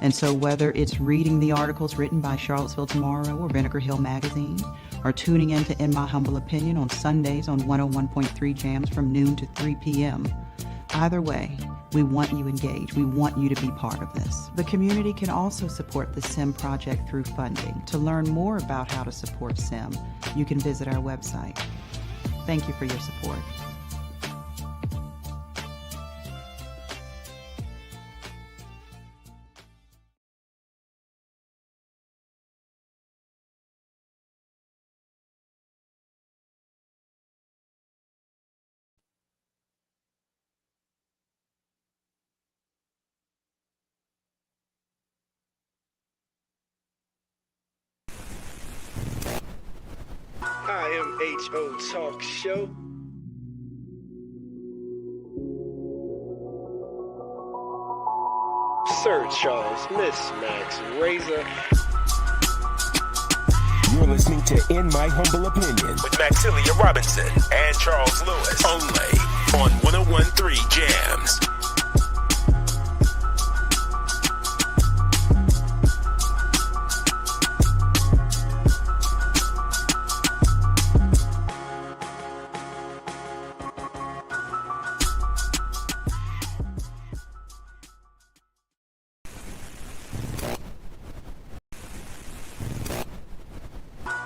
And so whether it's reading the articles written by Charlottesville Tomorrow or Vinegar Hill Magazine, or tuning in to In My Humble Opinion on Sundays on 101.3 Jams from noon to 3 p.m., either way, we want you engaged. We want you to be part of this. The community can also support the SIM project through funding. To learn more about how to support SIM, you can visit our website. Thank you for your support. I am HO Talk Show. Sir Charles, Miss Max Razor. You're listening to In My Humble Opinion with Maxilia Robinson and Charles Lewis, only on 101.3 Jams.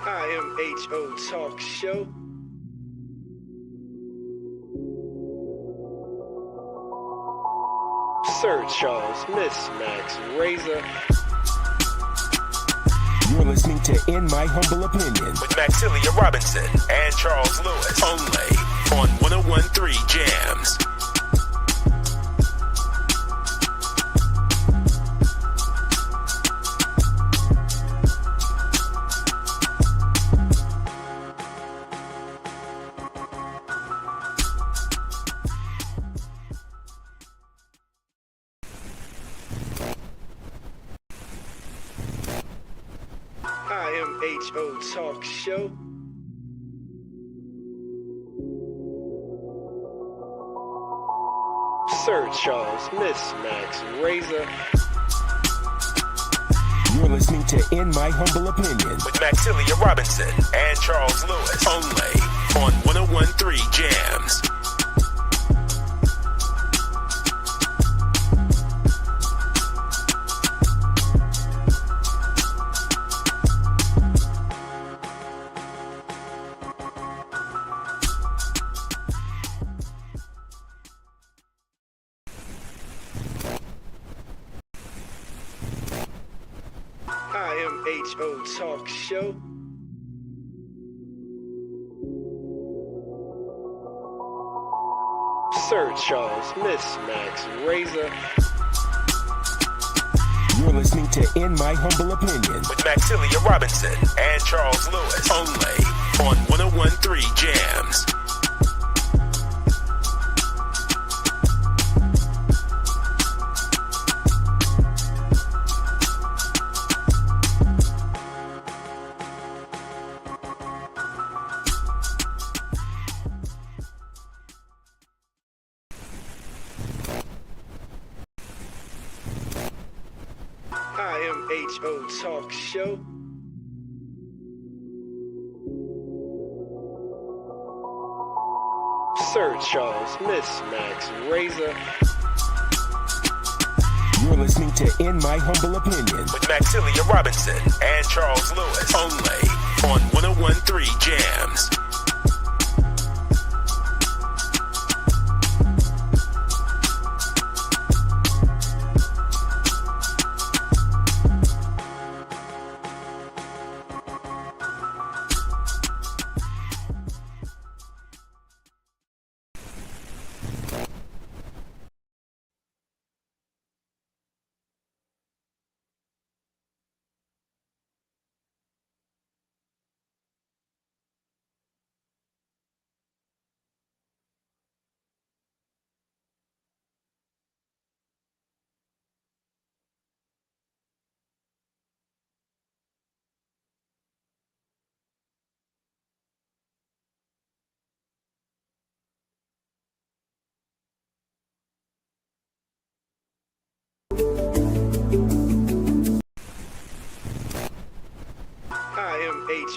I am HO Talk Show. Sir Charles, Miss Max Razor. You're listening to In My Humble Opinion with Maxilia Robinson and Charles Lewis, only on 101.3 Jams. I am HO Talk Show. Sir Charles, Miss Max Razor. You're listening to In My Humble Opinion with Maxilia Robinson and Charles Lewis, only on 101.3 Jams. I am HO Talk Show. Sir Charles, Miss Max Razor. You're listening to In My Humble Opinion with Maxilia Robinson and Charles Lewis, only on 101.3 Jams. I am HO Talk Show. Sir Charles, Miss Max Razor. You're listening to In My Humble Opinion with Maxilia Robinson and Charles Lewis, only on 101.3 Jams.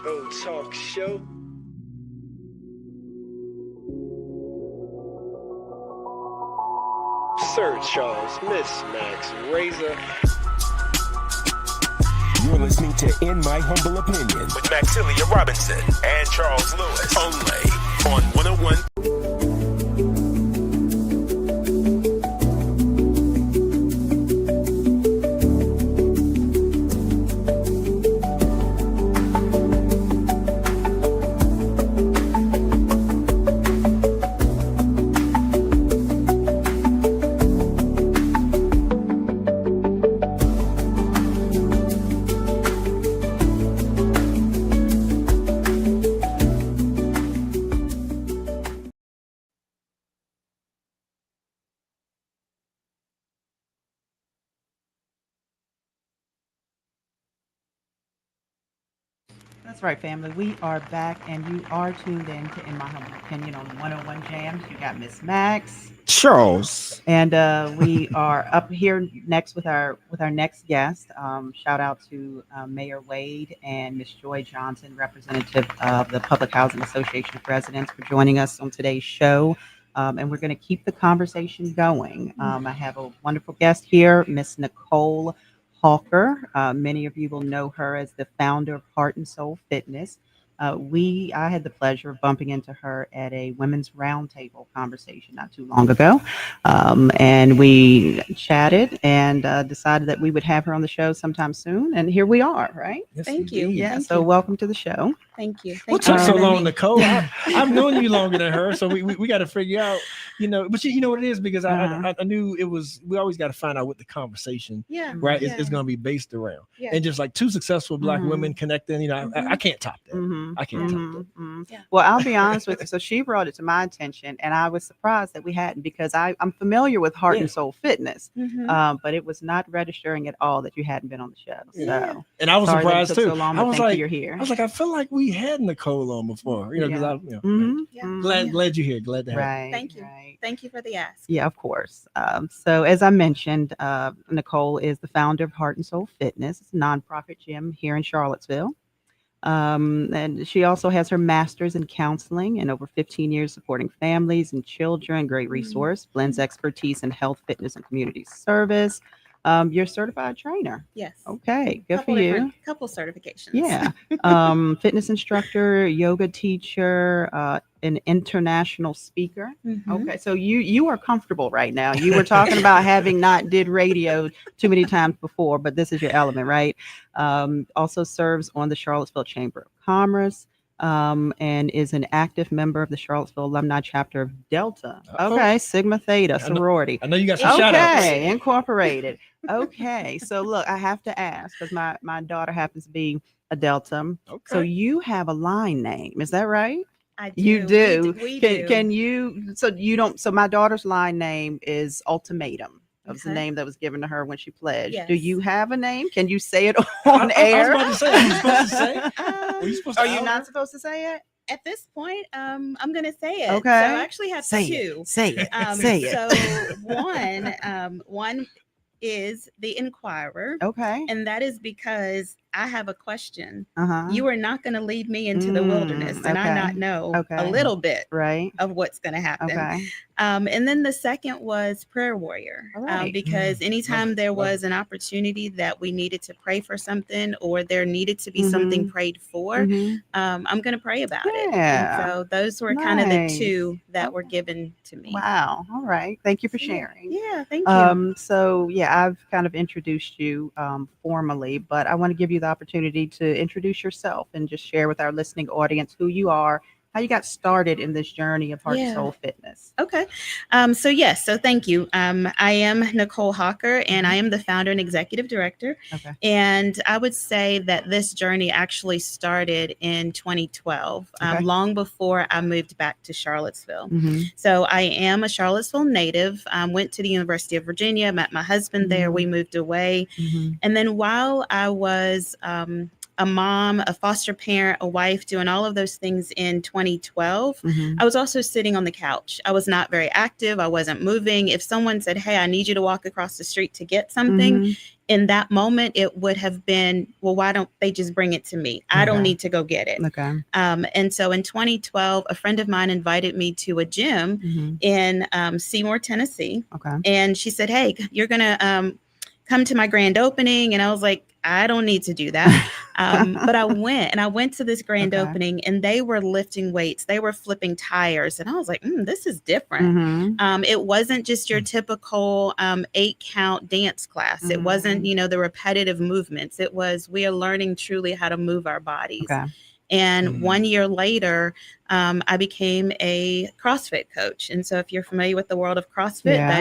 PHO Talk Show. Sir Charles, Miss Max Razor. You're listening to In My Humble Opinion with Maxilia Robinson and Charles Lewis, only on 101. That's right, family. We are back, and you are tuned in to In My Humble Opinion on 101 Jams. You got Miss Max, Charles, and we are up here next with our next guest. Shout out to Mayor Wade and Miss Joy Johnson, representative of the Public Housing Association of Residents, for joining us on today's show. And we're going to keep the conversation going. I have a wonderful guest here, Miss Nicole Hawker. Many of you will know her as the founder of Heart and Soul Fitness. I had the pleasure of bumping into her at a women's roundtable conversation not too long ago. And we chatted and decided that we would have her on the show sometime soon. And here we are, right? Yes, Thank you. indeed. Yeah. Thank So you. welcome to the show. Thank you. What Thank took you so for long, having me. Nicole? I've known you longer than her, so we got to figure out, but you know what it is, because I knew it was. We always got to find out what the conversation, Yeah. right, Yeah. is going to be based around, Yeah. and just like two successful Black Mhm. women connecting. I can't top that. Mhm. I can't top that. Yeah. Well, I'll be honest with you. So she brought it to my attention, and I was surprised that we hadn't, because I'm familiar with Heart and Soul Fitness, Mhm. but it was not registering at all that you hadn't been on the show. Yeah. So, And I was sorry that it surprised took too. So long, I but was thank you, like, you're here. I feel like we had Nicole on before, because Yeah. glad you're here. Glad to have you. Right. Thank you. Right. Thank you for the ask. Yeah, of course. So as I mentioned, Nicole is the founder of Heart and Soul Fitness. It's a nonprofit gym here in Charlottesville. And she also has her master's in counseling and over 15 years supporting families and children. Great resource, blends expertise in health, fitness, and community service. You're a certified trainer. Yes. Okay, good Couple for you. different- Couple certifications. Yeah. Fitness instructor, yoga teacher, an international speaker. Mhm. Okay. So you are comfortable right now. You were talking about having not did radio too many times before, but this is your element, right? Also serves on the Charlottesville Chamber of Commerce. And is an active member of the Charlottesville Alumni chapter of Delta. Okay, Sigma Theta sorority. I know you got some shout outs. Okay, incorporated. Okay, so look, I have to ask, because my daughter happens to be a Delta. So you have a line name, is that right? I do. You do. We can, do. can you? So you don't. So my daughter's line name is Ultimatum. That was the Okay. name that was given to her when she pledged. Yes. Do you have a name? Can you say it on air? I was about to say, are you supposed to say? Are you supposed to Are you out not her? supposed to say it? At this point, I'm gonna say it. Okay. So I actually have Say two. it. Say it. Say it. So one is the Inquirer. Okay. And that is because I have a question. Uh-huh. You are not going to lead me into the wilderness, and I okay. not know Okay. a little bit Right. of what's going to happen. Okay. And then the second was Prayer Warrior, All right. because anytime there was an opportunity that we needed to pray for something, or there needed to be something prayed for, Mhm. I'm going to pray about it. Yeah. And so those were kind of the Nice. two that were given to me. Wow. All right. Thank you for sharing. Yeah, thank you. So yeah, I've kind of introduced you formally, but I want to give you the opportunity to introduce yourself and just share with our listening audience who you are, how you got started in this journey of Heart and Yeah. Soul Fitness. Okay. So thank you. I am Nicole Hawker, and I am the founder and executive director. Okay. And I would say that this journey actually started in 2012, Okay. long before I moved back to Charlottesville. Mhm. So I am a Charlottesville native, went to the University of Virginia, met my husband there, we moved away. Mhm. And then while I was a mom, a foster parent, a wife, doing all of those things in 2012, Mm-hmm. I was also sitting on the couch. I was not very active. I wasn't moving. If someone said, hey, I need you to walk across the street to get something, Mm-hmm. in that moment, it would have been, well, why don't they just bring it to me? I don't Okay. need to go get it. Okay. And so in 2012, a friend of mine invited me to a gym Mm-hmm. in Seymour, Tennessee. Okay. And she said, hey, you're going to come to my grand opening. And I was like, I don't need to do that. But I went to this grand Okay. opening, and they were lifting weights. They were flipping tires. And I was like, this is different. Mm-hmm. It wasn't just your typical 8-count dance class. It wasn't, the repetitive movements. It was, we are learning truly how to move our bodies. Okay. And 1 year later, I became a CrossFit coach. And so if you're familiar with the world of CrossFit, Yeah.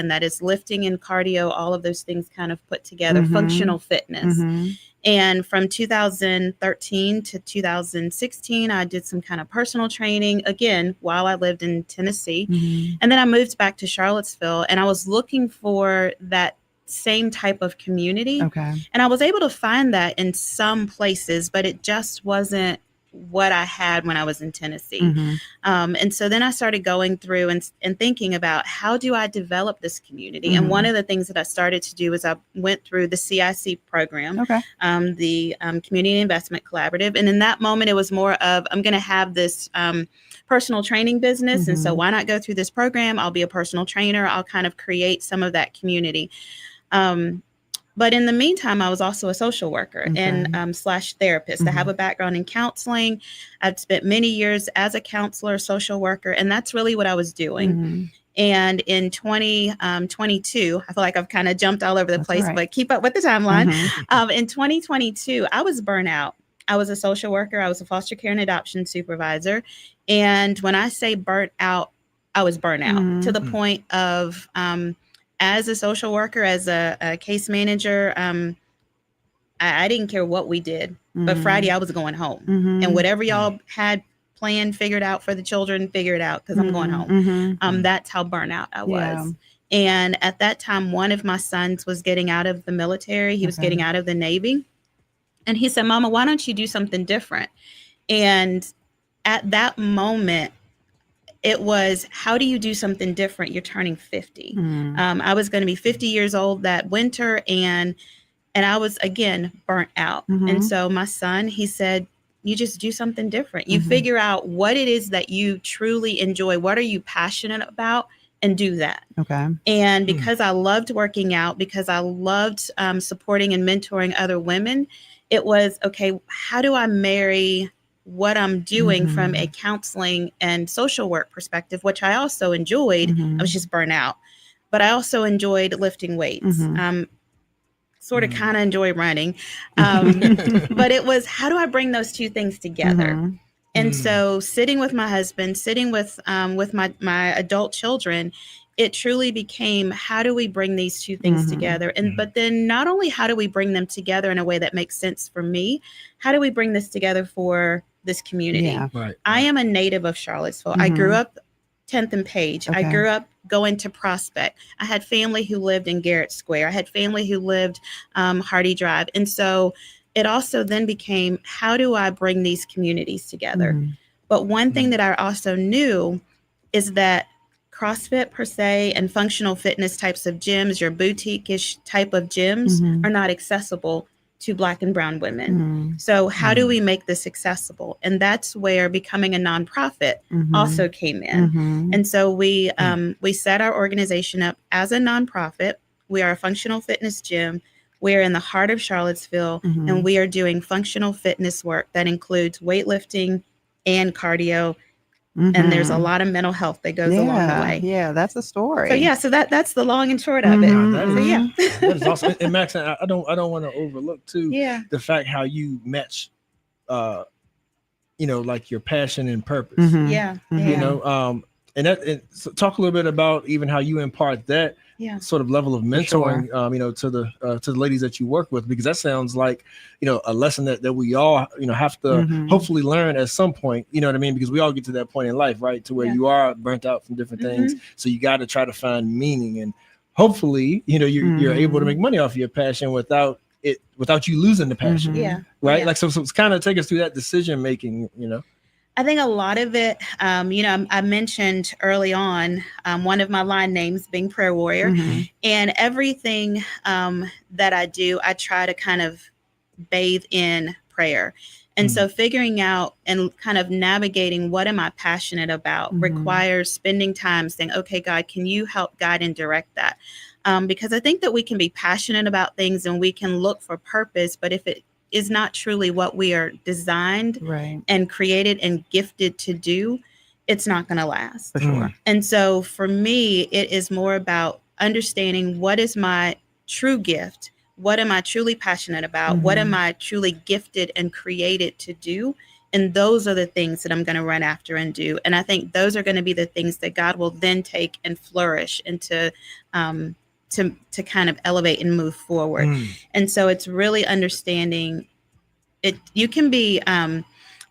that is lifting and cardio, all of those things kind of put together, Mhm. functional fitness. Mhm. And from 2013 to 2016, I did some kind of personal training, again, while I lived in Tennessee. Mhm. And then I moved back to Charlottesville, and I was looking for that same type of community. Okay. And I was able to find that in some places, but it just wasn't what I had when I was in Tennessee. Mhm. And so then I started going through and thinking about, how do I develop this community? And Mhm. one of the things that I started to do is I went through the CIC program, Okay. the Community Investment Collaborative. And in that moment, it was more of, I'm going to have this personal training business. And so Mhm. why not go through this program? I'll be a personal trainer. I'll kind of create some of that community. But in the meantime, I was also a social worker and / therapist. I have a background in counseling. I've spent many years as a counselor, social worker, and that's really what I was doing. Mhm. And in 2022, I feel like I've kind of jumped all over the That's place, all right. but keep up with the timeline. Mhm. In 2022, I was burnt out. I was a social worker. I was a foster care and adoption supervisor. And when I say burnt out, I was burnt out to the Mhm. point of, as a social worker, as a case manager, I didn't care what we did, but Mhm. Friday I was going home. Mhm. And whatever y'all had planned, figured out for the children, figure it out, because I'm going home. Mhm. That's how burnout I was. Yeah. And at that time, one of my sons was getting out of the military. He was Okay. getting out of the Navy. And he said, Mama, why don't you do something different? And at that moment, it was, how do you do something different? You're turning 50. Mhm. I was going to be 50 years old that winter, and I was, again, burnt out. Mhm. And so my son, he said, you just do something different. You Mhm. figure out what it is that you truly enjoy. What are you passionate about? And do that. Okay. And because I loved working out, because I loved supporting and mentoring other women, it was, okay, how do I marry what I'm doing from a counseling and social work perspective, which I also enjoyed. I was just burnt out, but I also enjoyed lifting weights. Sort of kind of enjoy running. But it was, how do I bring those two things together? And so sitting with my husband, sitting with my adult children, it truly became, how do we bring these two things together? And but then not only how do we bring them together in a way that makes sense for me, how do we bring this together for this community? Yeah. Right. I am a native of Charlottesville. I grew up 10th and Page. I Okay. grew up going to Prospect. I had family who lived in Garrett Square. I had family who lived Hardy Drive. And so it also then became, how do I bring these communities together? But one thing that I also knew is that CrossFit per se and functional fitness types of gyms, your boutique-ish type of gyms, are not accessible to Black and brown women. So how do we make this accessible? And that's where becoming a nonprofit also came in. And so we set our organization up as a nonprofit. We are a functional fitness gym. We're in the heart of Charlottesville, and we are doing functional fitness work that includes weightlifting and cardio. And there's a lot of mental health that goes along the way. Yeah, that's a story. So yeah, so that's the long and short of it. So yeah. That is awesome. And Max, I don't want to overlook too Yeah. the fact how you match like your passion and purpose. Yeah. You know, and so talk a little bit about even how you impart that Yeah. sort of level of mentoring, to the ladies that you work with, because that sounds like, a lesson that we all, have to hopefully learn at some point, you know what I mean? Because we all get to that point in life, right? To where Yeah. you are burnt out from different things. So you got to try to find meaning, and hopefully, you're able to make money off your passion without it without you losing the passion. Yeah. Right. Yeah. Like, so it's kind of take us through that decision making, you know. I think a lot of it, I mentioned early on one of my line names being prayer warrior, and everything that I do, I try to kind of bathe in prayer. And so figuring out and kind of navigating what am I passionate about requires spending time saying, okay, God, can you help guide and direct that? Because I think that we can be passionate about things and we can look for purpose, but if it is not truly what we are designed and created and gifted to do, it's not going to last. For sure. And so for me, it is more about understanding what is my true gift. What am I truly passionate about? What am I truly gifted and created to do? And those are the things that I'm going to run after and do. And I think those are going to be the things that God will then take and flourish into to kind of elevate and move forward. And so it's really understanding it. You can be,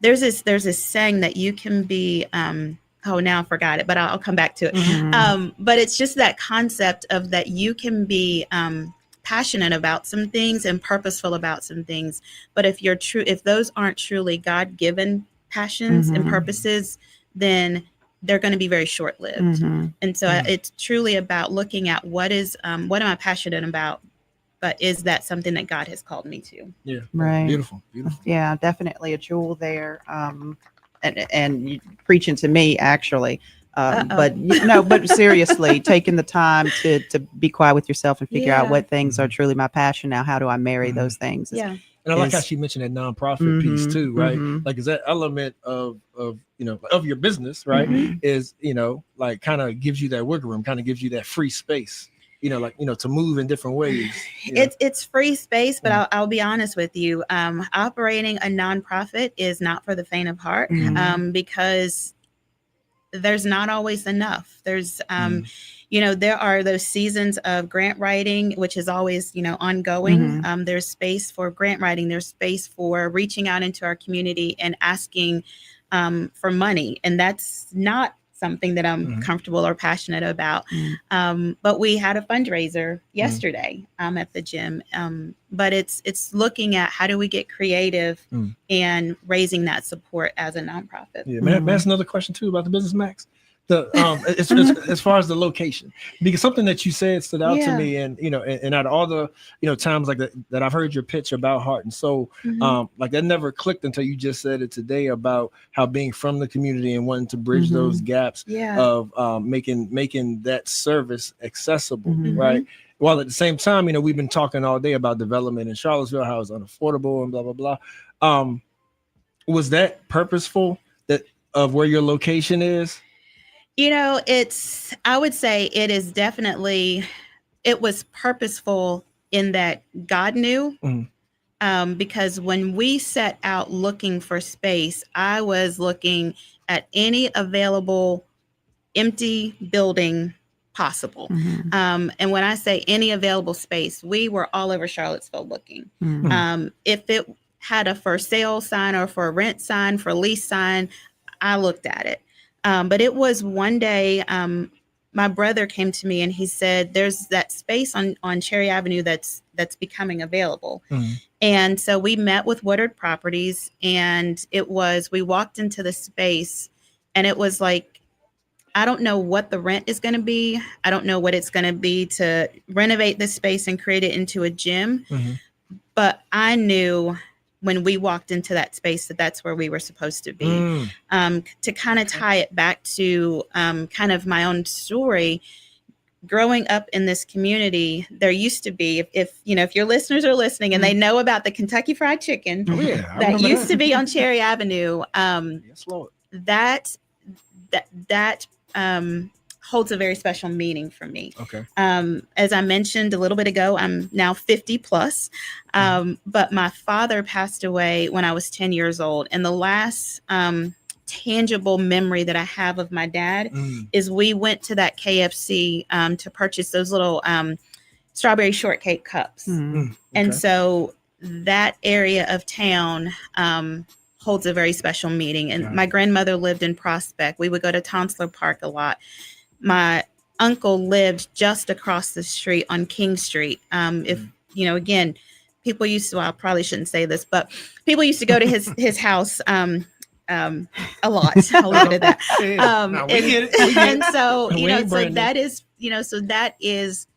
there's this saying that you can be, oh, now I forgot it, but I'll come back to it. But it's just that concept of that you can be passionate about some things and purposeful about some things. But if those aren't truly God-given passions and purposes, then they're going to be very short-lived. And so it's truly about looking at what am I passionate about, but is that something that God has called me to? Yeah. Right. Beautiful. Yeah, definitely a jewel there. And you preaching to me actually. But seriously, taking the time to be quiet with yourself and figure out what things are truly my passion. Now, how do I marry those things? And I like how she mentioned that nonprofit piece too, right? Like, is that element of your business, right? Is, like kind of gives you that wiggle room, kind of gives you that free space, to move in different ways. It's free space, but I'll be honest with you. Operating a nonprofit is not for the faint of heart, because there's not always enough. There's, there are those seasons of grant writing, which is always, ongoing. There's space for grant writing. There's space for reaching out into our community and asking for money. And that's not something that I'm comfortable or passionate about. But we had a fundraiser yesterday at the gym. But it's looking at how do we get creative and raising that support as a nonprofit. Yeah, may I ask another question too about the business, Max? It's as far as the location, because something that you said stood out to me, and and out of all the times like that I've heard your pitch about Heart and Soul, like that never clicked until you just said it today about how being from the community and wanting to bridge those gaps of making that service accessible, right? While at the same time, we've been talking all day about development in Charlottesville, how it's unaffordable and blah blah blah. Was that purposeful, that of where your location is? I would say it is definitely, it was purposeful in that God knew, because when we set out looking for space, I was looking at any available empty building possible. And when I say any available space, we were all over Charlottesville looking. If it had a for sale sign or for a rent sign, for a lease sign, I looked at it. But it was one day, my brother came to me and he said, there's that space on Cherry Avenue that's becoming available. And so we met with Woodard Properties, and we walked into the space, and it was like, I don't know what the rent is going to be. I don't know what it's going to be to renovate this space and create it into a gym. But I knew when we walked into that space that's where we were supposed to be. To kind of tie it back to kind of my own story, growing up in this community, there used to be, if your listeners are listening and they know about the Kentucky Fried Chicken that used to be on Cherry Avenue, that holds a very special meaning for me. As I mentioned a little bit ago, I'm now 50 plus, but my father passed away when I was 10 years old. And the last tangible memory that I have of my dad is we went to that KFC to purchase those little strawberry shortcake cups. And so that area of town holds a very special meaning. And my grandmother lived in Prospect. We would go to Tonsler Park a lot. My uncle lived just across the street on King Street. If again, people used to, well, I probably shouldn't say this, but people used to go to his house a lot. I'll leave it at that. We get it. And so, We ain't so Brandon. that is, so that is,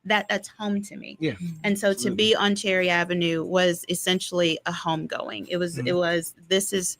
that's home to me. Yeah. And so to be on Cherry Avenue was essentially a homegoing. It was, this is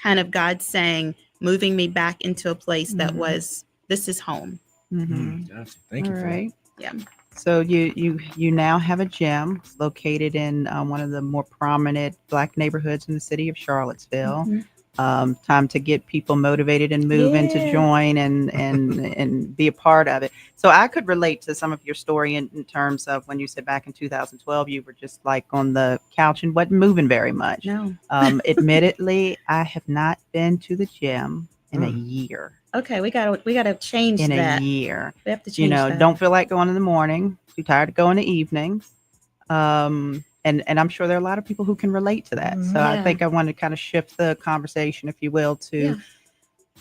kind of God saying, moving me back into a place that was, this is home. Gotcha. Thank you All for right. Yeah. So you now have a gym. It's located in one of the more prominent Black neighborhoods in the city of Charlottesville. Time to get people motivated and moving to join and be a part of it. So I could relate to some of your story in terms of when you said back in 2012 you were just like on the couch and wasn't moving very much. No. Admittedly, I have not been to the gym in a year. Okay, we gotta change in that. a year. We have to change that. Don't feel like going in the morning. Too tired to go in the evenings. And I'm sure there are a lot of people who can relate to that. So I think I want to kind of shift the conversation, if you will, to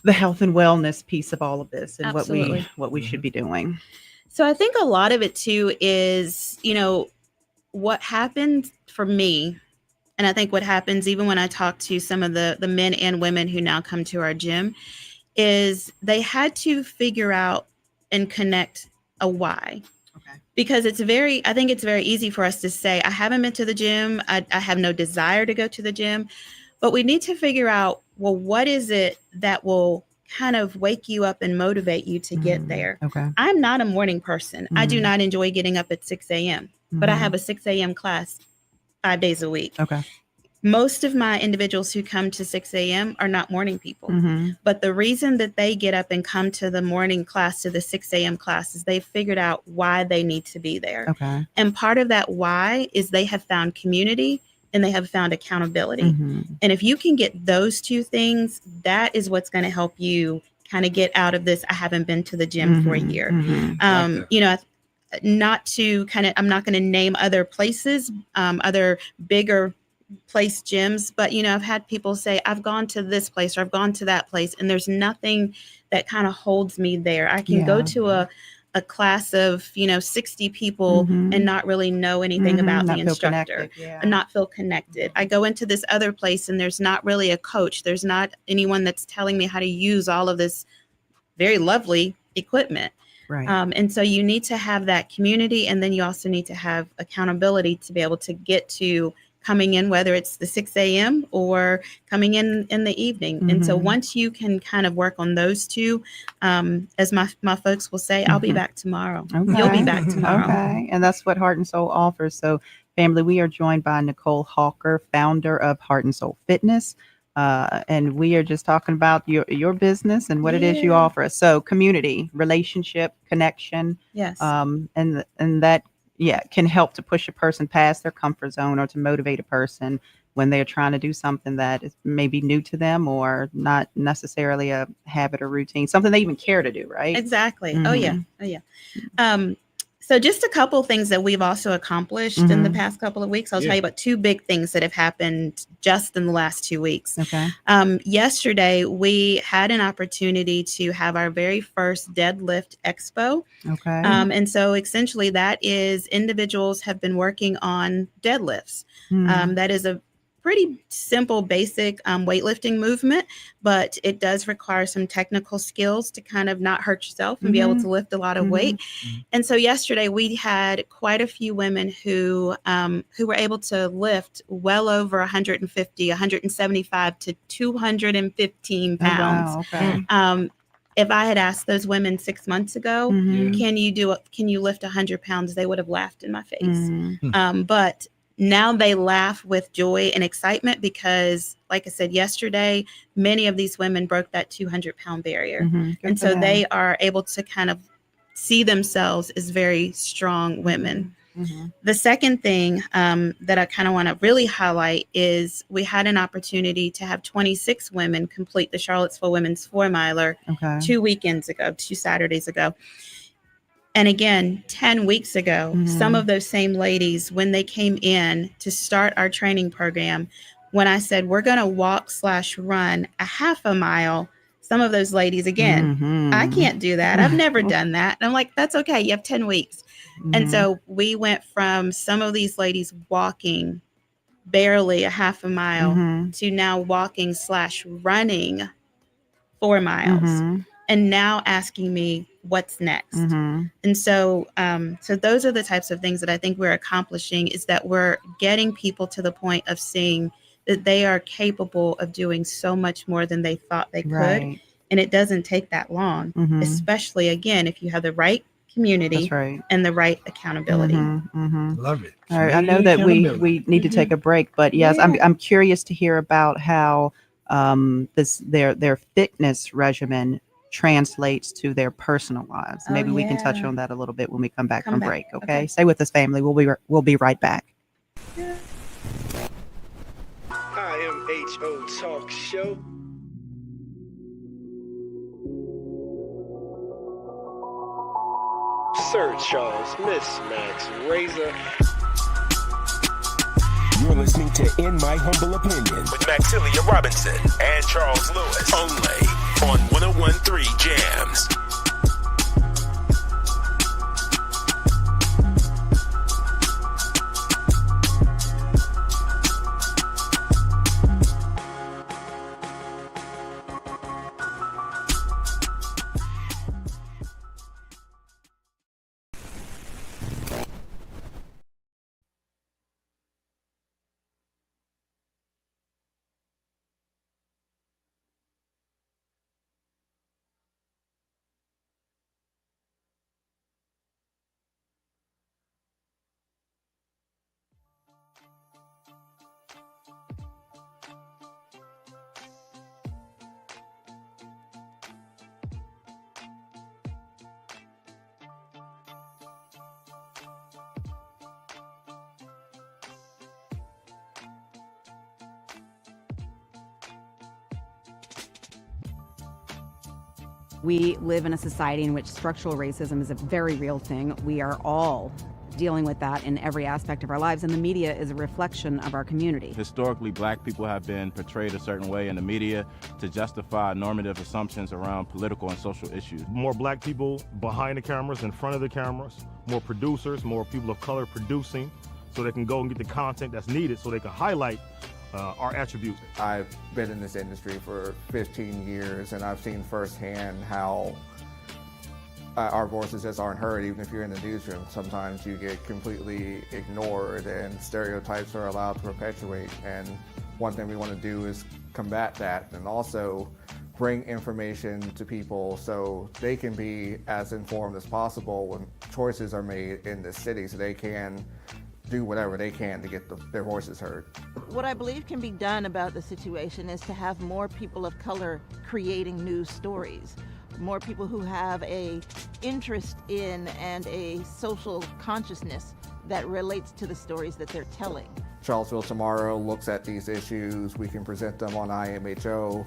the health and wellness piece of all of this and what we should be doing. So I think a lot of it too is, what happened for me, and I think what happens even when I talk to some of the men and women who now come to our gym, is they had to figure out and connect a why. Because I think it's very easy for us to say, I haven't been to the gym. I have no desire to go to the gym. But we need to figure out, well, what is it that will kind of wake you up and motivate you to get there? Okay. I'm not a morning person. I do not enjoy getting up at 6 a.m., but I have a 6 a.m. class 5 days a week. Okay. Most of my individuals who come to 6 a.m. are not morning people. But the reason that they get up and come to the morning class, to the 6 a.m. class, is they've figured out why they need to be there. Okay. And part of that why is they have found community and they have found accountability. And if you can get those two things, that is what's going to help you kind of get out of this, I haven't been to the gym for a year. Not to kind of, I'm not going to name other places, other bigger place gyms, but I've had people say, I've gone to this place or I've gone to that place, and there's nothing that kind of holds me there. I can go to a class of 60 people and not really know anything about the instructor and not feel connected. I go into this other place and there's not really a coach. There's not anyone that's telling me how to use all of this very lovely equipment. Right. And so you need to have that community, and then you also need to have accountability to be able to get to coming in, whether it's the 6 a.m. or coming in the evening. And so once you can kind of work on those two, as my folks will say, I'll be back tomorrow. Okay. You'll be back tomorrow. Okay. And that's what Heart and Soul offers. So family, we are joined by Nicole Hawker, founder of Heart and Soul Fitness. And we are just talking about your business and what it is you offer us. So community, relationship, connection. Yes. And that, can help to push a person past their comfort zone or to motivate a person when they're trying to do something that is maybe new to them or not necessarily a habit or routine, something they even care to do, right? Exactly. Oh yeah. So just a couple things that we've also accomplished in the past couple of weeks. I'll tell you about two big things that have happened just in the last 2 weeks. Okay. Yesterday, we had an opportunity to have our very first deadlift expo. Okay. And so essentially that is individuals have been working on deadlifts. That is a pretty simple, basic weightlifting movement, but it does require some technical skills to kind of not hurt yourself and be able to lift a lot of weight. And so yesterday we had quite a few women who were able to lift well over 150, 175 to 215 pounds. Oh, wow. Okay. If I had asked those women 6 months ago, can you lift 100 pounds? They would have laughed in my face. But now they laugh with joy and excitement because, like I said yesterday, many of these women broke that 200-pound barrier. And so they are able to kind of see themselves as very strong women. The second thing that I kind of want to really highlight is we had an opportunity to have 26 women complete the Charlottesville Women's 4-miler 2 Saturdays ago. And again, 10 weeks ago, some of those same ladies, when they came in to start our training program, when I said, we're going to walk/run a half a mile, some of those ladies, again, I can't do that. I've never done that. And I'm like, that's okay. You have 10 weeks. And so we went from some of these ladies walking barely a half a mile to now walking/running 4 miles, and now asking me what's next. And so so those are the types of things that I think we're accomplishing, is that we're getting people to the point of seeing that they are capable of doing so much more than they thought they could. And it doesn't take that long, especially, again, if you have the right community and the right accountability. Love it. All right, I know that we need to take a break, but yes, I'm curious to hear about how their fitness regimen translates to their personal lives. Maybe we can touch on that a little bit when we come back from break. Okay, stay with us, family. We'll be right back. IMHO Talk Show. Sir Charles, Miss Max Razor. You're listening to In My Humble Opinion with Maxilia Robinson and Charles Lewis, only on 101.3 Jams. We live in a society in which structural racism is a very real thing. We are all dealing with that in every aspect of our lives, and the media is a reflection of our community. Historically, black people have been portrayed a certain way in the media to justify normative assumptions around political and social issues. More black people behind the cameras, in front of the cameras, more producers, more people of color producing, so they can go and get the content that's needed so they can highlight our attributes. I've been in this industry for 15 years, and I've seen firsthand how our voices just aren't heard. Even if you're in the newsroom, sometimes you get completely ignored and stereotypes are allowed to perpetuate. And one thing we want to do is combat that, and also bring information to people so they can be as informed as possible when choices are made in this city, so they can do whatever they can to get their voices heard. What I believe can be done about the situation is to have more people of color creating news stories, more people who have a interest in and a social consciousness that relates to the stories that they're telling. Charlottesville Tomorrow looks at these issues. We can present them on IMHO.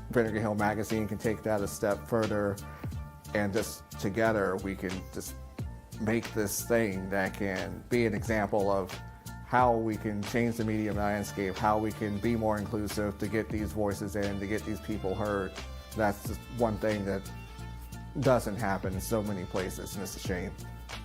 Vinegar Hill Magazine can take that a step further, and just together we can just make this thing that can be an example of how we can change the media landscape, how we can be more inclusive to get these voices in, to get these people heard. That's just one thing that doesn't happen in so many places, and it's a shame.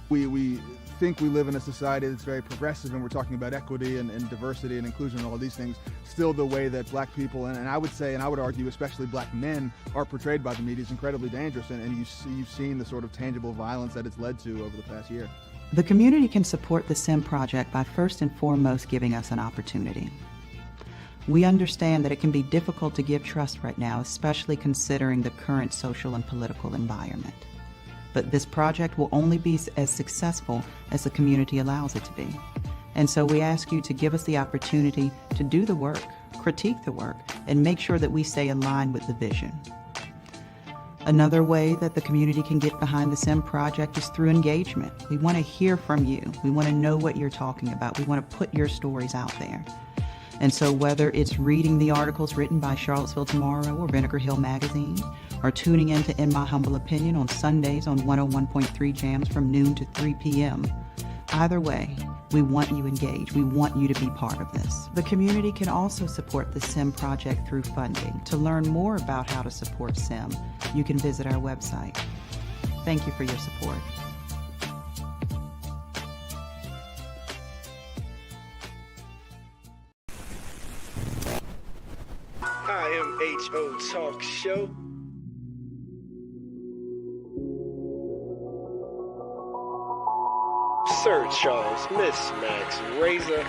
We think we live in a society that's very progressive, and we're talking about equity and diversity and inclusion and all these things. Still, the way that black people, and I would say, and I would argue especially black men, are portrayed by the media is incredibly dangerous, and you've seen the sort of tangible violence that it's led to over the past year. The community can support the SIM project by first and foremost giving us an opportunity. We understand that it can be difficult to give trust right now, especially considering the current social and political environment. But this project will only be as successful as the community allows it to be. And so we ask you to give us the opportunity to do the work, critique the work, and make sure that we stay in line with the vision. Another way that the community can get behind the SIM project is through engagement. We want to hear from you. We want to know what you're talking about. We want to put your stories out there. And so whether it's reading the articles written by Charlottesville Tomorrow or Vinegar Hill Magazine, or tuning in to In My Humble Opinion on Sundays on 101.3 Jams from noon to 3 p.m., either way, we want you engaged. We want you to be part of this. The community can also support the SIM project through funding. To learn more about how to support SIM, you can visit our website. Thank you for your support. IMHO Talk Show. Sir Charles, Miss Max Razor.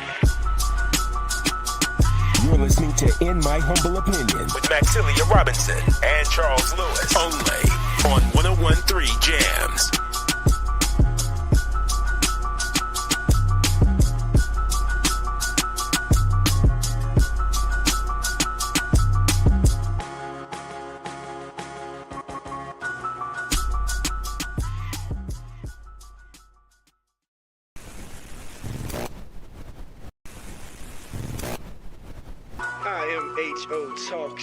You're listening to In My Humble Opinion with Maxilia Robinson and Charles Lewis, only on 101.3 Jams. IMHO Talk.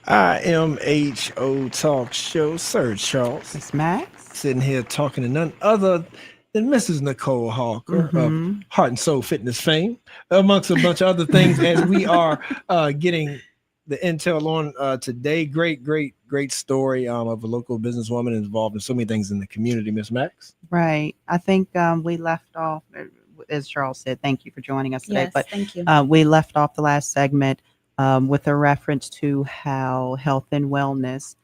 IMHO Talk Show, Sir Charles. It's Max. Sitting here talking to none other than Mrs. Nicole Hawker of Heart and Soul Fitness fame, amongst a bunch of other things, as we are getting the intel on today. Great story of a local businesswoman involved in so many things in the community, Miss Max. Right. I think we left off, as Charles said, thank you for joining us today. Yes, but thank you. We left off the last segment with a reference to how health and wellness,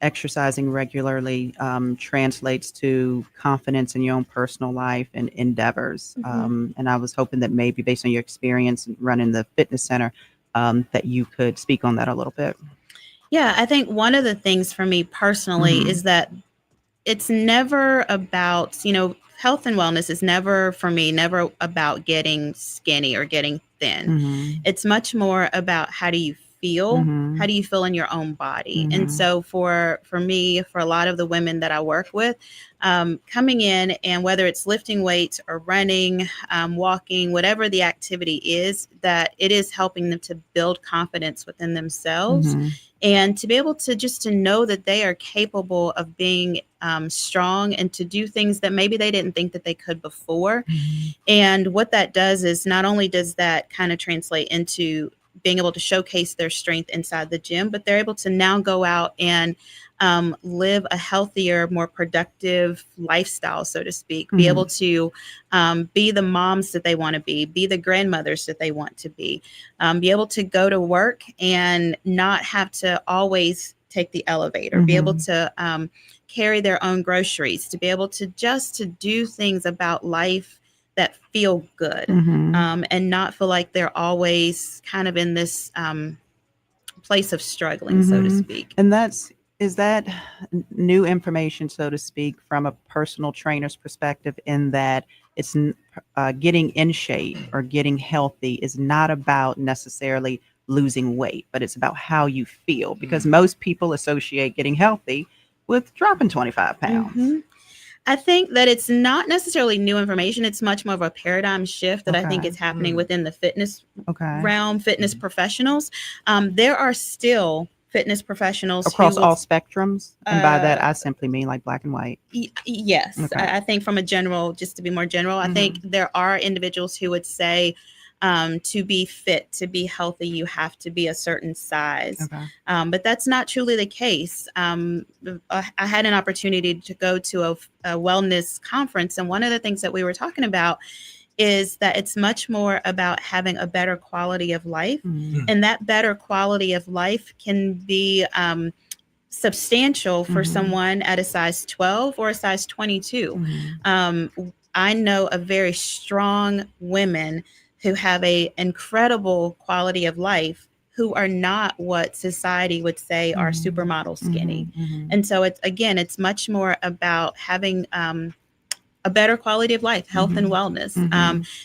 exercising regularly, translates to confidence in your own personal life and endeavors. And I was hoping that maybe based on your experience running the fitness center, that you could speak on that a little bit. Yeah, I think one of the things for me personally is that it's never about, health and wellness is never, for me, never about getting skinny or getting thin. It's much more about how do you feel? How do you feel in your own body? And so for me, for a lot of the women that I work with, coming in and whether it's lifting weights or running, walking, whatever the activity is, that it is helping them to build confidence within themselves and to be able to just to know that they are capable of being strong and to do things that maybe they didn't think that they could before. And what that does is not only does that kind of translate into being able to showcase their strength inside the gym, but they're able to now go out and live a healthier, more productive lifestyle, so to speak, be able to be the moms that they want to be the grandmothers that they want to be able to go to work and not have to always take the elevator, be able to carry their own groceries, to be able to just to do things about life that feel good and not feel like they're always kind of in this place of struggling, so to speak. And is that new information, so to speak, from a personal trainer's perspective, in that it's getting in shape or getting healthy is not about necessarily losing weight, but it's about how you feel, because most people associate getting healthy with dropping 25 pounds. I think that it's not necessarily new information. It's much more of a paradigm shift that I think is happening within the fitness realm, fitness professionals. There are still fitness professionals across all spectrums. And by that, I simply mean like black and white. Yes. I think from a general, just to be more general, I think there are individuals who would say, to be fit, to be healthy, you have to be a certain size. But that's not truly the case. I had an opportunity to go to a wellness conference. And one of the things that we were talking about is that it's much more about having a better quality of life. And that better quality of life can be substantial for someone at a size 12 or a size 22. I know of very strong women who have an incredible quality of life who are not what society would say are supermodel skinny. And so it's much more about having a better quality of life, health and wellness,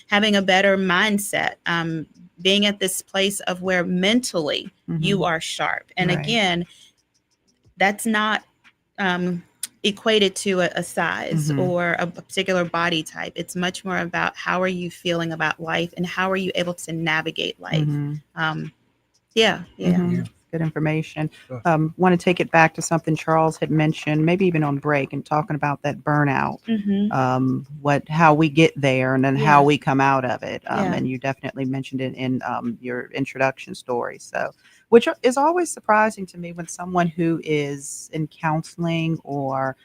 having a better mindset, being at this place of where mentally you are sharp. And again, that's not equated to a size or a particular body type. It's much more about how are you feeling about life and how are you able to navigate life. Good information. Want to take it back to something Charles had mentioned, maybe even on break, and talking about that burnout, how we get there and then how we come out of it. And you definitely mentioned it in your introduction story. So, which is always surprising to me when someone who is in counseling or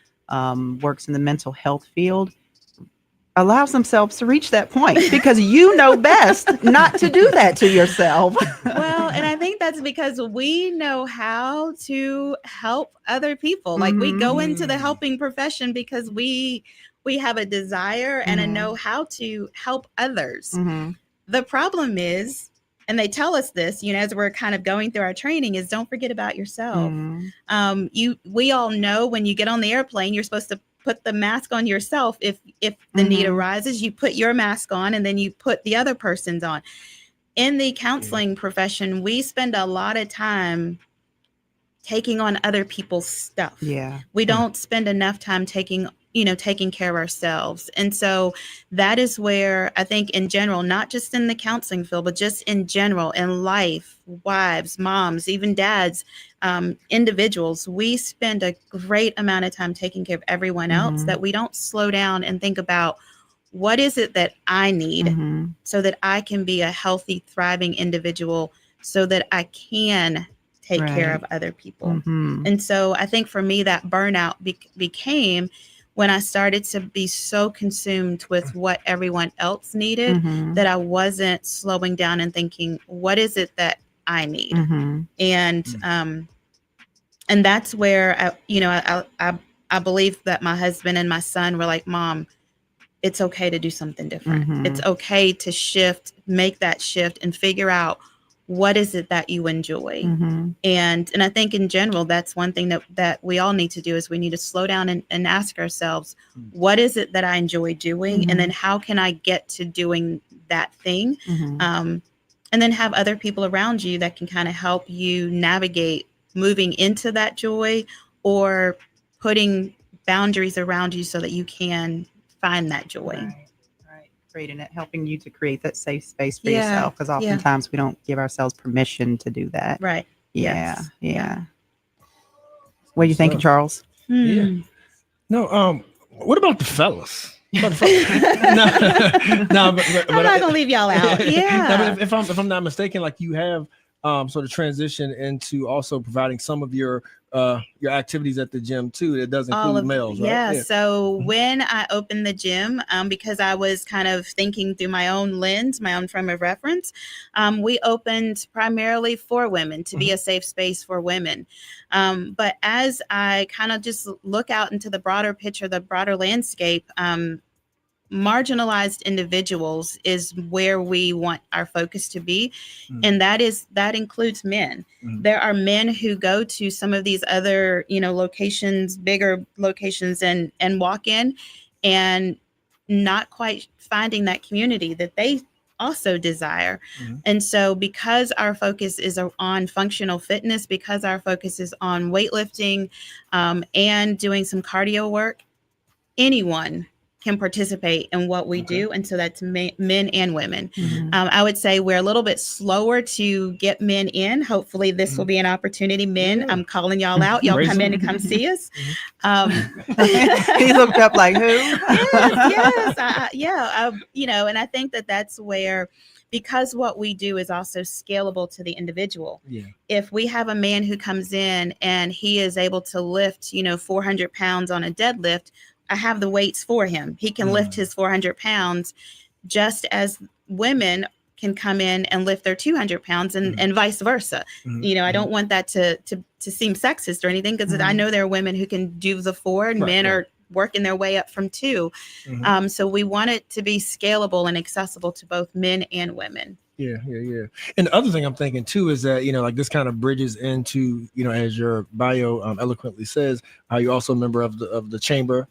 works in the mental health field allows themselves to reach that point, because you know best not to do that to yourself. Well, and I think that's because we know how to help other people. Like we go into the helping profession because we have a desire and a know how to help others. The problem is, and they tell us this, you know, as we're kind of going through our training, is don't forget about yourself. We all know when you get on the airplane, you're supposed to put the mask on yourself. If the need arises, you put your mask on and then you put the other person's on. In the counseling profession, we spend a lot of time taking on other people's stuff. We don't spend enough time taking care of ourselves. And so that is where I think in general, not just in the counseling field, but just in general in life, wives, moms, even dads, individuals, we spend a great amount of time taking care of everyone else, that we don't slow down and think about what is it that I need so that I can be a healthy, thriving individual, so that I can take care of other people. And so I think for me, that burnout became when I started to be so consumed with what everyone else needed that I wasn't slowing down and thinking, what is it that I need? And that's where I believe that my husband and my son were like, Mom, it's okay to do something different. It's okay to shift, make that shift and figure out what is it that you enjoy. And I think in general, that's one thing that we all need to do, is we need to slow down and ask ourselves, what is it that I enjoy doing? And then how can I get to doing that thing? And then have other people around you that can kind of help you navigate moving into that joy, or putting boundaries around you so that you can find that joy. Creating it, helping you to create that safe space for yourself, because oftentimes we don't give ourselves permission to do that. Yeah. What are you thinking, Charles? No, what about the fellas? No, but I'm not gonna leave y'all out. No, if I'm not mistaken, like you have sort of transition into also providing some of your activities at the gym too. That does include males, right? So when I opened the gym, because I was kind of thinking through my own lens, my own frame of reference, we opened primarily for women, to be a safe space for women. But as I kind of just look out into the broader picture, the broader landscape, marginalized individuals is where we want our focus to be. And that includes men. There are men who go to some of these other, locations, bigger locations, and walk in and not quite finding that community that they also desire. And so because our focus is on functional fitness, because our focus is on weightlifting, and doing some cardio work, anyone can participate in what we do. And so that's men and women. I would say we're a little bit slower to get men in. Hopefully this will be an opportunity. Men, I'm calling y'all out. Y'all come in and come see us. He looked up like, who? And I think that's where, because what we do is also scalable to the individual. If we have a man who comes in and he is able to lift, 400 pounds on a deadlift, I have the weights for him. He can lift his 400 pounds, just as women can come in and lift their 200 pounds and vice versa. I don't want that to seem sexist or anything, because I know there are women who can do the 4 and men are working their way up from 2. So we want it to be scalable and accessible to both men and women. Yeah. And the other thing I'm thinking too is that, like this kind of bridges into, as your bio eloquently says, how you're also a member of the chamber.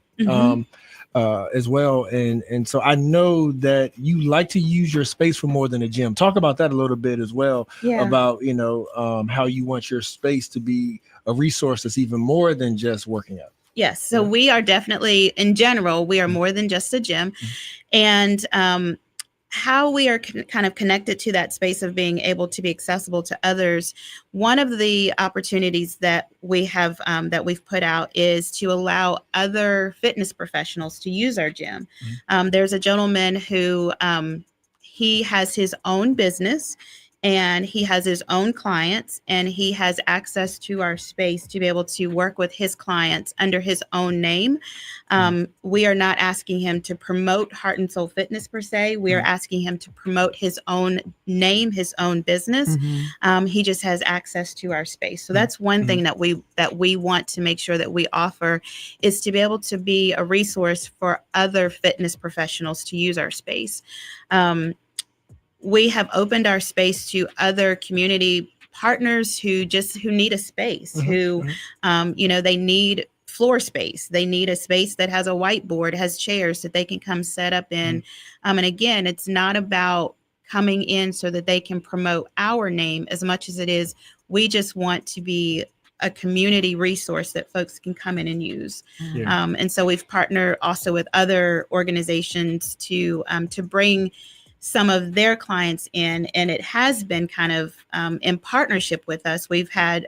as well. And so I know that you like to use your space for more than a gym. Talk about that a little bit as well, about, how you want your space to be a resource that's even more than just working out. Yes. So we are definitely, in general, we are more than just a gym. And how we are kind of connected to that space of being able to be accessible to others. One of the opportunities that we have, that we've put out, is to allow other fitness professionals to use our gym. There's a gentleman who, he has his own business, and he has his own clients, and he has access to our space to be able to work with his clients under his own name. We are not asking him to promote Heart and Soul Fitness per se. We are asking him to promote his own name, his own business. He just has access to our space. So that's one thing that we want to make sure that we offer, is to be able to be a resource for other fitness professionals to use our space. We have opened our space to other community partners who need a space, who, they need floor space. They need a space that has a whiteboard, has chairs that they can come set up in. And again, it's not about coming in so that they can promote our name as much as it is, we just want to be a community resource that folks can come in and use. And so we've partnered also with other organizations to bring some of their clients in, and it has been kind of in partnership with us. We've had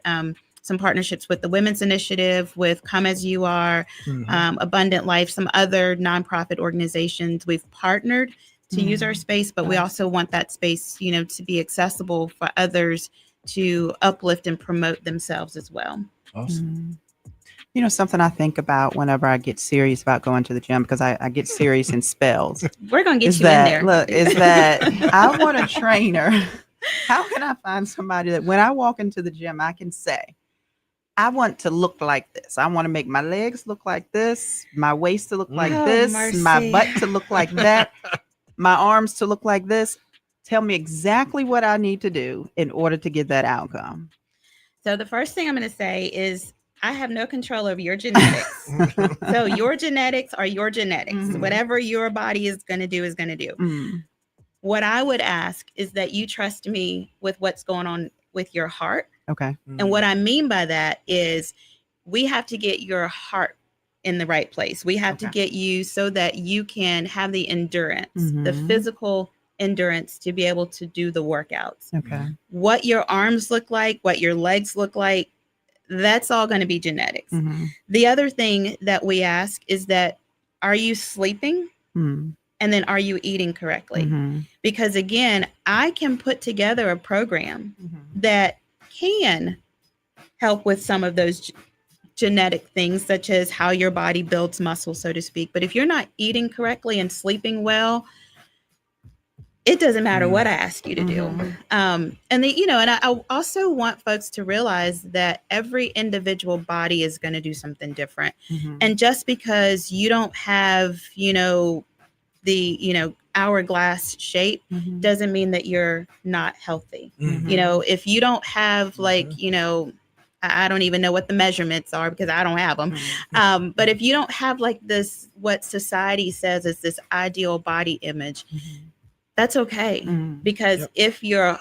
some partnerships with the Women's Initiative, with Come As You Are, Abundant Life, some other nonprofit organizations. We've partnered to use our space, but we also want that space, to be accessible for others to uplift and promote themselves as well. Awesome. Something I think about whenever I get serious about going to the gym, because I get serious in spells. We're going to get you in there. Look, is that I want a trainer. How can I find somebody that when I walk into the gym, I can say, I want to look like this. I want to make my legs look like this, my waist to look like this, my butt to look like that, my arms to look like this. Tell me exactly what I need to do in order to get that outcome. So the first thing I'm going to say is, I have no control over your genetics. So your genetics are your genetics. Whatever your body is going to do is going to do. What I would ask is that you trust me with what's going on with your heart. Okay. And what I mean by that is, we have to get your heart in the right place. We have to get you so that you can have the endurance, the physical endurance to be able to do the workouts. Okay. What your arms look like, what your legs look like, that's all going to be genetics. The other thing that we ask is that, are you sleeping? And then are you eating correctly? Because again, I can put together a program that can help with some of those genetic things, such as how your body builds muscle, so to speak. But if you're not eating correctly and sleeping well, it doesn't matter what I ask you to do. And I also want folks to realize that every individual body is going to do something different. And just because you don't have, the, hourglass shape doesn't mean that you're not healthy. If you don't have I don't even know what the measurements are because I don't have them. But if you don't have this, what society says is this ideal body image, that's okay. Because if your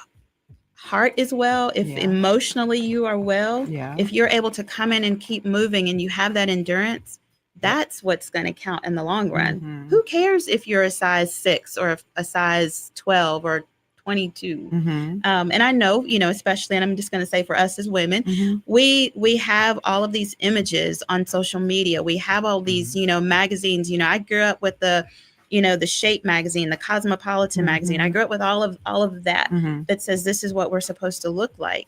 heart is well, if emotionally you are well, if you're able to come in and keep moving and you have that endurance, that's what's going to count in the long run. Who cares if you're a size 6 or a size 12 or 22? And I know, especially, and I'm just going to say for us as women, we have all of these images on social media. We have all these, magazines. I grew up with the Shape magazine, the Cosmopolitan magazine. I grew up with all of that that says this is what we're supposed to look like.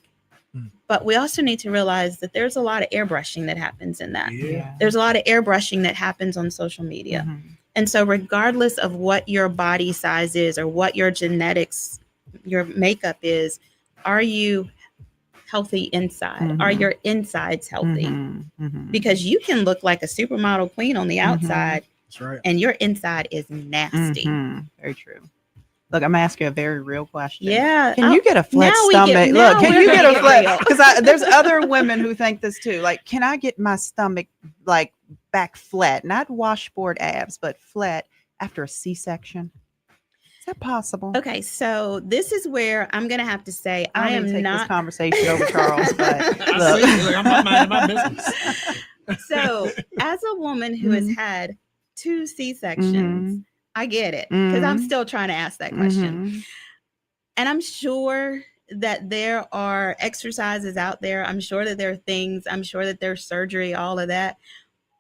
But we also need to realize that there's a lot of airbrushing that happens in that. There's a lot of airbrushing that happens on social media. And so regardless of what your body size is or what your genetics, your makeup is, are you healthy inside? Are your insides healthy? Because you can look like a supermodel queen on the outside. That's right. And your inside is nasty. Very true. Look, I'm asking a very real question. Yeah. Can you get a flat stomach? Look, can you get a flat? Because there's other women who think this too. Like, can I get my stomach back flat, not washboard abs, but flat after a C-section? Is that possible? Okay, so this is where I'm gonna have to say I don't am mean to take not this conversation over, Charles, but I see. Look, I'm not minding my business. So, as a woman who has had 2 C-sections, I get it because I'm still trying to ask that question. And I'm sure that there are exercises out there. I'm sure that there are things. I'm sure that there's surgery, all of that.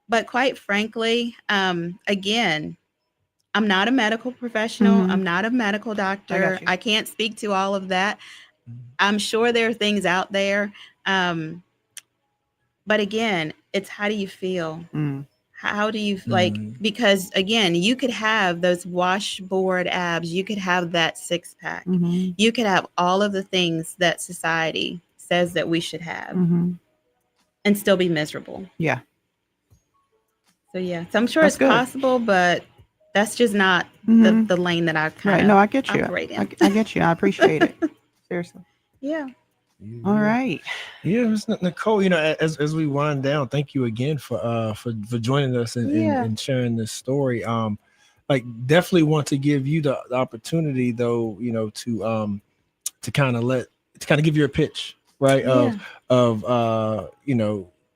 But quite frankly, again, I'm not a medical professional. I'm not a medical doctor. I can't speak to all of that. I'm sure there are things out there. But again, it's how do you feel? How do you because again, you could have those washboard abs, you could have that 6-pack, you could have all of the things that society says that we should have and still be miserable. Yeah. So yeah, so I'm sure it's possible, but that's just not the lane that I kind of I get you. operate in. I get you. I appreciate it. Seriously. Yeah. All right. Yeah, Ms. Nicole, as we wind down, thank you again for joining us and sharing this story. Definitely want to give you the opportunity though, to kind of give your pitch, right?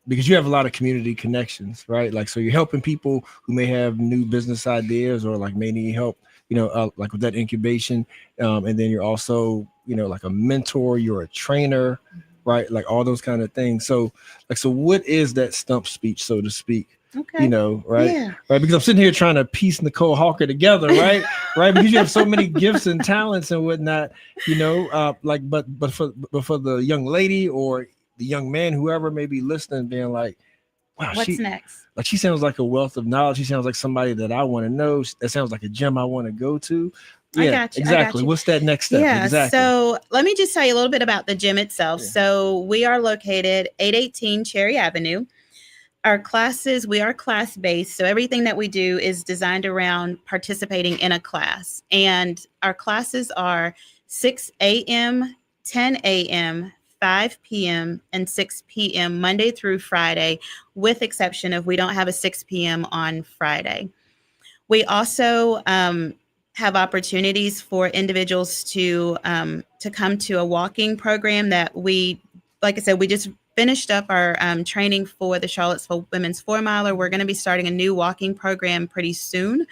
Because you have a lot of community connections, right? Like, so you're helping people who may have new business ideas or like may need help, like with that incubation. And then you're also, like a mentor, you're a trainer, right? Like all those kind of things. So what is that stump speech, so to speak? Okay. Right? Yeah. Right. Because I'm sitting here trying to piece Nicole Hawker together, right? Right. Because you have so many gifts and talents and whatnot, but for the young lady or the young man, whoever may be listening, being like, wow, what's next? Like she sounds like a wealth of knowledge. She sounds like somebody that I want to know. That sounds like a gym I want to go to. Yeah, I got you. Exactly. What's that next step? Yeah. Exactly. So let me just tell you a little bit about the gym itself. Yeah. So we are located 818 Cherry Avenue. Our classes, we are class-based. So everything that we do is designed around participating in a class. And our classes are 6 a.m., 10 a.m., 5 p.m. and 6 p.m. Monday through Friday, with exception of we don't have a 6 p.m. on Friday. We also have opportunities for individuals to come to a walking program that we, like I said, we just finished up our training for the Charlottesville Women's 4-miler. We're going to be starting a new walking program pretty soon.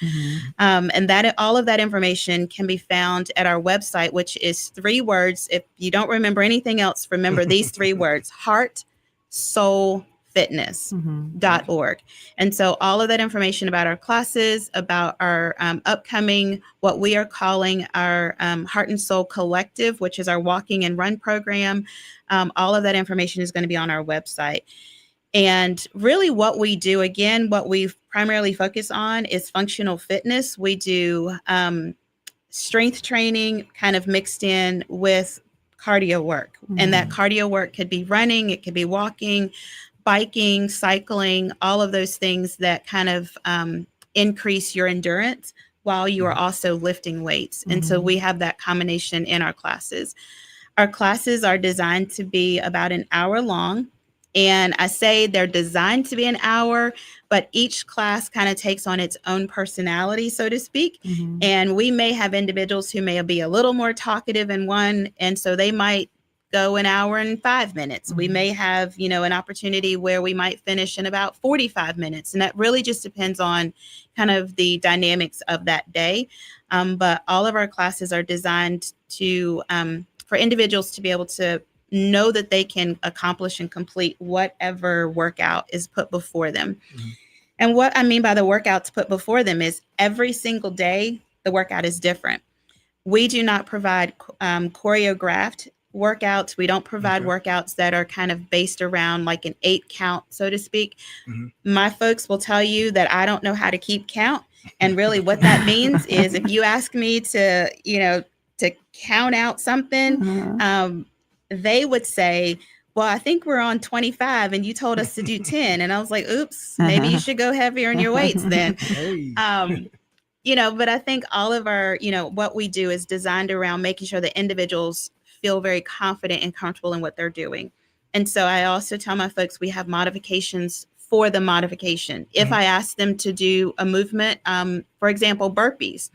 And that all of that information can be found at our website, which is 3 words. If you don't remember anything else, remember these 3 words: heart, soul, fitness.org. And so all of that information about our classes, about our upcoming, what we are calling our Heart and Soul Collective, which is our walking and run program, all of that information is going to be on our website. And really what we do, again, what we primarily focus on is functional fitness. We do strength training kind of mixed in with cardio work. And that cardio work could be running, it could be walking, biking, cycling, all of those things that kind of increase your endurance while you are also lifting weights. And so we have that combination in our classes. Our classes are designed to be about an hour long. And I say they're designed to be an hour, but each class kind of takes on its own personality, so to speak. And we may have individuals who may be a little more talkative in one, and so they might go an hour and 5 minutes. We may have, an opportunity where we might finish in about 45 minutes. And that really just depends on kind of the dynamics of that day. But all of our classes are designed to, for individuals to be able to know that they can accomplish and complete whatever workout is put before them. And what I mean by the workouts put before them is every single day, the workout is different. We do not provide choreographed workouts. We don't provide workouts that are kind of based around like an 8 count, so to speak. My folks will tell you that I don't know how to keep count. And really what that means is if you ask me to, to count out something, they would say, well, I think we're on 25 and you told us to do 10. And I was like, oops, maybe you should go heavier in your weights then. But I think all of our, what we do is designed around making sure that individuals feel very confident and comfortable in what they're doing. And so I also tell my folks we have modifications for the modification. If I ask them to do a movement, for example, burpees,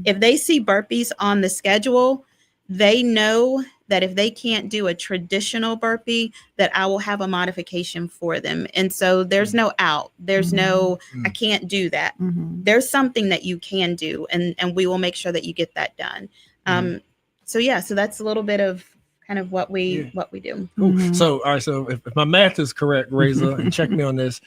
if they see burpees on the schedule, they know that if they can't do a traditional burpee, that I will have a modification for them. And so there's no out. There's no, I can't do that. There's something that you can do, and we will make sure that you get that done. So yeah, so that's a little bit of kind of what we do. So all right, so if my math is correct, Reza, and check me on this,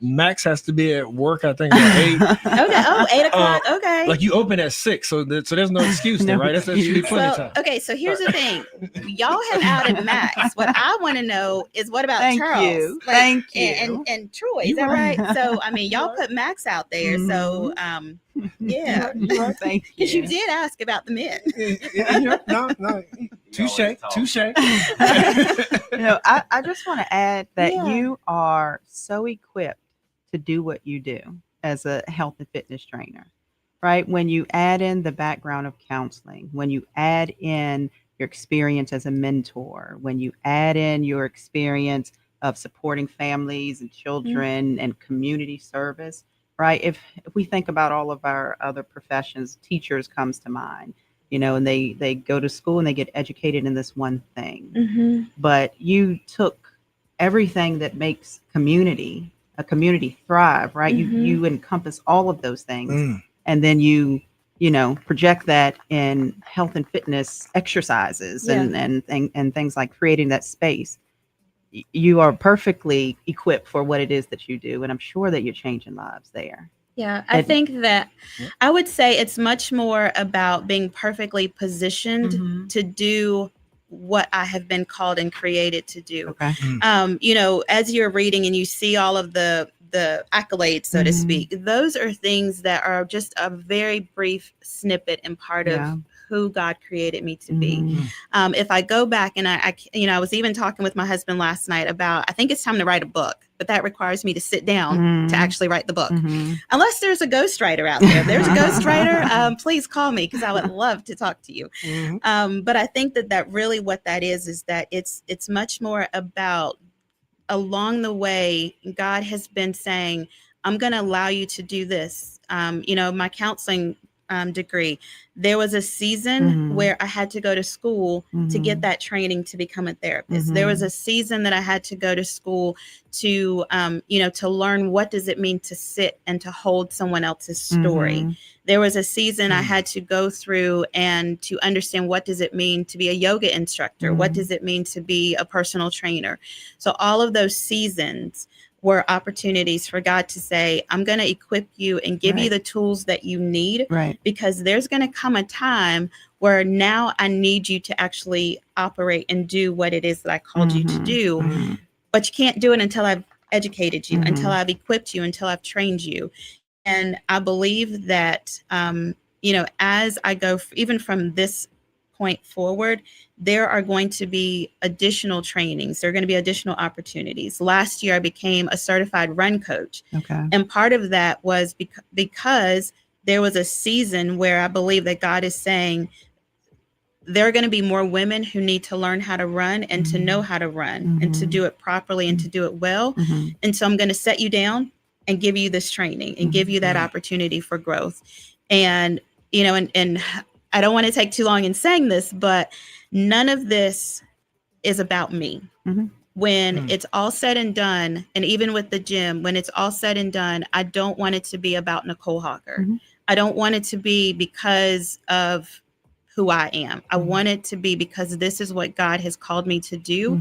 Max has to be at work, I think, at 8. Okay. Oh, 8 o'clock. Okay. Like you open at 6, so there's no excuse there, right? That should be plenty of time. Okay, so here's the thing. Y'all have outed Max. What I want to know is what about Charles? Thank you. And Troy, is that right? So I mean, y'all put Max out there. So yeah. Thank you. Because you did ask about the men. No. Touche. I just want to add that you are so equipped to do what you do as a health and fitness trainer, right? When you add in the background of counseling, when you add in your experience as a mentor, when you add in your experience of supporting families and children and community service, right? If we think about all of our other professions, teachers comes to mind, and they go to school and they get educated in this one thing. But you took everything that makes a community thrive, right? You encompass all of those things. And then you project that in health and fitness exercises and things like creating that space. You are perfectly equipped for what it is that you do. And I'm sure that you're changing lives there. Yeah, I think that I would say it's much more about being perfectly positioned to do what I have been called and created to do. Okay. As you're reading and you see all of the accolades, so to speak, those are things that are just a very brief snippet and part of who God created me to be. If I go back and I was even talking with my husband last night about, I think it's time to write a book, but that requires me to sit down to actually write the book. Unless there's a ghostwriter out there. If there's a ghostwriter, please call me because I would love to talk to you. But I think that really what that is that it's much more about along the way, God has been saying, I'm going to allow you to do this. My counseling degree, there was a season where I had to go to school to get that training to become a therapist. There was a season that I had to go to school to, to learn what does it mean to sit and to hold someone else's story. There was a season I had to go through and to understand what does it mean to be a yoga instructor? What does it mean to be a personal trainer? So all of those seasons were opportunities for God to say, I'm going to equip you and give you the tools that you need, because there's going to come a time where now I need you to actually operate and do what it is that I called you to do. But you can't do it until I've educated you, until I've equipped you, until I've trained you. And I believe that, as I go, even from this point forward, there are going to be additional trainings. There are going to be additional opportunities. Last year, I became a certified run coach. And part of that was because there was a season where I believe that God is saying, there are going to be more women who need to learn how to run and to know how to run and to do it properly and to do it well. And so I'm going to set you down and give you this training and give you that opportunity for growth. And, and I don't want to take too long in saying this, but none of this is about me. When it's all said and done, and even with the gym, when it's all said and done, I don't want it to be about Nicole Hawker. I don't want it to be because of who I am. I want it to be because this is what God has called me to do.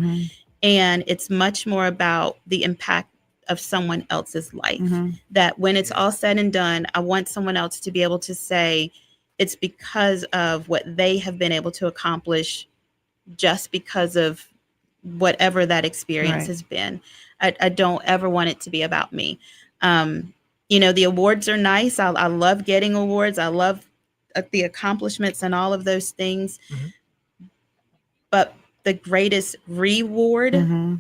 And it's much more about the impact of someone else's life. That when it's all said and done, I want someone else to be able to say, it's because of what they have been able to accomplish just because of whatever that experience has been. I don't ever want it to be about me. The awards are nice. I love getting awards. I love the accomplishments and all of those things. But the greatest reward,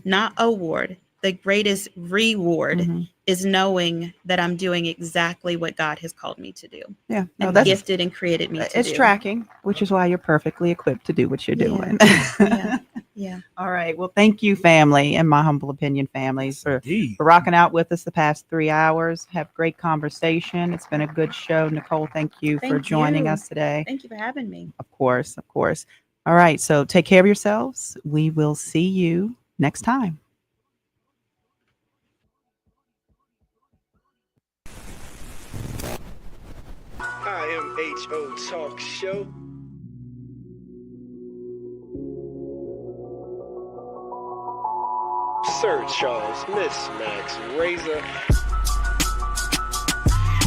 not award, the greatest reward is knowing that I'm doing exactly what God has called me to do. Yeah. No, and gifted and created me to do. It's tracking, which is why you're perfectly equipped to do what you're doing. Yeah. All right. Well, thank you, family, and my humble opinion families for rocking out with us the past 3 hours. Have great conversation. It's been a good show. Nicole, thank you for joining us today. Thank you for having me. Of course, of course. All right. So take care of yourselves. We will see you next time. IMHO Talk Show. Sir Charles, Miss Max Razor.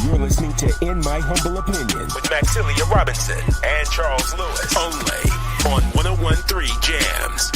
You're listening to In My Humble Opinion with Maxilia Robinson and Charles Lewis, only on 101.3 Jams.